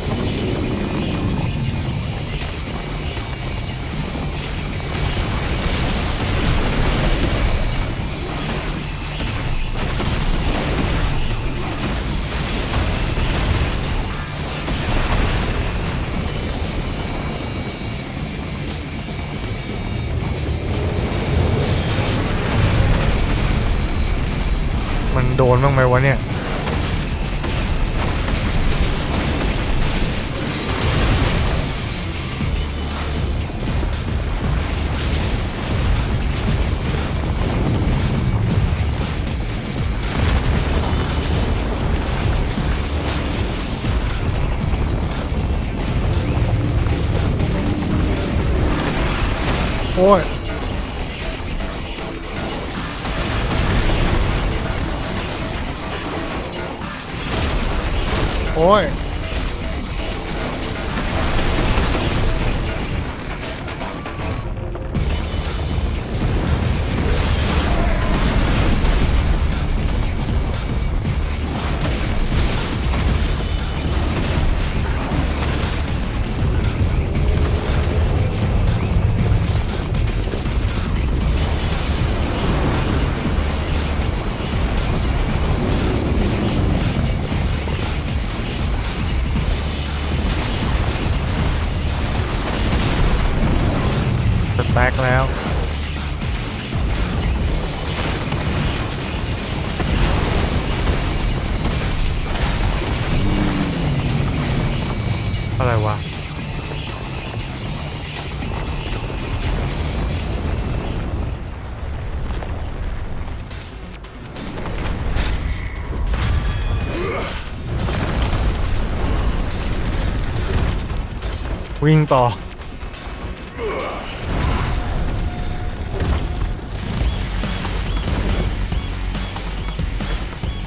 มันโดนบ้างไหมวะเนี่ยโอ้ยโอ้ยแตกแล้วอะไรวะวิ่งต่อ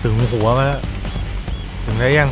ถึงหัวมาแล้วถึงได้ยัง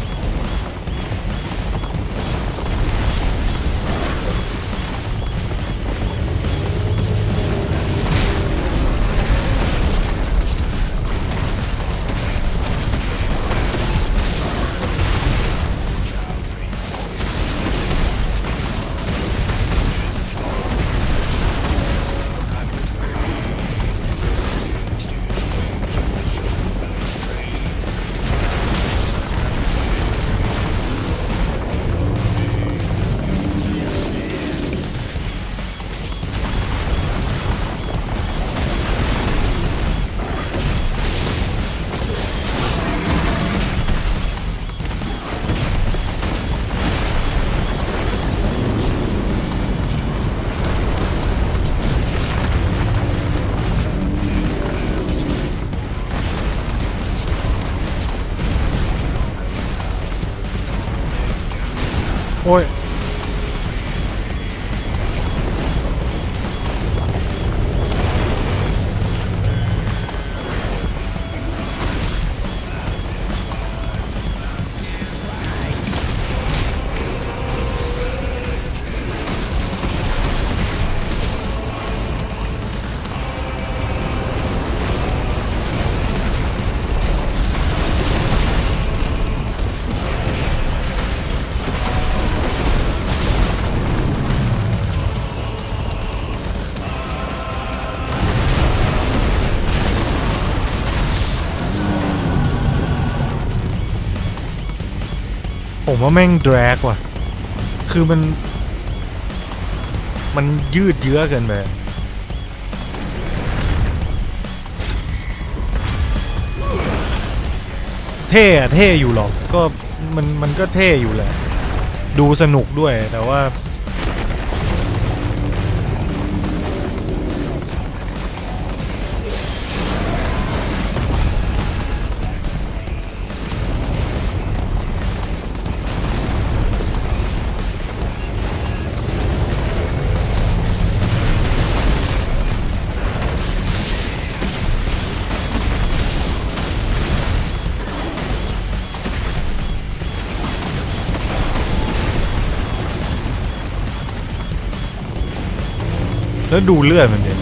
โอ้ยผมว่าแม่งแดรกว่ะคือมันยืดเยื้อเกินไปเท่อยู่หรอกก็มันก็เท่อยู่แหละดูสนุกด้วยแต่ว่าแล้วดูเลือดมันเด็ด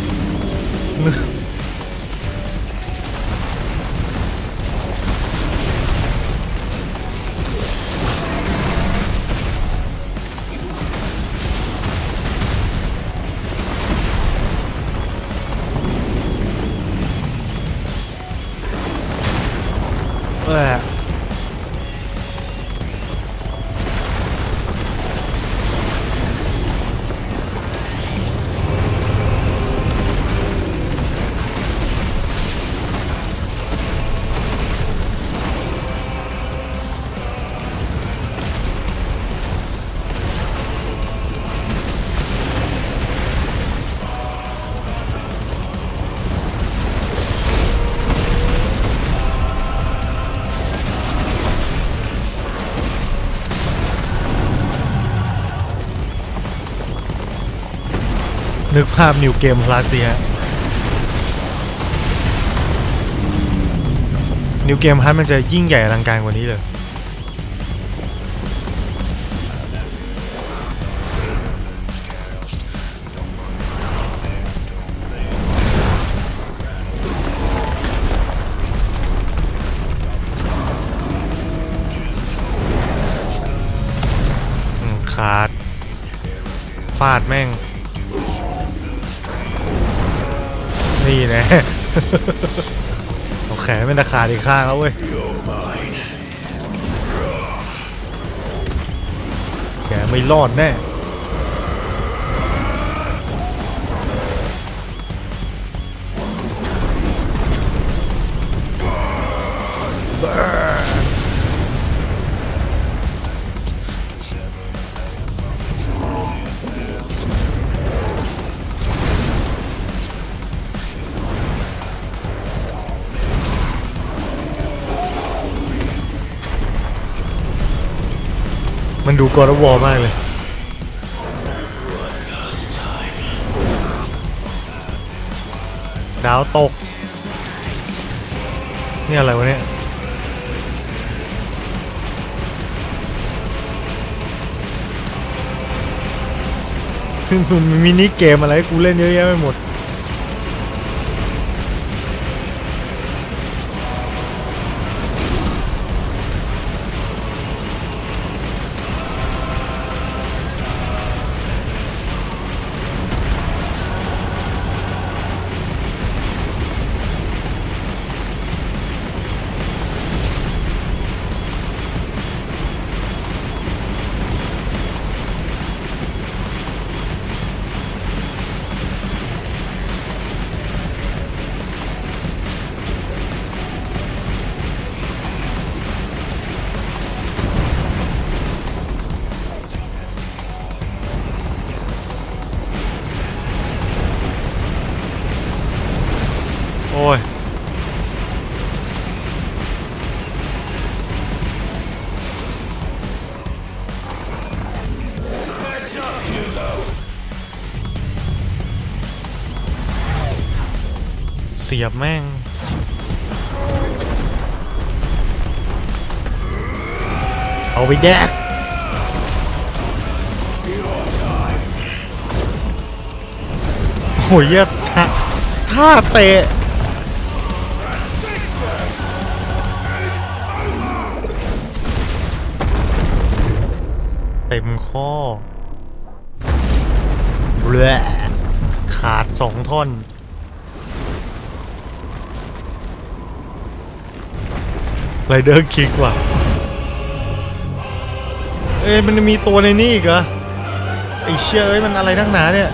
นึกภาพนิวเกมพลัสสิฮะนิวเกมพลัสมันจะยิ่งใหญ่อลังการกว่านี้เลยขาดฟาดแม่งนี่นะ โอเคไม่ตะขาดอีกข้างแล้วเว้ยแกไม่รอดแน่มันดูกอร์วอร์มากเลยดาวตกนี่อะไรวะเนี่ยมันมินิเกมอะไรกูเล่นเยอะแยะไปหมดโอ้ย เสียบแม่งเอาไปแดกโหยท่าเตะเต็มข้อเรื่อขาด2 ท่อนไรเดอร์คิกว่ะมันมีตัวในนี่อีกเหรอไอ้เชี่ยมันอะไรนักหนาเนี่ย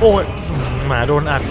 โอ้ยหมาโดนอัด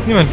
นี่มัน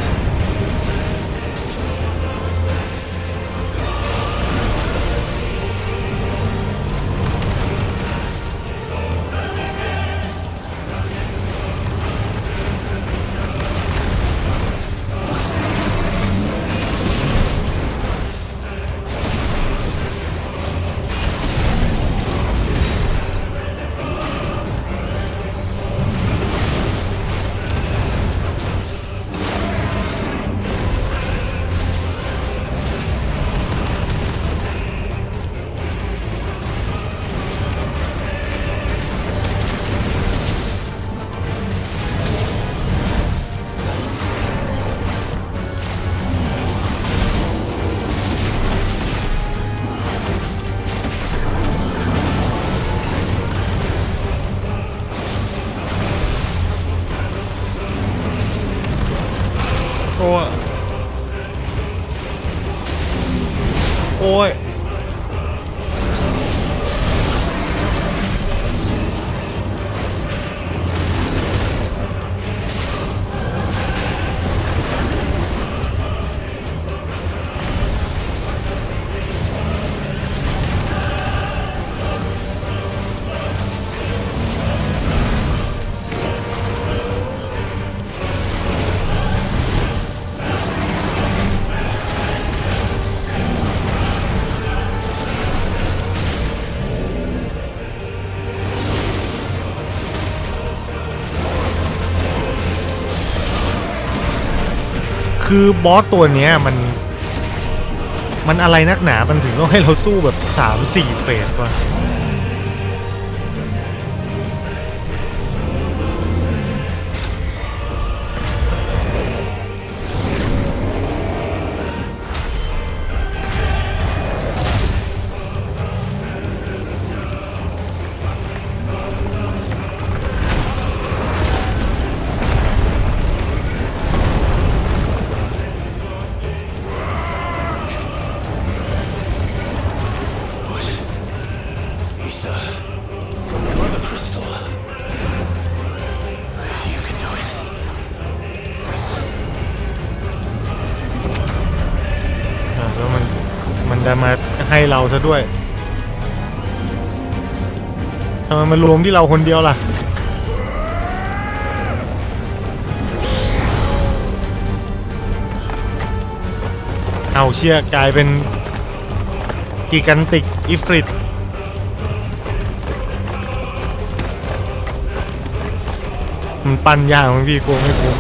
โอ้ยคือบอสตัวเนี้ยมันอะไรนักหนามันถึงต้องให้เราสู้แบบ 3-4 เฟสวะแล้วมันจะมาให้เราซะด้วย ทำไมมันรวมที่เราคนเดียวล่ะเอาเชี่ยกลายเป็นกิกันติกอิฟริตมันปั้นยากมั้งพี่โกงไม่โกง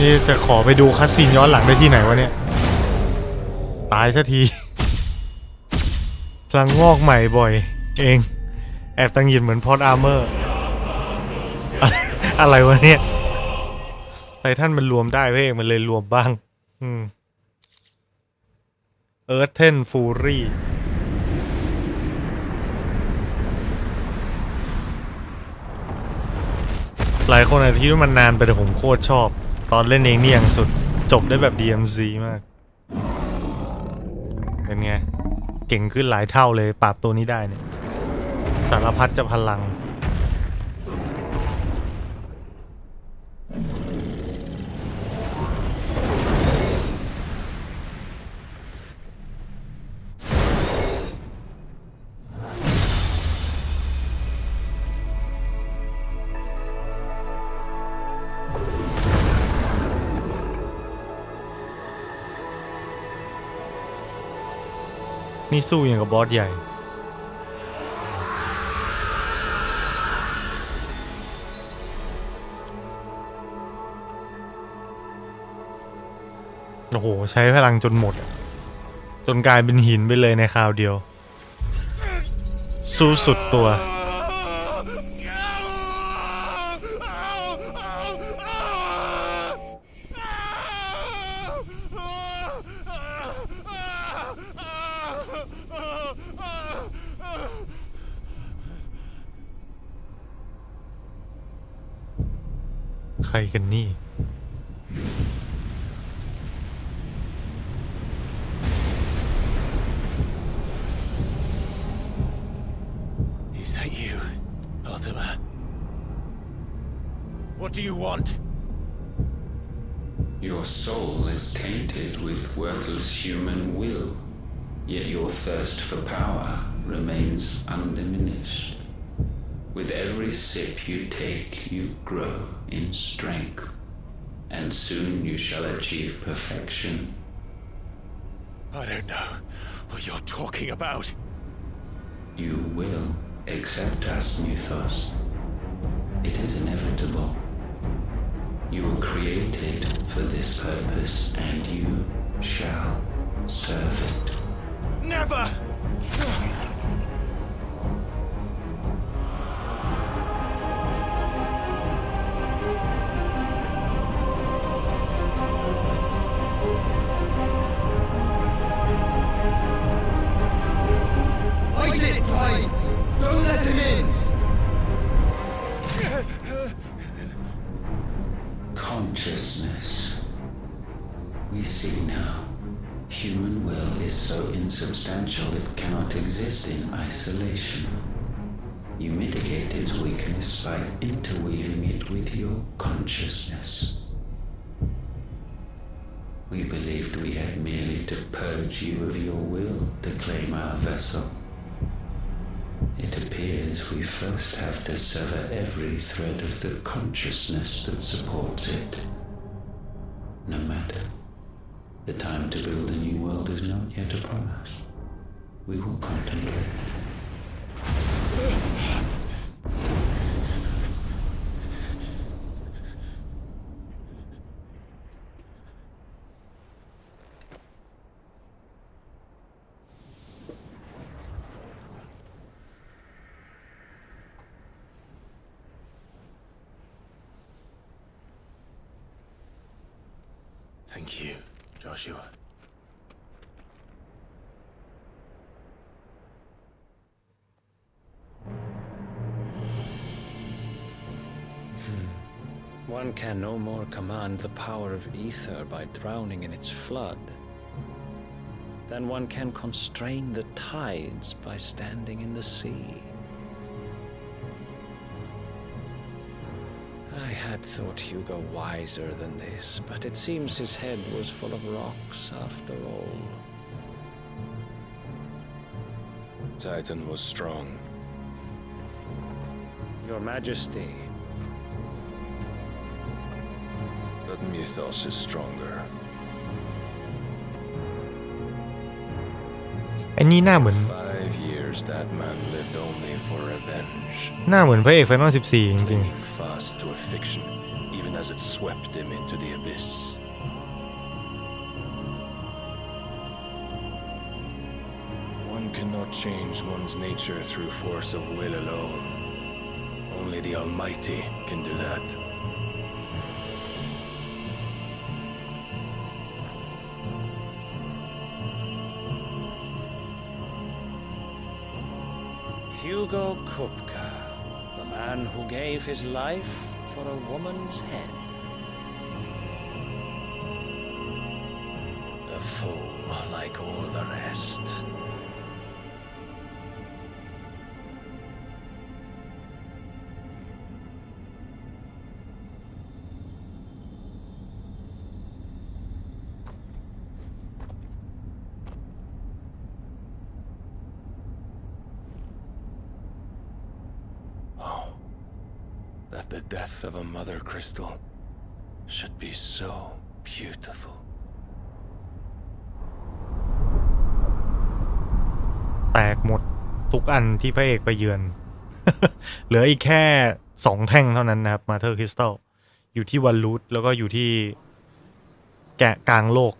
นี่จะขอไปดูคัสซีนย้อนหลังได้ที่ไหนวะเนี่ยตายสักทีพลังงอกใหม่บ่อยเองแอบตั้งหยินเหมือนพอดอาร์เมอร์อะไรวะเนี่ยไททันมันรวมได้เว้ยมันเลยรวมบ้างเอิร์ธเทนฟูรี่หลายคนอาจจะคิดว่ามันนานไปแต่ผมโคตรชอบตอนเล่นเองนี่อย่างสุดจบได้แบบ DMC มากเป็นไงเก่งขึ้นหลายเท่าเลยปราบตัวนี้ได้เนี่ยสารพัดจะพลังนี่สู้อย่างกับบอสใหญ่โอ้โหใช้พลังจนหมดจนกลายเป็นหินไปเลยในคราวเดียวสู้สุดตัวใครกันนี่
Is that you, Ultima? What do you want?
Your soul is tainted with worthless human will, yet your thirst for power remains undiminished. With every sip you take, you grow in strength, and soon you shall achieve perfection.
I don't know what you're talking about.
You will accept us, Mythos. It is inevitable. You were created for this purpose, and you shall serve it.
Never!
Fight it, Clive! Don't let him in!
Consciousness. We see now. Human will is so insubstantial it cannot exist in isolation. You mitigate its weakness by interweaving it with your consciousness. We believed we had merely to purge you of your will to claim our vessel. It appears we first have to sever every thread of the consciousness that supports it. No matter. The time to build a new world is not yet upon us. We will contemplate.
Thank you, Joshua.
one can no more command the power of ether by drowning in its flood than one can constrain the tides by standing in the sea. I had thought Hugo wiser than this, but it seems his head was full of rocks after all.
Titan was strong.
Your Majesty.
But Mythos is stronger.
อันนี้หน้าเหมือน
5 years that man lived only for revenge.
หน้าเหมือนพระเอก Final 14 จริง
Clinging fast to a fiction, even as it swept him into the abyss. One cannot change one's nature through force of will alone. Only the Almighty can do that.
Hugo Kupka, the man who gave his life for a woman's head. A fool like all the rest.
That the death of a mother crystal should be so beautiful.
แตกหมดทุกอันที่พระเอกไปเยือน เหลืออีกแค่2แท่งเท่านั้นนะครับมาเธอร์คริสตัลอยู่ที่วันรูทแล้วก็อยู่ที่แกะกลางโลก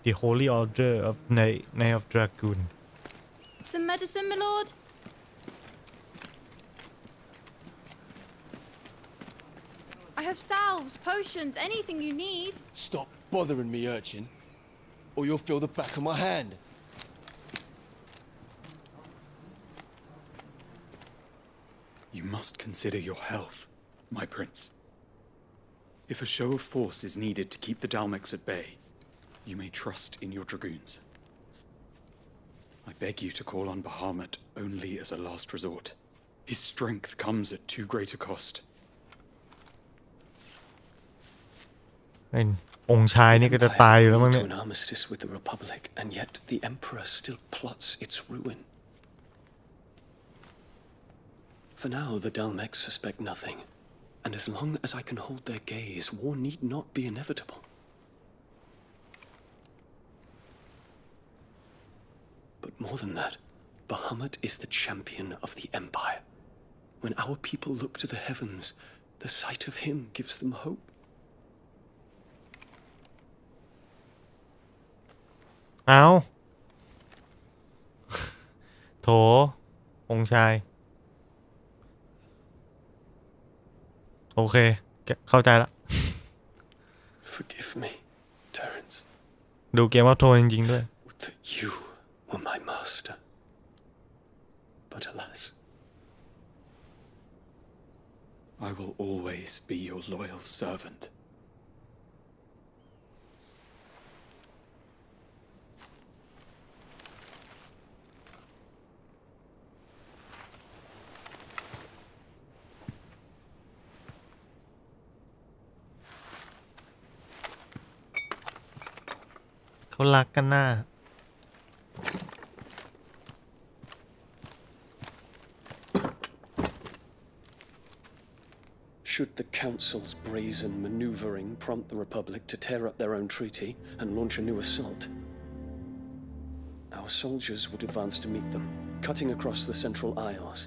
The Holy Order of Knight of Dragoon.
Some medicine, my lord? I have salves, potions, anything you need.
Stop bothering me, urchin, or you'll feel the back of my hand.
You must consider your health, my prince. If a show of force is needed to keep the Dalmex at bay, you may trust in your dragoons. I beg you to call on Bahamut only as a last resort. His strength comes at too great a cost.
องค์ชายนี่ก็จะตายอยู่แล้วมั้งเนี่ย
To an armistice with the Republic, and yet the Emperor still plots its ruin. For now, the Dalmex suspect nothing, and as long as I can hold their gaze, war need not be inevitable. But more than that, Bahamut is the champion of the Empire. When our people look to the heavens, the sight of him gives them hope.
เอาโถองค์ชายโอเคเข้าใจละ
Forgive me, Terence.
ดูเกมว่าโทรจริงๆด้วย
That you were my master. But alas,
I will always be your loyal servant.
เขารักกันหน้า
should the Council's brazen maneuvering prompt the Republic to tear up their own treaty and launch a new assault, our soldiers would advance to meet them, cutting across the Central Isles,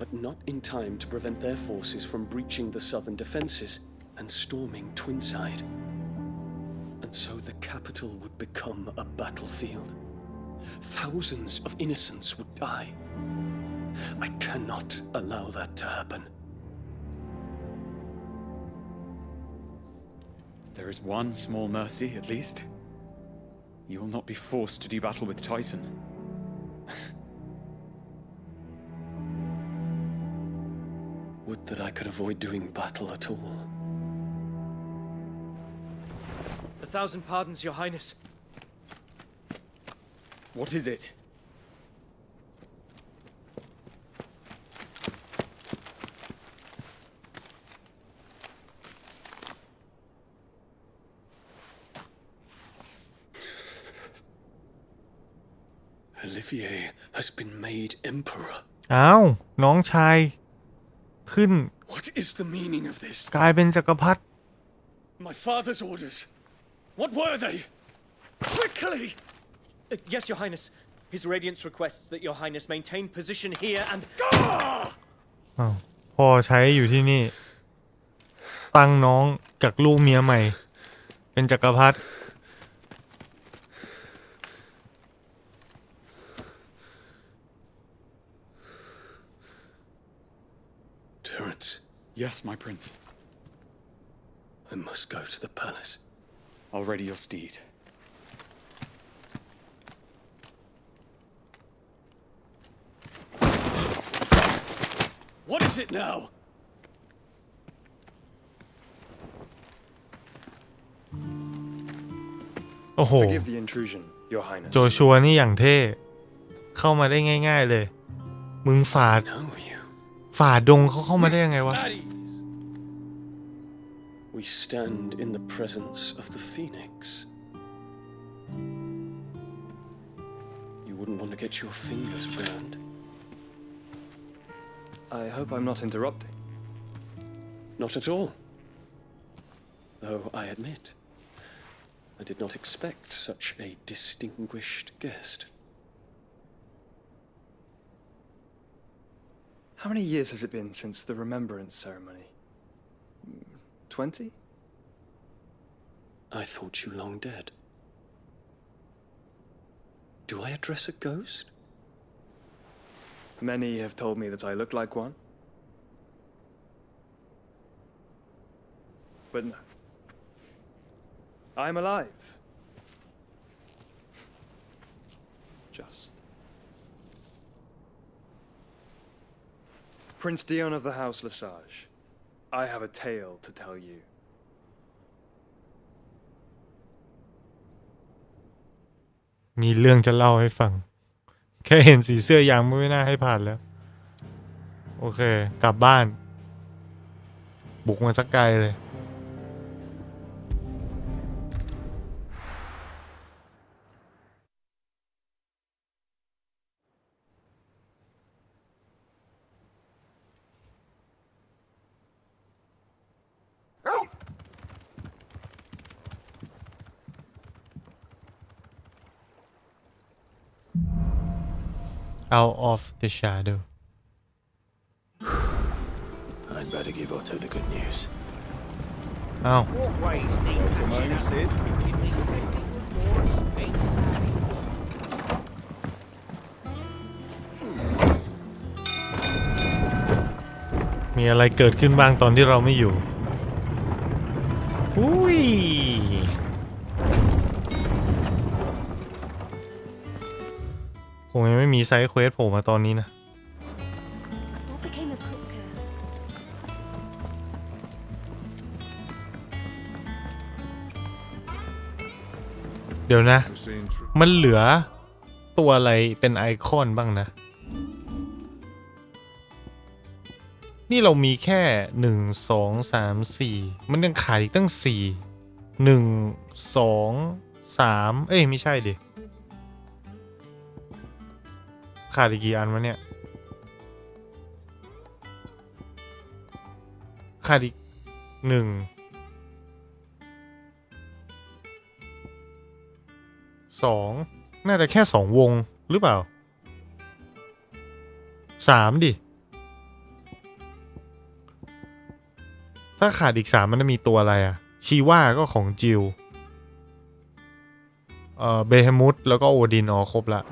but not in time to prevent their forces from breaching the southern defenses and storming Twinside. And so the capital would become a battlefield. Thousands of innocents would die. I cannot allow that to happen.
There is one small mercy, at least. You will not be forced to do battle with Titan.
Would that I could avoid doing battle at all.
1,000 pardons, Your Highness.
What is it?
Olivier has been made emperor.
อ้าวน้องชายขึ้น
What is the meaning of this?
กลายเป็นจักรพรรดิ
My father's orders. What were they? Quickly!
Yes, Your Highness. His Radiance requests that Your Highness maintain position here and...
อ้าวพ่อใช้อยู่ที่นี่ ตั้งน้องจากลูกเมียใหม่ เป็นจักรพรรดิ
Terence.
Yes, my prince.
I must go to the palace.
I'll ready your steed.
What is it now?
โอ้โห
Forgive the intrusion, Your Highness.
โจชัวนี่อย่างเท่เข้ามาได้ง่ายๆเลยมึงฝ่าดงเขาเข้ามาได้ยังไงวะ
We stand in the presence of the Phoenix. You wouldn't want to get your fingers burned.
I hope I'm not interrupting.
Not at all. Though I admit, I did not expect such a distinguished guest.
How many years has it been since the remembrance ceremony? 20?
I thought you long dead. Do I address a ghost?
Many have told me that I look like one. But no. I'm alive. Just. Prince Dion of the House Lesage, I have a tale to tell you.
มีเรื่องจะเล่าให้ฟังแค่เห็นสีเสื้อยางไม่น่าให้ผ่านแล้วโอเคกลับบ้านบุกมาสักไกลเลย Out of the shadow.
I'd better give Otto the good news.
Oh.
Walkways need patching up. You need 50 good lords, ain't snarly.
มีอะไรเกิดขึ้นบ้างตอนที่เราไม่อยู่อุ้ยผมยังไม่มีไซด์เควสโผล่มาตอนนี้นะ
What became of Kupka?
เดี๋ยวนะ มันเหลือตัวอะไรเป็นไอคอนบ้างนะ นี่เรามีแค่1 2 3 4มันยังขาดอีกตั้ง4 1 2 3ไม่ใช่ดิขาดอีกกี่อันวะเนี่ยขาดอีก1 2น่าจะแค่2วงหรือเปล่า3ดิถ้าขาดอีก3มันจะมีตัวอะไรอะชีว่าก็ของจิลเบเฮมุสแล้วก็โอดินครบละ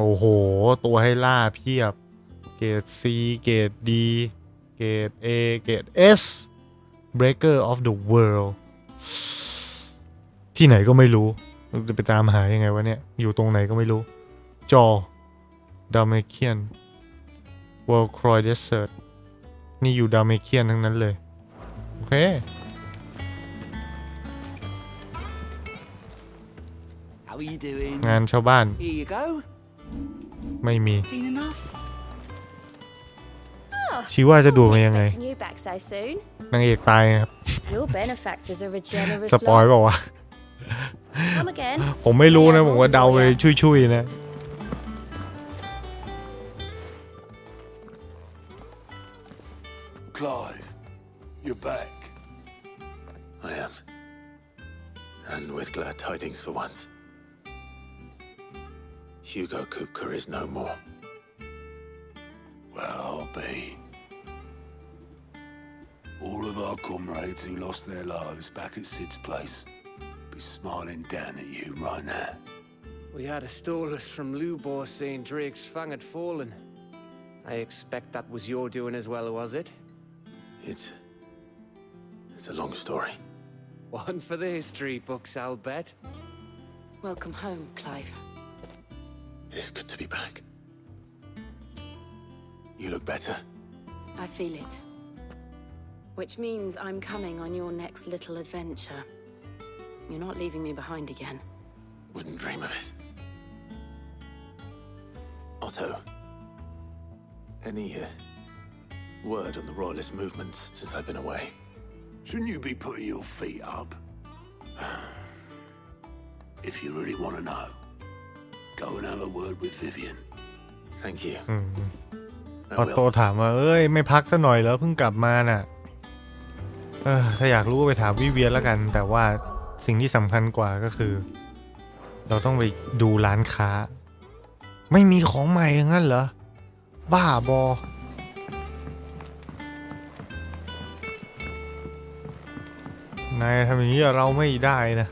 โอ้โหตัวให้ล่าเพียบเกรด C เกรด D เกรด A เกรด S Breaker of the World ที่ไหนก็ไม่รู้จะไปตามหายังไงวะเนี่ยอยู่ตรงไหนก็ไม่รู้จอดาเมเคียนวอลครอยเดสเซิร์ตนี่อยู่ดาเมเคียนทั้งนั้นเลยโอเคงานชาวบ้านไม่มีชีว่าจะดูมายังไงนางเอกตายครับสปอยบอกว่าผมไม่รู้นะผมว่าเดาไปชุยๆนะ
Clive, you're back.
I am. And with glad tidings for once. Hugo Kupka is no more.
Well, I'll be. All of our comrades who lost their lives back at Sid's place be smiling down at you right now.
We had a stolus from Lubor saying Drake's Fang had fallen. I expect that was your doing as well, was it?
It's a long story.
One for the history books, I'll bet.
Welcome home, Clive.
It's good to be back. You look better.
I feel it. Which means I'm coming on your next little adventure. You're not leaving me behind again.
Wouldn't dream of it. Otto, any word on the royalist movements since I've been away?
Shouldn't you be putting your feet up? If you really want to know, go and have a word with Vivian.
Thank you.
ออโต้ถามว่าเอ้ยไม่พักซะหน่อยแล้วเพิ่งกลับมาน่ะถ้าอยากรู้ไปถามวิเวียนแล้วกันแต่ว่าสิ่งที่สำคัญกว่าก็คือเราต้องไปดูร้านค้าไม่มีของใหม่อย่างนั้นเหรอบ้าบอนายทำอย่างนี้เราไม่ได้นะ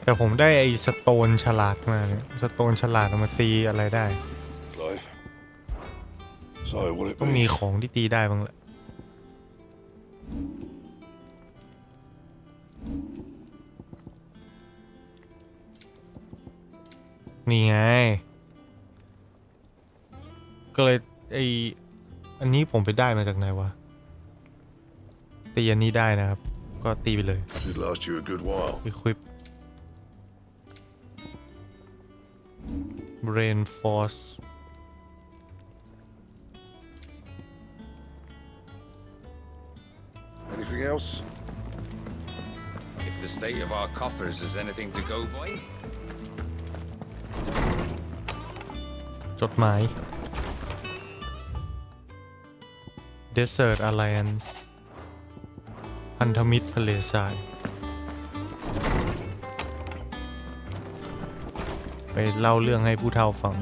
แต่ผมได้ไอ้สโตนฉลาดมาเนี่ยสโตนฉลาดเอามาตีอะไรได้ต้องมีของที่ตีได้บ้างแหละนี่ไงก็เลยอันนี้ผมไปได้มาจากไหนวะตีอันนี้ได้นะครับก็ตีไปเลย Equip Brain Force
Anything else?
If the state of our coffers is anything to go by.
จดหมาย Desert Alliance พันธมิตรทะเลทรายไปเล่าเรื่องให้ผู้เฒ่าฟัง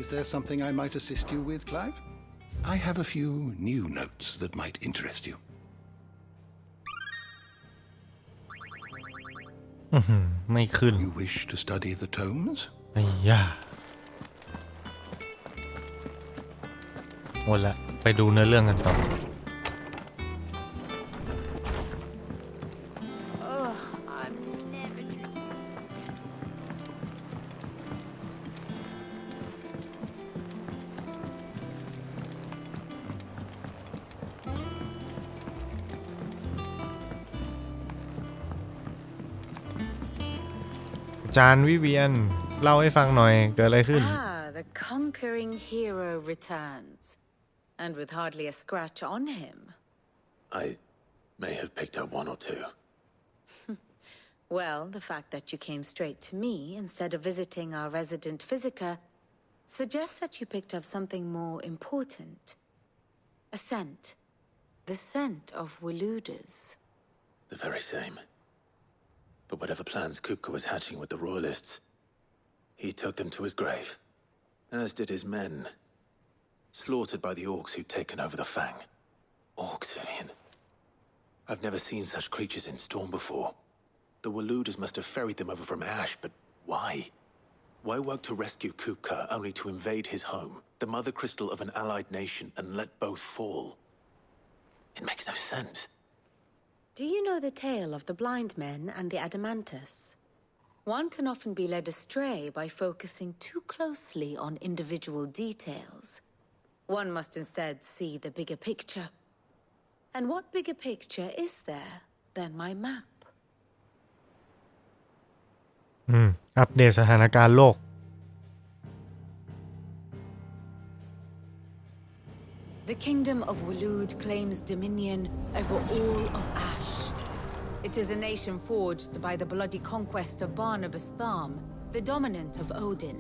Is there something I might assist you with, Clive? I have a few new notes that might interest you.
ไม่ขึ้น
You wish to study the tomes?
ไอ้ย่าหมดละไปดูเนื้อเรื่องกันต่อจานวิเวียนเล่าให้ฟังหน่อยเกิดอะไรขึ้น
The conquering hero returns, and with hardly a scratch on him.
I may have picked up one or two.
Well, the fact that you came straight to me instead of visiting our resident Physica suggests that you picked up something more important. A scent. The scent of Waludas.
The very same. But whatever plans Kupka was hatching with the royalists, he took them to his grave, as did his men. slaughtered by the orcs who'd taken over the Fang. Orcs, Vivian. I've never seen such creatures in Storm before. The Waluders must have ferried them over from Ash, but why? Why work to rescue Kupka only to invade his home, the mother crystal of an allied nation, and let both fall? It makes no sense.
Do you know the tale of the blind men and the Adamantus? One can often be led astray by focusing too closely on individual details. One must instead see the bigger picture. And what bigger picture is there than my map?
อัปเดตสถานการณ์โลก
The kingdom of Walud claims dominion over all of Ash. It is a nation forged by the bloody conquest of Barnabas Tharm, the dominant of Odin.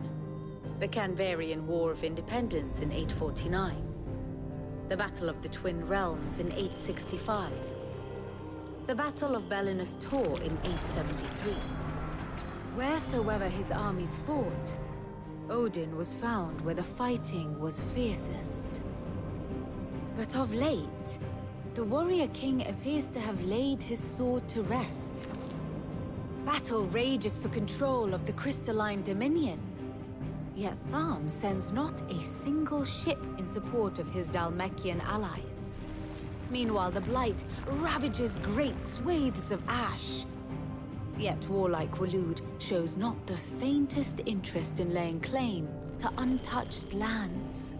The Canvarian War of Independence in 849. The Battle of the Twin Realms in 865. The Battle of Belinus Tor in 873. Wheresoever his armies fought, Odin was found where the fighting was fiercest. But of late, the warrior king appears to have laid his sword to rest. Battle rages for control of the crystalline dominion. Yet Tharm sends not a single ship in support of his Dalmekian allies. Meanwhile, the Blight ravages great swathes of Ash. Yet warlike Walud shows not the faintest interest in laying claim to untouched lands.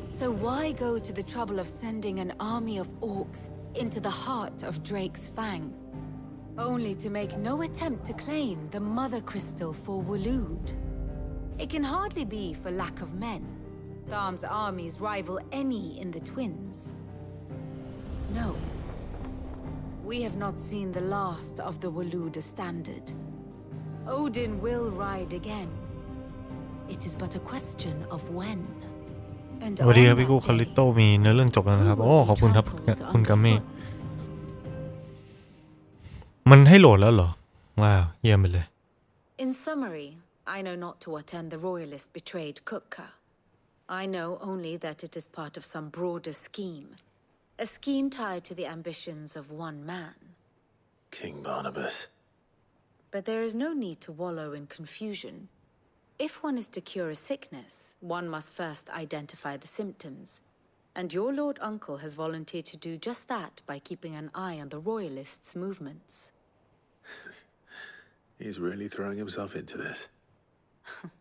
So why go to the trouble of sending an army of orcs into the heart of Drake's Fang, only to make no attempt to claim the mother crystal for Walud? It can hardly be for lack of men. Tharm's armies rival any in the Twins. No. We have not seen the last of the Waluda standard. Odin will ride again. It is but a question of when.
สวัสดีครับพี่กูคาริโตมีเนื้อเรื่องจบแล้วนะครับโอ้ขอบคุณครับคุณกัมมี่มันให้โหลดแล้วเหรอว้าวเยี่ยมไปเลย
In summary, I know not to what end the royalists betrayed Kupka. I know only that it is part of some broader scheme. A scheme tied to the ambitions of one man.
King Barnabas.
But there is no need to wallow in confusion. If one is to cure a sickness, one must first identify the symptoms. And your Lord Uncle has volunteered to do just that by keeping an eye on the royalists' movements.
He's really throwing himself into this.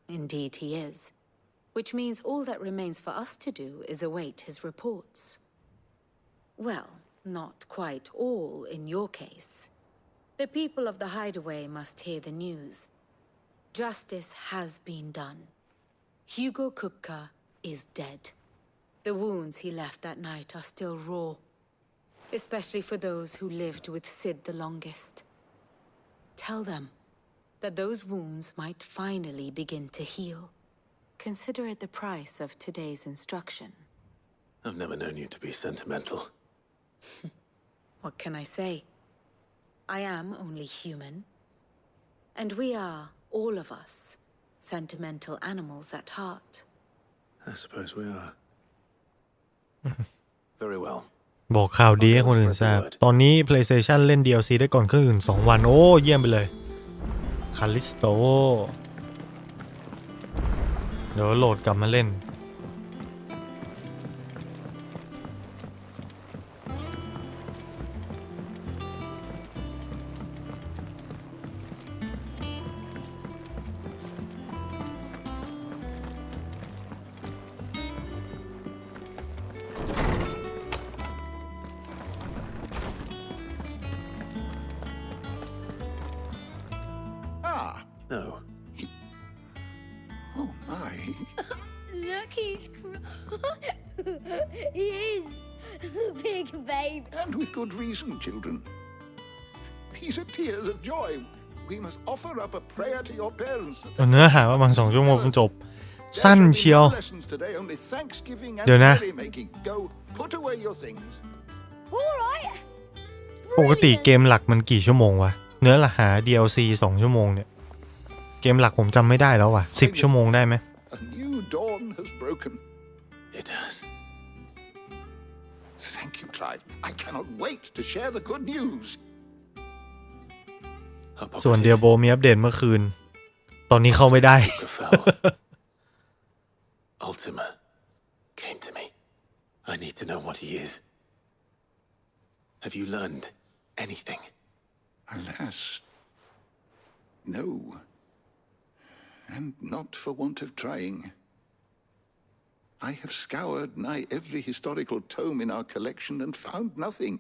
Indeed he is. Which means all that remains for us to do is await his reports. Well, not quite all in your case. The people of the Hideaway must hear the news. Justice has been done. Hugo Kupka is dead. The wounds he left that night are still raw, especially for those who lived with Sid the longest. Tell them that those wounds might finally begin to heal. Consider it the price of today's instruction.
I've never known you to be sentimental.
What can I say? I am only human. And we are, all of us, sentimental animals at heart.
I suppose we are. Very well.
บอกข่าวดีให้คนอื่นทราบตอนนี้ PlayStation เล่น DLC ได้ก่อนคนอื่น2 วันโอ้เยี่ยมไปเลยคาลิสโตเดี๋ยวโหลดกลับมาเล่น
No.
Oh, my.
Look, he's he is the big babe.
And with good reason, children. These are tears of joy. We must offer up a prayer to your parents.
เนื้อหาประมาณ2 ชั่วโมงจบสั้นเชียวเดี๋ยวนะ
Go put away your things.
All right.
ปกติเกมหลักมันกี่ชั่วโมงวะเนื้อหา DLC 2 ชั่วโมงเนี่ยเกมหลักผมจำไม่ได้แล้วว่ะ10 ชั่วโมงได้ไหม
A new dawn has broken.
It has.
I cannot wait to share the good news.
ส่วนเดียโบมีอัปเดตเมื่อคืนตอนนี้เข้าไม่ได้
Ultima came to me. I need to know what he is. Have you learned anything?
Alas, no. And not for want of trying. I have scoured nigh every historical tome in our collection and found nothing.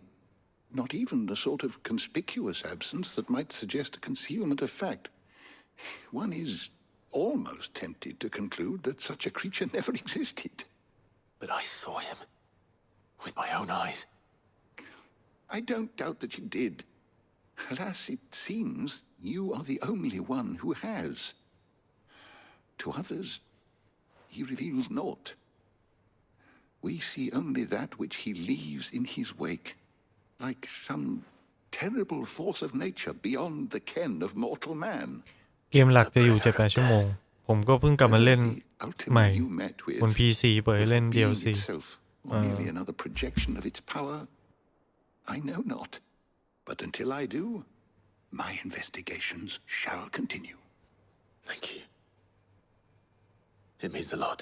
Not even the sort of conspicuous absence that might suggest a concealment of fact. One is almost tempted to conclude that such a creature never existed.
But I saw him with my own eyes.
I don't doubt that you did. Alas, it seems you are the only one who has. To others, he reveals naught. We see only that which he leaves in his wake, like some terrible force of nature beyond the ken of mortal man.
เกมหลักจะอยู่ 7-8 ชั่วโมงผมก็เพิ่งกลับมาเล่นใหม่บน PC เปิดเล่น DLC
or merely another projection of its power, I know not. But until I do, my investigations shall continue.
Thank you. It means a lot.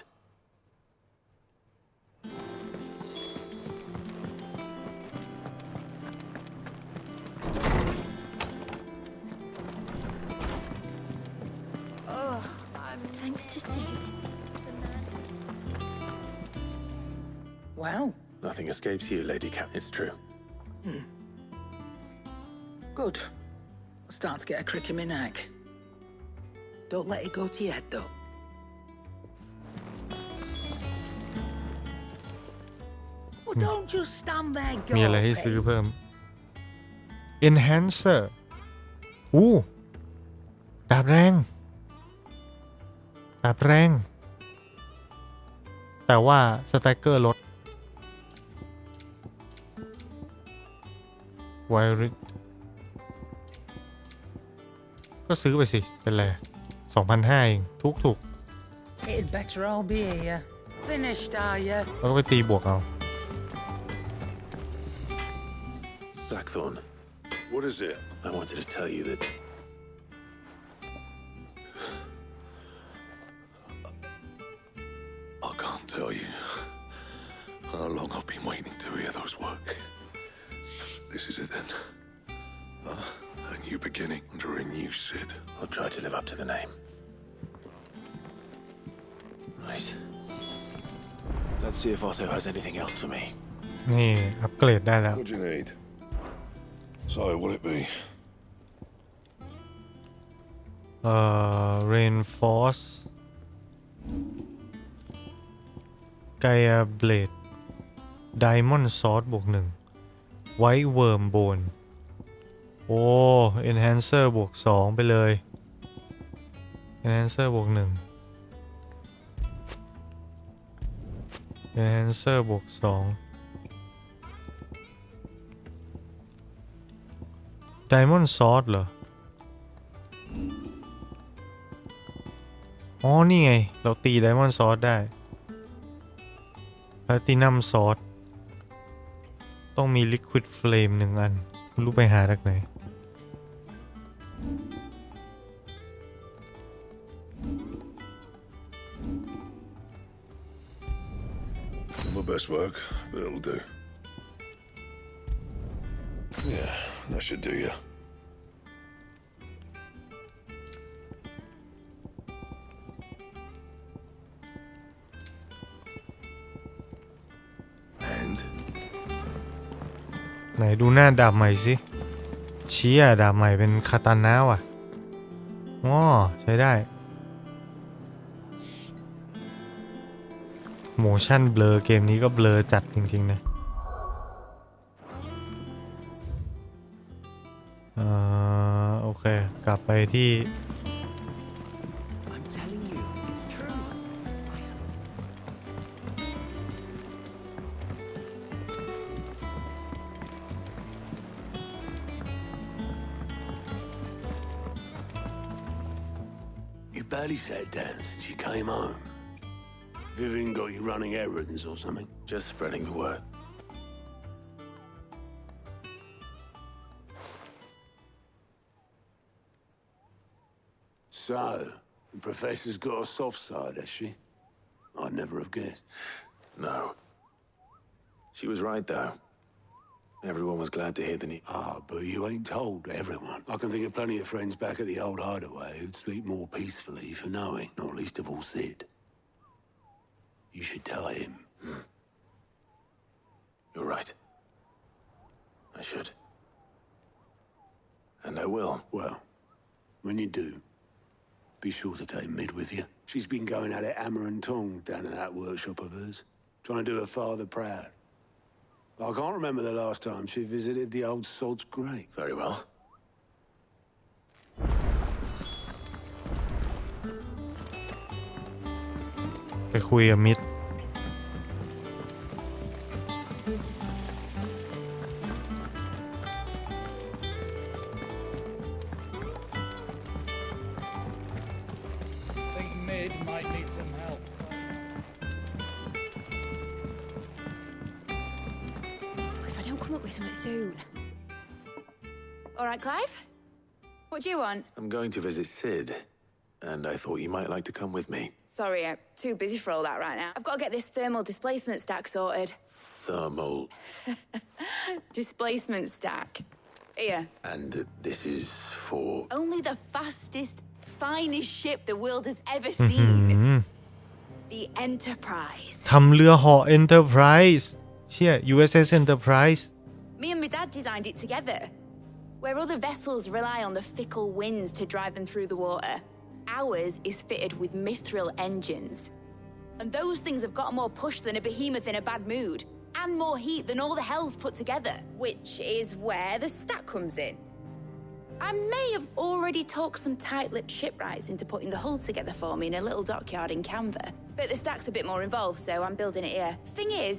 Thanks to Sid.
Well?
Nothing escapes you, Lady Cap. It's true.
Good. Start to get a crick in my neck. Don't let it go to your head, though. Well, don't just stand there,
มีอะไรให้ซื้อเพิ่ม Enhancer ดาบแรงแต่ว่าสแต็กเกอร์ลดไวริสก็ซื้อไปสิเป็นไร 2,500 เองถูก
It'd better all be here. Finished, are you?
แล้วก็ไปตีบวกเอา
Blackthorn.
What is it?
I wanted to tell you that
I can't tell you how long I've been waiting to hear those words. This is it then. A new beginning under a new Sid.
I'll try to live up to the name. Right. Let's see if Otto has anything else for me.
นี่อัปเกรดได้แล้ว
What do you need? So, will it be?
Reinforce Gaia Blade Diamond Sword บวก 1 White Worm Bone โอ้ Enhancer บวก 2 ไปเลย Enhancer บวก 1 Enhancer บวก 2 Diamond Sword เหรอ อ๋อ นี่ไง เราตี Diamond Sword ได้ Platinum Sword ต้องมี Liquid Flame 1 อันไม่รู้ไปหาจากไหน
My best work, but it'll do. Yeah, that should do you. And
ไหนดูหน้าดาบใหม่สิเชี่ยดาบใหม่เป็นคาตานะว่ะง้อใช้ได้ motion blur เกมนี้ก็ blur จัดจริงๆนะโอเคกลับไปที่
I'm telling you, it's true.
You barely sat down since you came home. Vivian got you running errands or something?
Just spreading the word.
So, the professor's got a soft side, has she? I'd never have guessed.
No. She was right, though. Everyone was glad to hear the news.
But you ain't told everyone. I can think of plenty of friends back at the old hideaway who'd sleep more peacefully for knowing, not least of all Sid. You should tell him.
You're right. I should. And I will.
Well, when you do, be sure to take Mid with you. She's been going at it hammer and tongs down in that workshop of hers, trying to do her father proud. I can't remember the last time she visited the old sod's grave.
Very well.
ไปคุยกับมิด
Soon. All right, Clive? What do you want?
I'm going to visit Sid, and I thought you might like to come with me.
Sorry, I'm too busy for all that right now. I've got to get this thermal displacement stack sorted.
Thermal.
Displacement stack. Here.
And this is for...
Only the fastest, finest ship the world has ever seen. The Enterprise.
ทำเรือเหาะ Enterprise เชี่ย USS Enterprise
Me and my dad designed it together. Where other vessels rely on the fickle winds to drive them through the water, ours is fitted with mithril engines. And those things have got more push than a behemoth in a bad mood, and more heat than all the hells put together, which is where the stack comes in. I may have already talked some tight-lipped shipwrights into putting the hull together for me in a little dockyard in Canva, but the stack's a bit more involved, so I'm building it here. Thing is,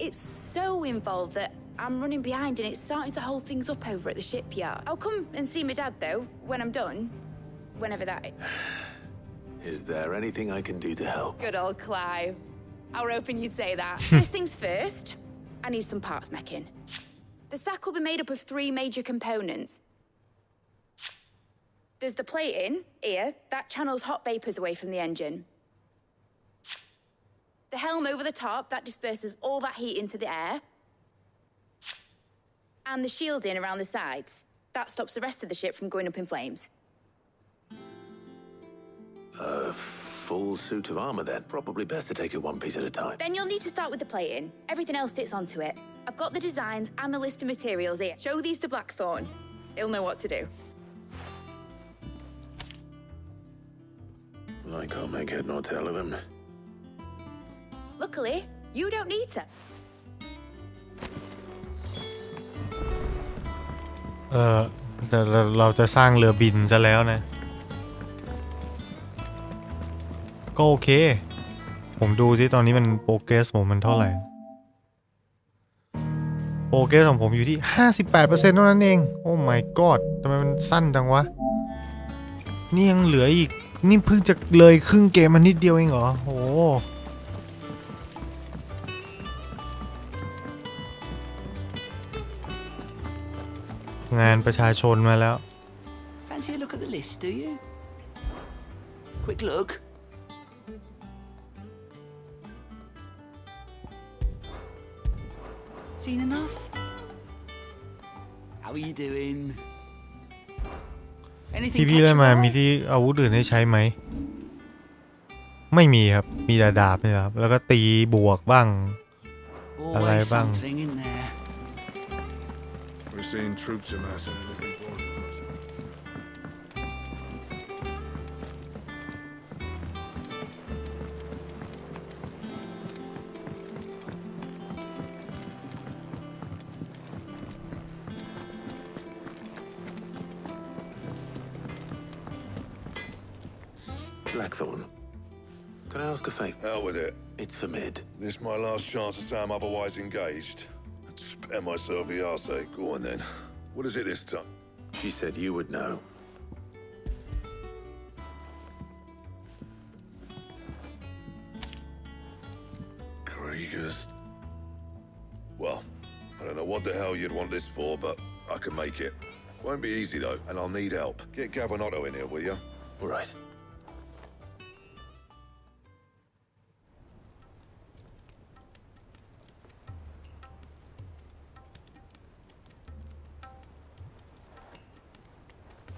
it's so involved that I'm running behind and it's starting to hold things up over at the shipyard. I'll come and see my dad, though, when I'm done. Whenever that is.
Is there anything I can do to help?
Good old Clive. I was hoping you'd say that. First things first, I need some parts meching. The stack will be made up of 3 major components. There's the plating, here, that channels hot vapors away from the engine. The helm over the top, that disperses all that heat into the air. And the shielding around the sides. That stops the rest of the ship from going up in flames.
A full suit of armor, then. Probably best to take it one piece at a time.
Then you'll need to start with the plating. Everything else fits onto it. I've got the designs and the list of materials here. Show these to Blackthorn. He'll know what to do.
I can't make head nor tail of them.
Luckily, you don't need to.
แต่เราจะสร้างเรือบินซะแล้วนะก็โอเคผมดูซิตอนนี้มันโปรเกรสผมมันเท่าไหร่โปรเกรสของผมอยู่ที่ 58% เท่านั้นเองโอ้ my god ทำไมมันสั้นจังวะนี่ยังเหลืออีกนี่เพิ่งจะเลยครึ่งเกมมันนิดเดียวเองเหรอโอ้งานประชาชนมาแล้ว
Fancy a look at the list, do you? Quick look. Seen enough? How are you doing?
ที่พี่ได้มามีที่อาวุธอื่นให้ใช้ไหมไม่มีครับมีแต่ดาบนี่ครับแล้วก็ตีบวกบ้างอะไรบ้าง
We're seeing troops amassing.
Blackthorn, can I ask a favour?
Out with it.
It's for Mid.
This my last chance to say I'm otherwise engaged. I'd spare myself the arse. Go on then. What is it this time?
She said you would know.
Kriegers. Well, I don't know what the hell you'd want this for, but I can make it. Won't be easy though, and I'll need help. Get Gavin Otto in here, will you?
All right.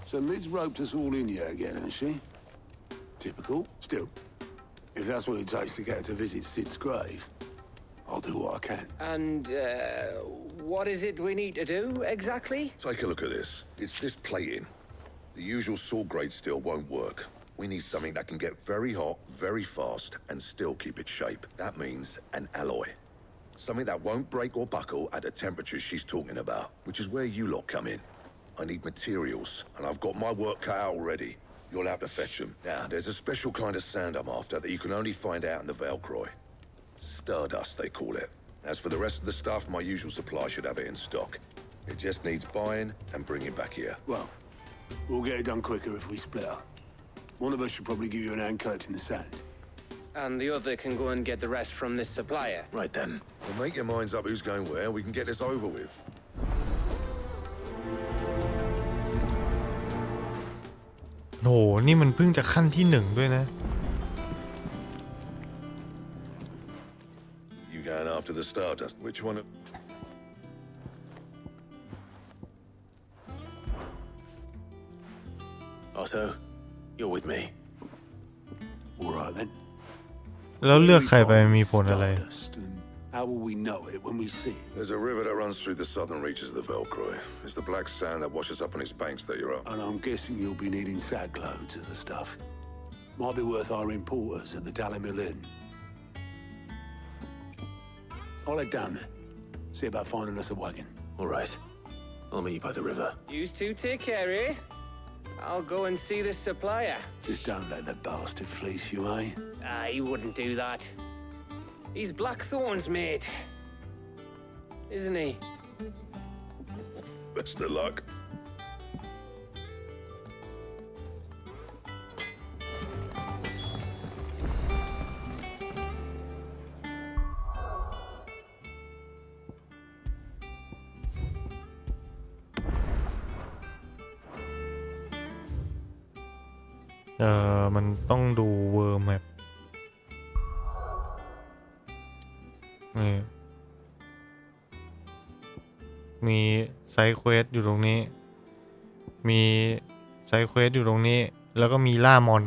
So Mid's roped us all in here again, hasn't she? Typical. Still, if that's what it takes to get her to visit Sid's grave, I'll do what I can.
And, what is it we need to do, exactly?
Take a look at this. It's this plating. The usual sword grade steel won't work. We need something that can get very hot, very fast, and still keep its shape. That means an alloy. Something that won't break or buckle at the temperatures she's talking about, which is where you lot come in. I need materials, and I've got my work cut out already. You'll have to fetch them. Now, there's a special kind of sand I'm after that you can only find out in the Valcroy. Stardust, they call it. As for the rest of the stuff, my usual supply should have it in stock. It just needs buying and bringing back here.
Well, we'll get it done quicker if we split up. One of us should probably give you an hand collecting the sand.
And the other can go and get the rest from this supplier.
Right then.
Well, make your minds up who's going where, and we can get this over with.
โหนี่มันเพิ่งจะขั้นที่1ด้วยนะ
You going after the Stardust? Which one?
Otto, you're with me.
All right then.
แล้วเลือกใครไปมีผลอะไร
How will we know it when we see it?
There's a river that runs through the southern reaches of the Valcroy. It's the black sand that washes up on its banks that you're up.
And I'm guessing you'll be needing sackloads of the stuff. Might be worth our importers at the Dalimil Inn. I'll head down there. See about finding us a wagon.
All right. I'll meet you by the river.
You two take care, eh? I'll go and see this supplier.
Just don't let the bastard fleece you, eh?
He wouldn't do that. He's Blackthorn's mate. Isn't he?
Best of luck.
ๆมันต้องดูเวอร์แมปนี่มีไซด์เควสอยู่ตรงนี้มีไซด์เควสอยู่ตรงนี้แล้วก็มีล่ามอน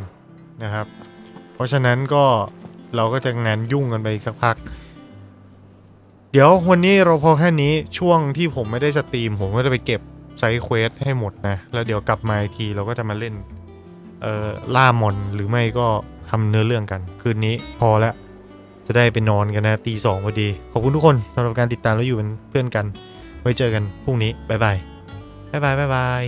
นะครับเพราะฉะนั้นก็เราก็จะงานยุ่งกันไปอีกสักพักเดี๋ยววันนี้เราพอแค่นี้ช่วงที่ผมไม่ได้สตรีมผมก็จะไปเก็บไซด์เควสให้หมดนะแล้วเดี๋ยวกลับมาอีกทีเราก็จะมาเล่นล่ามอนหรือไม่ก็ทำเนื้อเรื่องกันคืนนี้พอแล้วจะได้ไปนอนกันนะตี 2พอดีขอบคุณทุกคนสำหรับการติดตามแล้วอยู่เป็นเพื่อนกันไว้เจอกันพรุ่งนี้บ๊ายบายบ๊ายบายบ๊ายบาย